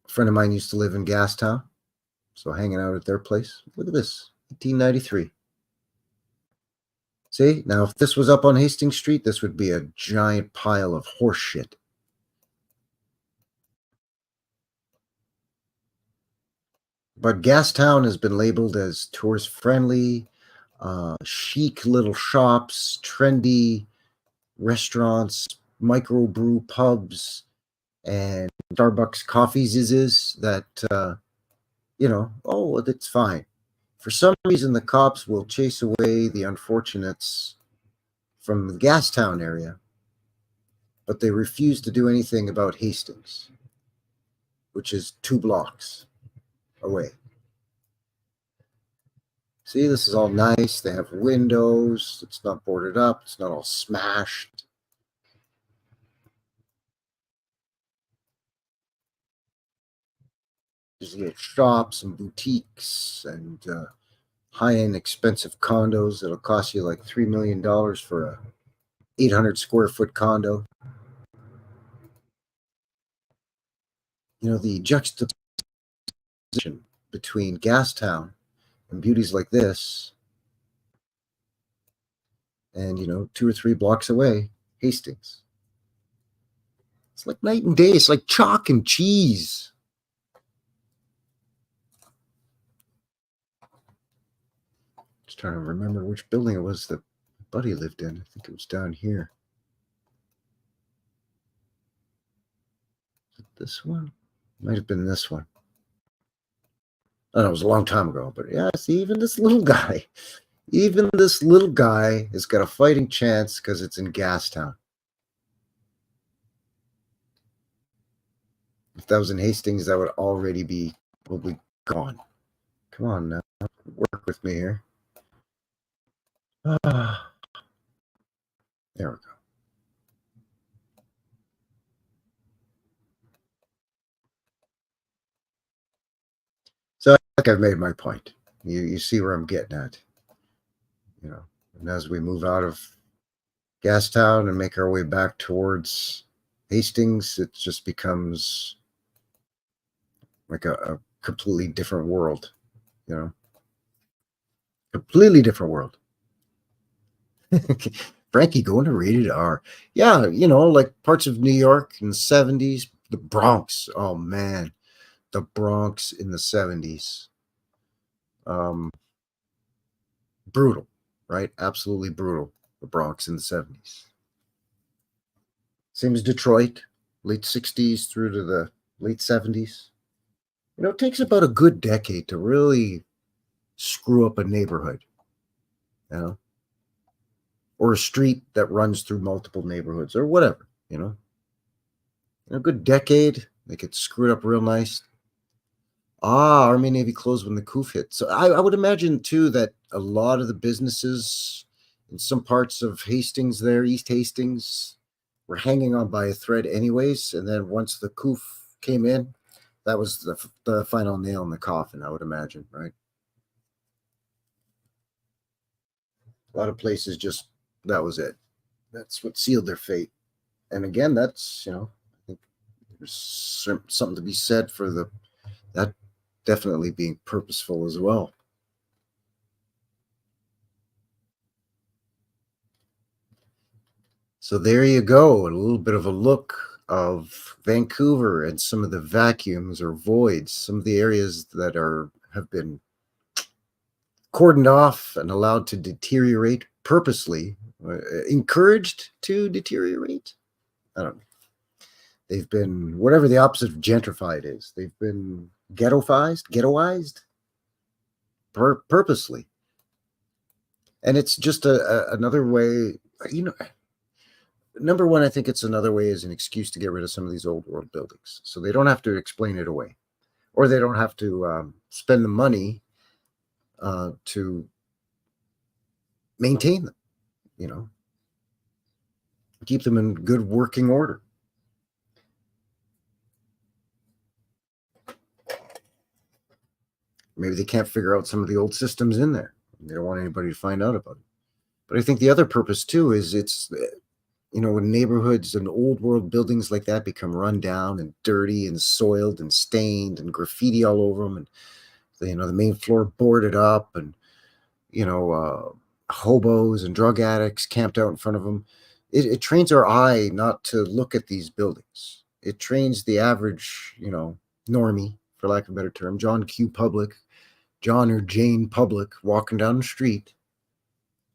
friend of mine used to live in Gastown, so hanging out at their place. Look at this, 1893. See, now if this was up on Hastings Street, this would be a giant pile of horse shit. But Gastown has been labeled as tourist friendly, chic little shops, trendy restaurants, microbrew pubs, and Starbucks coffees that, you know, oh, that's fine. For some reason, the cops will chase away the unfortunates from the Gastown area, but they refuse to do anything about Hastings, which is 2 blocks away. See, this is all nice. They have windows. It's not boarded up. It's not all smashed. There's little shops and boutiques and high-end expensive condos that'll cost you like $3 million for a 800 square foot condo. You know, the juxtaposition between Gastown and beauties like this and, you know, 2 or 3 blocks away, Hastings. It's like night and day. It's like chalk and cheese. Just trying to remember which building it was that Buddy lived in. I think it was down here. Is it this one? Might have been this one. Oh, no, it was a long time ago. But yeah, see, even this little guy has got a fighting chance because it's in Gastown. If that was in Hastings, that would already be probably gone. Come on now, work with me here. There we go. So I think I've made my point. You see where I'm getting at. You know, and as we move out of Gastown and make our way back towards Hastings, it just becomes like a completely different world, you know? Completely different world. Frankie going to rated R. Yeah, you know, like parts of New York in the 70s, the Bronx. Oh, man. The Bronx in the 70s. Brutal, right? Absolutely brutal. The Bronx in the 70s. Same as Detroit, late 60s through to the late 70s. You know, it takes about a good decade to really screw up a neighborhood, you know, or a street that runs through multiple neighborhoods or whatever, you know. In a good decade, they get screwed up real nice. Army Navy closed when the coup hit. So I would imagine, too, that a lot of the businesses in some parts of Hastings there, East Hastings, were hanging on by a thread anyways. And then once the coup came in, that was the final nail in the coffin, I would imagine, right? A lot of places just, that was it. That's what sealed their fate. And again, that's, you know, I think there's something to be said for that definitely being purposeful as well. So there you go, a little bit of a look of Vancouver and some of the vacuums or voids, some of the areas that have been cordoned off and allowed to deteriorate purposely, encouraged to deteriorate. I don't know. They've been whatever the opposite of gentrified is. They've been ghettoized purposely. And it's just another way, you know, number one, I think it's another way as an excuse to get rid of some of these old world buildings. So they don't have to explain it away, or they don't have to spend the money to maintain them, you know, keep them in good working order. Maybe they can't figure out some of the old systems in there. They don't want anybody to find out about it. But I think the other purpose too is it's, you know, when neighborhoods and old world buildings like that become run down and dirty and soiled and stained and graffiti all over them, and you know, the main floor boarded up, and you know, hobos and drug addicts camped out in front of them. It trains our eye not to look at these buildings. It trains the average, you know, normie, for lack of a better term, John Q. Public, John or Jane Public, walking down the street.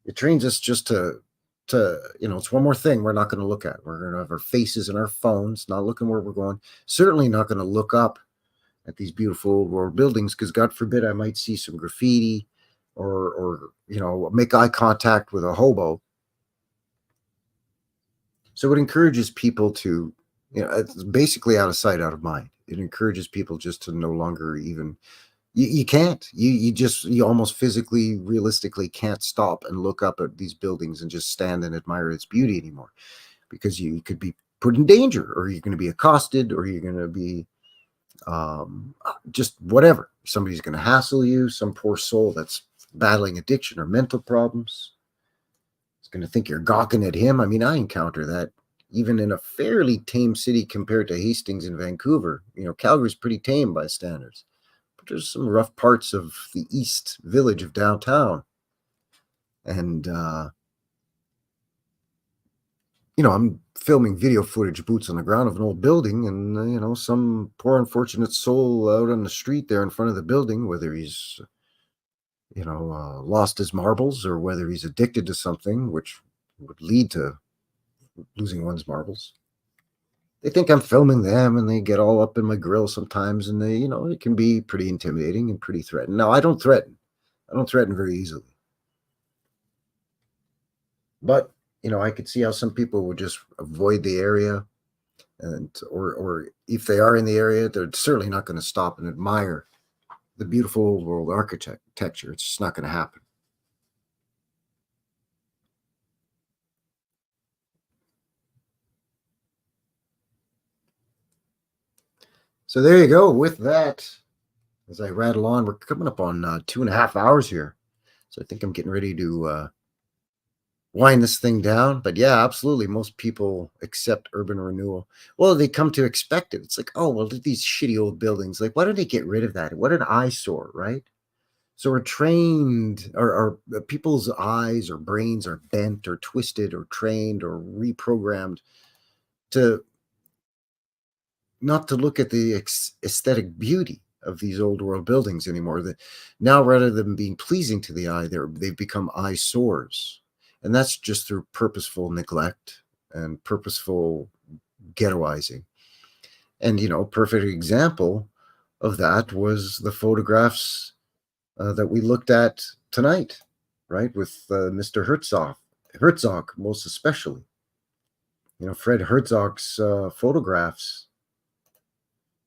It trains us just to you know, it's one more thing we're not going to look at. We're going to have our faces in our phones, not looking where we're going. Certainly not going to look up at these beautiful old world buildings, because God forbid I might see some graffiti or you know, make eye contact with a hobo. So it encourages people to, you know, it's basically out of sight, out of mind. It encourages people just to no longer even, you can't, you almost physically, realistically can't stop and look up at these buildings and just stand and admire its beauty anymore, because you could be put in danger, or you're going to be accosted, or you're going to be just whatever. Somebody's going to hassle you, some poor soul that's battling addiction or mental problems. It's going to think you're gawking at him. I mean, I encounter that even in a fairly tame city compared to Hastings and Vancouver. You know, Calgary's pretty tame by standards, but there's some rough parts of the East Village of downtown. And, you know, I'm filming video footage, boots on the ground, of an old building, and, you know, some poor unfortunate soul out on the street there in front of the building, whether he's, you know, lost his marbles, or whether he's addicted to something, which would lead to losing one's marbles. They think I'm filming them, and they get all up in my grill sometimes, and they, you know, it can be pretty intimidating and pretty threatening. Now, I don't threaten very easily. But, you know, I could see how some people would just avoid the area, and or if they are in the area, they're certainly not going to stop and admire the beautiful old world architecture. It's just not going to happen. So there you go. With that, as I rattle on, we're coming up on 2.5 hours here. So I think I'm getting ready to wind this thing down. But yeah, absolutely. Most people accept urban renewal. Well, they come to expect it. It's like, oh, well, these shitty old buildings, like, why don't they get rid of that? What an eyesore, right? So we're trained, or people's eyes or brains are bent or twisted or trained or reprogrammed to not to look at the aesthetic beauty of these old world buildings anymore. That now, rather than being pleasing to the eye, they've become eyesores. And that's just through purposeful neglect and purposeful ghettoizing. And, you know, perfect example of that was the photographs that we looked at tonight, right? With Mr. Herzog, most especially. You know, Fred Herzog's photographs.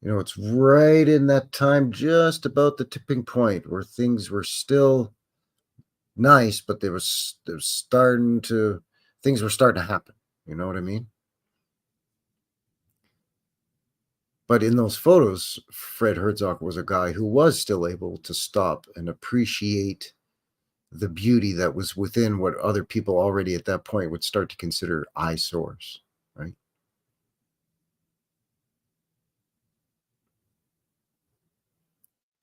You know, it's right in that time, just about the tipping point where things were still nice, but things were starting to happen. You know what I mean? But in those photos, Fred Herzog was a guy who was still able to stop and appreciate the beauty that was within what other people already at that point would start to consider eyesores, right?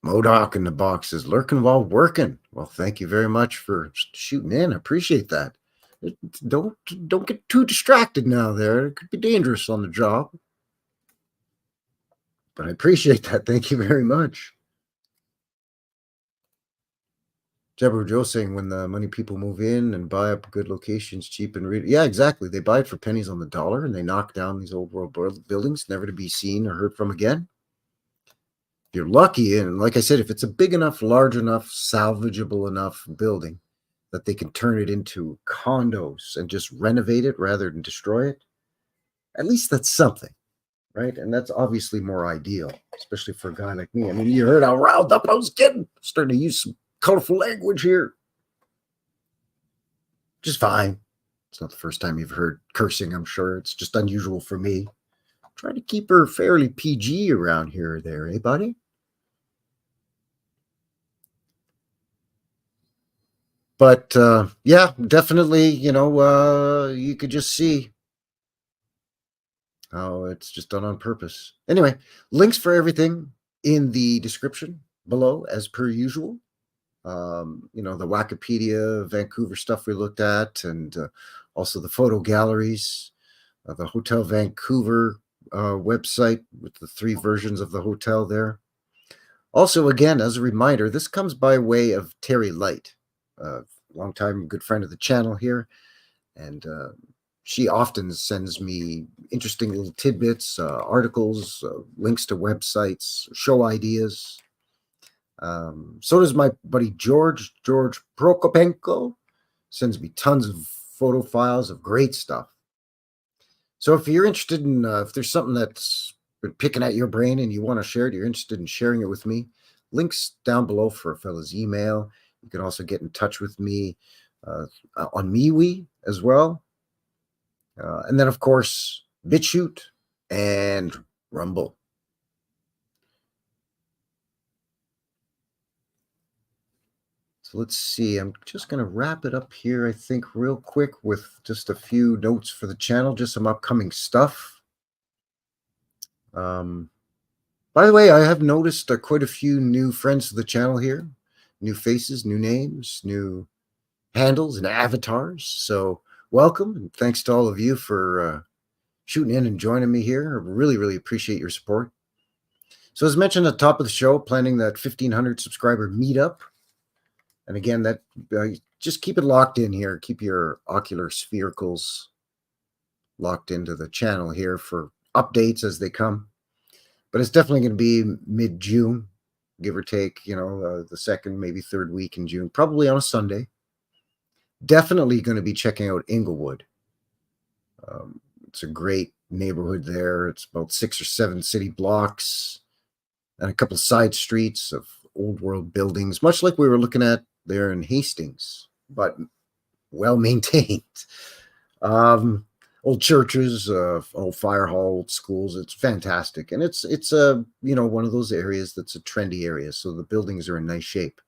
Modoc in the box is lurking while working. Well, thank you very much for shooting in. I appreciate that. Don't get too distracted now there. It could be dangerous on the job. But I appreciate that. Thank you very much. Jabber Joe saying when the money people move in and buy up good locations, cheap and read. Yeah, exactly. They buy it for pennies on the dollar and they knock down these old world buildings, never to be seen or heard from again. If you're lucky, and like I said, if it's a big enough, large enough, salvageable enough building that they can turn it into condos and just renovate it rather than destroy it, at least that's something, right? And that's obviously more ideal, especially for a guy like me. I mean, you heard how riled up I was getting. Starting to use some colorful language here. Just fine. It's not the first time you've heard cursing, I'm sure. It's just unusual for me. Try to keep her fairly PG around here or there, eh, buddy? But yeah, definitely, you could just see how it's just done on purpose. Anyway, links for everything in the description below, as per usual. The Wikipedia, Vancouver stuff we looked at, and also the photo galleries, the Hotel Vancouver website with the 3 versions of the hotel there. Also, again, as a reminder, this comes by way of Terri Light, a longtime good friend of the channel here, and she often sends me interesting little tidbits, articles, links to websites, show ideas. So does my buddy George Prokopenko, sends me tons of photo files of great stuff. So if you're interested in, if there's something that's been picking at your brain and you want to share it, you're interested in sharing it with me, links down below for a fella's email. You can also get in touch with me on MeWe as well. And then, of course, BitChute and Rumble. So let's see. I'm just going to wrap it up here, I think, real quick with just a few notes for the channel, just some upcoming stuff. By the way, I have noticed quite a few new friends to the channel here. New faces, new names, new handles and avatars. So welcome, and thanks to all of you for shooting in and joining me here. I really, really appreciate your support. So as mentioned at the top of the show, planning that 1,500 subscriber meetup. And again, that just keep it locked in here. Keep your ocular sphericals locked into the channel here for updates as they come. But it's definitely going to be mid-June, give or take, the second, maybe third week in June, probably on a Sunday. Definitely going to be checking out Inglewood. It's a great neighborhood there. It's about 6 or 7 city blocks and a couple of side streets of old world buildings, much like we were looking at there in Hastings, but well maintained. Old churches, old fire hall, old schools. It's fantastic. And it's one of those areas that's a trendy area. So the buildings are in nice shape.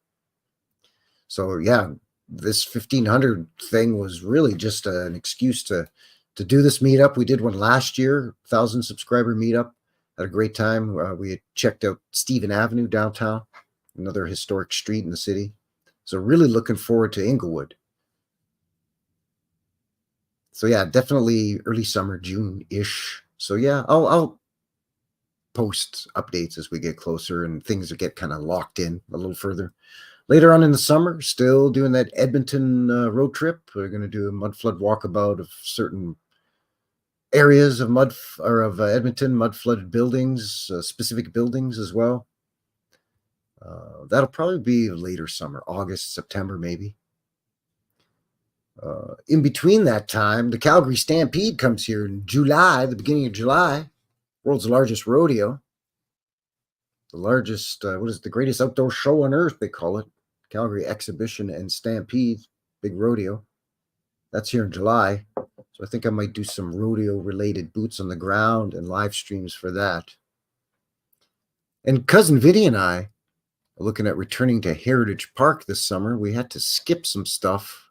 So yeah, this 1,500 thing was really just an excuse to do this meetup. We did one last year, 1,000 subscriber meetup. Had a great time. We had checked out Stephen Avenue downtown, another historic street in the city. So really looking forward to Inglewood. So yeah, definitely early summer, June-ish. So yeah, I'll post updates as we get closer and things get kind of locked in a little further. Later on in the summer, still doing that Edmonton road trip. We're going to do a mudflood walkabout of certain areas of Edmonton, mud-flooded buildings, specific buildings as well. That'll probably be later summer, August, September, maybe. In between that time, the Calgary Stampede comes here in July, the beginning of July. World's largest rodeo. The largest, the greatest outdoor show on earth, they call it. Calgary Exhibition and Stampede, big rodeo. That's here in July. So I think I might do some rodeo-related boots on the ground and live streams for that. And Cousin Vinny and I are looking at returning to Heritage Park this summer. We had to skip some stuff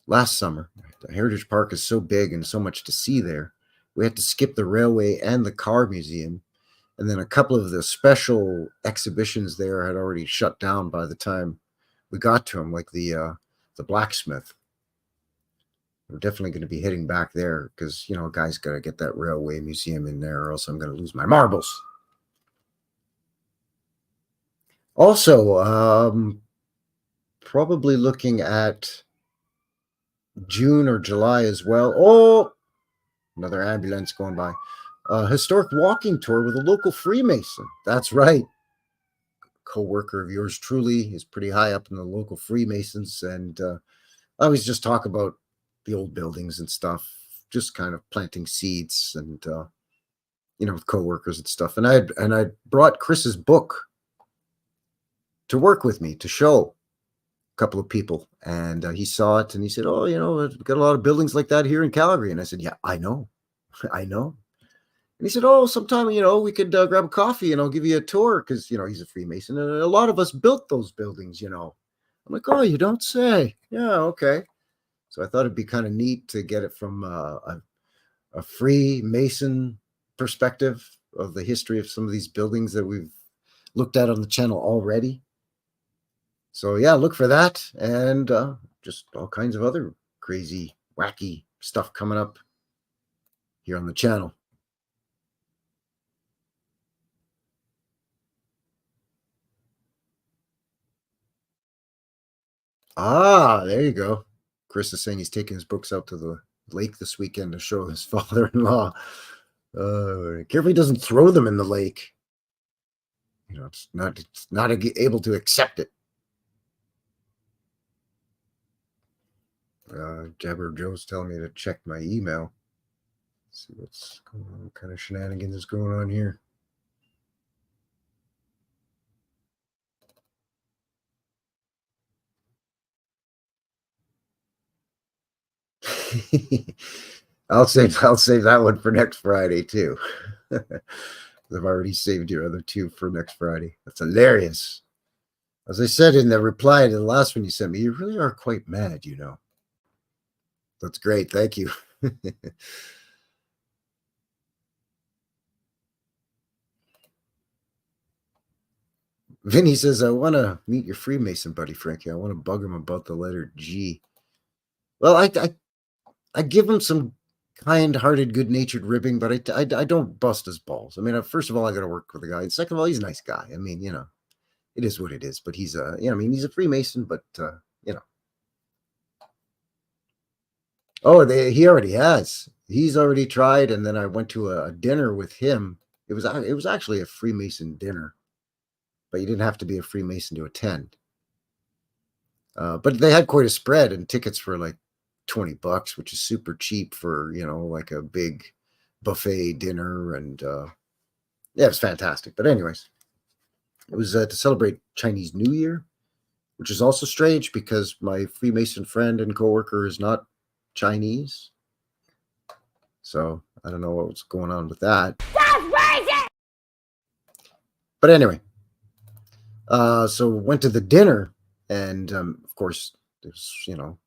last summer. The Heritage Park is so big and so much to see there. We had to skip the railway and the car museum. And then a couple of the special exhibitions there had already shut down by the time we got to them, like the blacksmith. We're definitely going to be heading back there because, you know, a guy's got to get that railway museum in there or else I'm going to lose my marbles. Also, probably looking at June or July as well. Oh, another ambulance going by. Historic walking tour with a local Freemason. That's right. Co-worker of yours truly is pretty high up in the local Freemasons, and I always just talk about the old buildings and stuff, just kind of planting seeds and you know, with co-workers and stuff. And I brought Chris's book to work with me to show a couple of people, and he saw it and he said, "Oh, you know, we've got a lot of buildings like that here in Calgary." And I said, "Yeah, I know, I know." And he said, "Oh, sometime, you know, we could grab a coffee and I'll give you a tour," because, you know, he's a Freemason and a lot of us built those buildings, you know. I'm like, "Oh, you don't say." Yeah, okay. So I thought it'd be kind of neat to get it from a Freemason perspective of the history of some of these buildings that we've looked at on the channel already. So yeah, look for that, and just all kinds of other crazy, wacky stuff coming up here on the channel. Ah, there you go. Chris is saying he's taking his books out to the lake this weekend to show his father-in-law. Careful he doesn't throw them in the lake. You know, it's not able to accept it. Jabber Joe's telling me to check my email. See what's going on, what kind of shenanigans is going on here. I'll save that one for next Friday too. I've already saved your other two for next Friday. That's hilarious. As I said in the reply to the last one you sent me, you really are quite mad, you know. That's great. Thank you. Vinny says, "I want to meet your Freemason buddy, Frankie. I want to bug him about the letter G." Well, I give him some kind-hearted, good-natured ribbing, but I don't bust his balls. I mean, first of all, I got to work with the guy. And second of all, he's a nice guy. I mean, you know, it is what it is. But he's you know, I mean, he's a Freemason, but you know. Oh, he already has. He's already tried, and then I went to a dinner with him. It was actually a Freemason dinner, but you didn't have to be a Freemason to attend. But they had quite a spread, and tickets for like $20, which is super cheap for, you know, like a big buffet dinner. And yeah, it was fantastic. But anyways, it was to celebrate Chinese New Year, which is also strange because my Freemason friend and coworker is not Chinese. So I don't know what's going on with that. But anyway, so went to the dinner, and of course, there's, you know,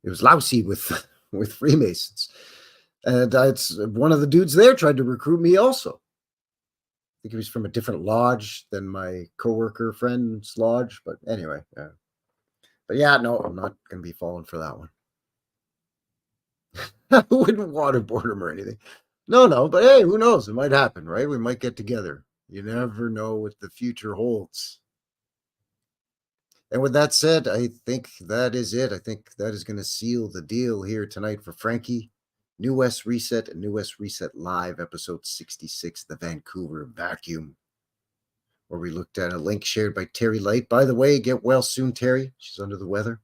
it was lousy with Freemasons, and it's one of the dudes there tried to recruit me also. I think he was from a different lodge than my coworker friend's lodge, but anyway, yeah. But yeah, no, I'm not going to be falling for that one. I wouldn't waterboard him or anything. No, but hey, who knows? It might happen, right? We might get together. You never know what the future holds. And with that said, I think that is it. I think that is going to seal the deal here tonight for Frankie. New West Reset and New West Reset Live, episode 66, The Vancouver Vacuum, where we looked at a link shared by Terri Light. By the way, get well soon, Terri. She's under the weather.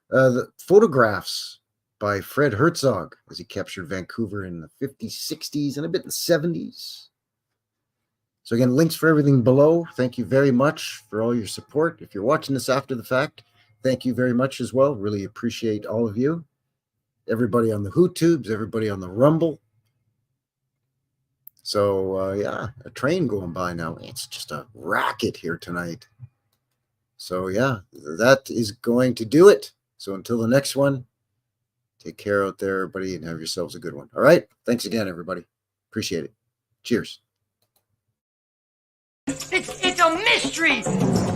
The photographs by Fred Herzog as he captured Vancouver in the 50s, 60s, and a bit in the 70s. So again, links for everything below. Thank you very much for all your support. If you're watching this after the fact, thank you very much as well. Really appreciate all of you. Everybody on the HooTubes, everybody on the Rumble. So yeah, a train going by now. It's just a racket here tonight. So yeah, that is going to do it. So until the next one, take care out there, everybody, and have yourselves a good one. All right. Thanks again, everybody. Appreciate it. Cheers. It's a mystery.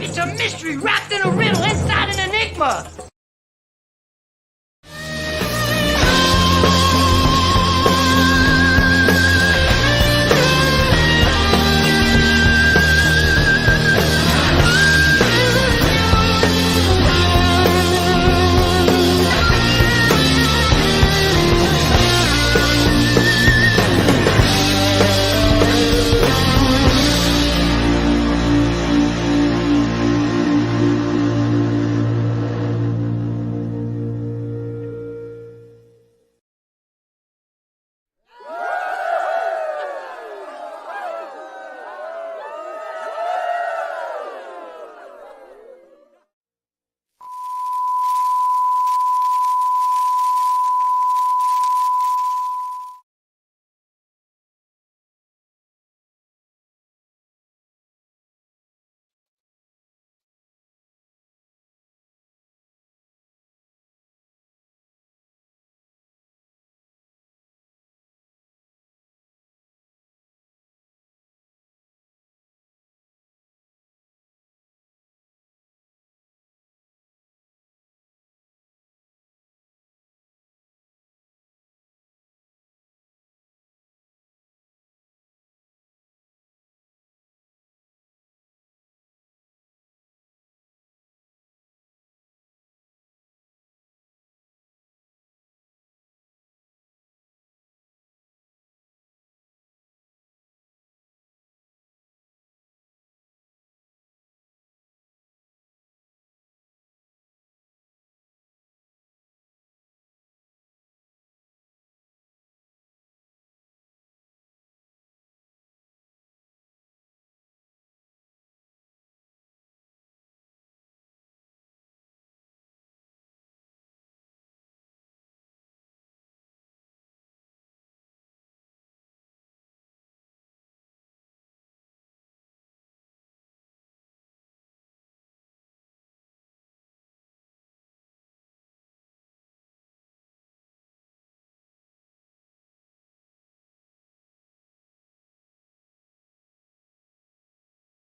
It's a mystery wrapped in a riddle inside an enigma.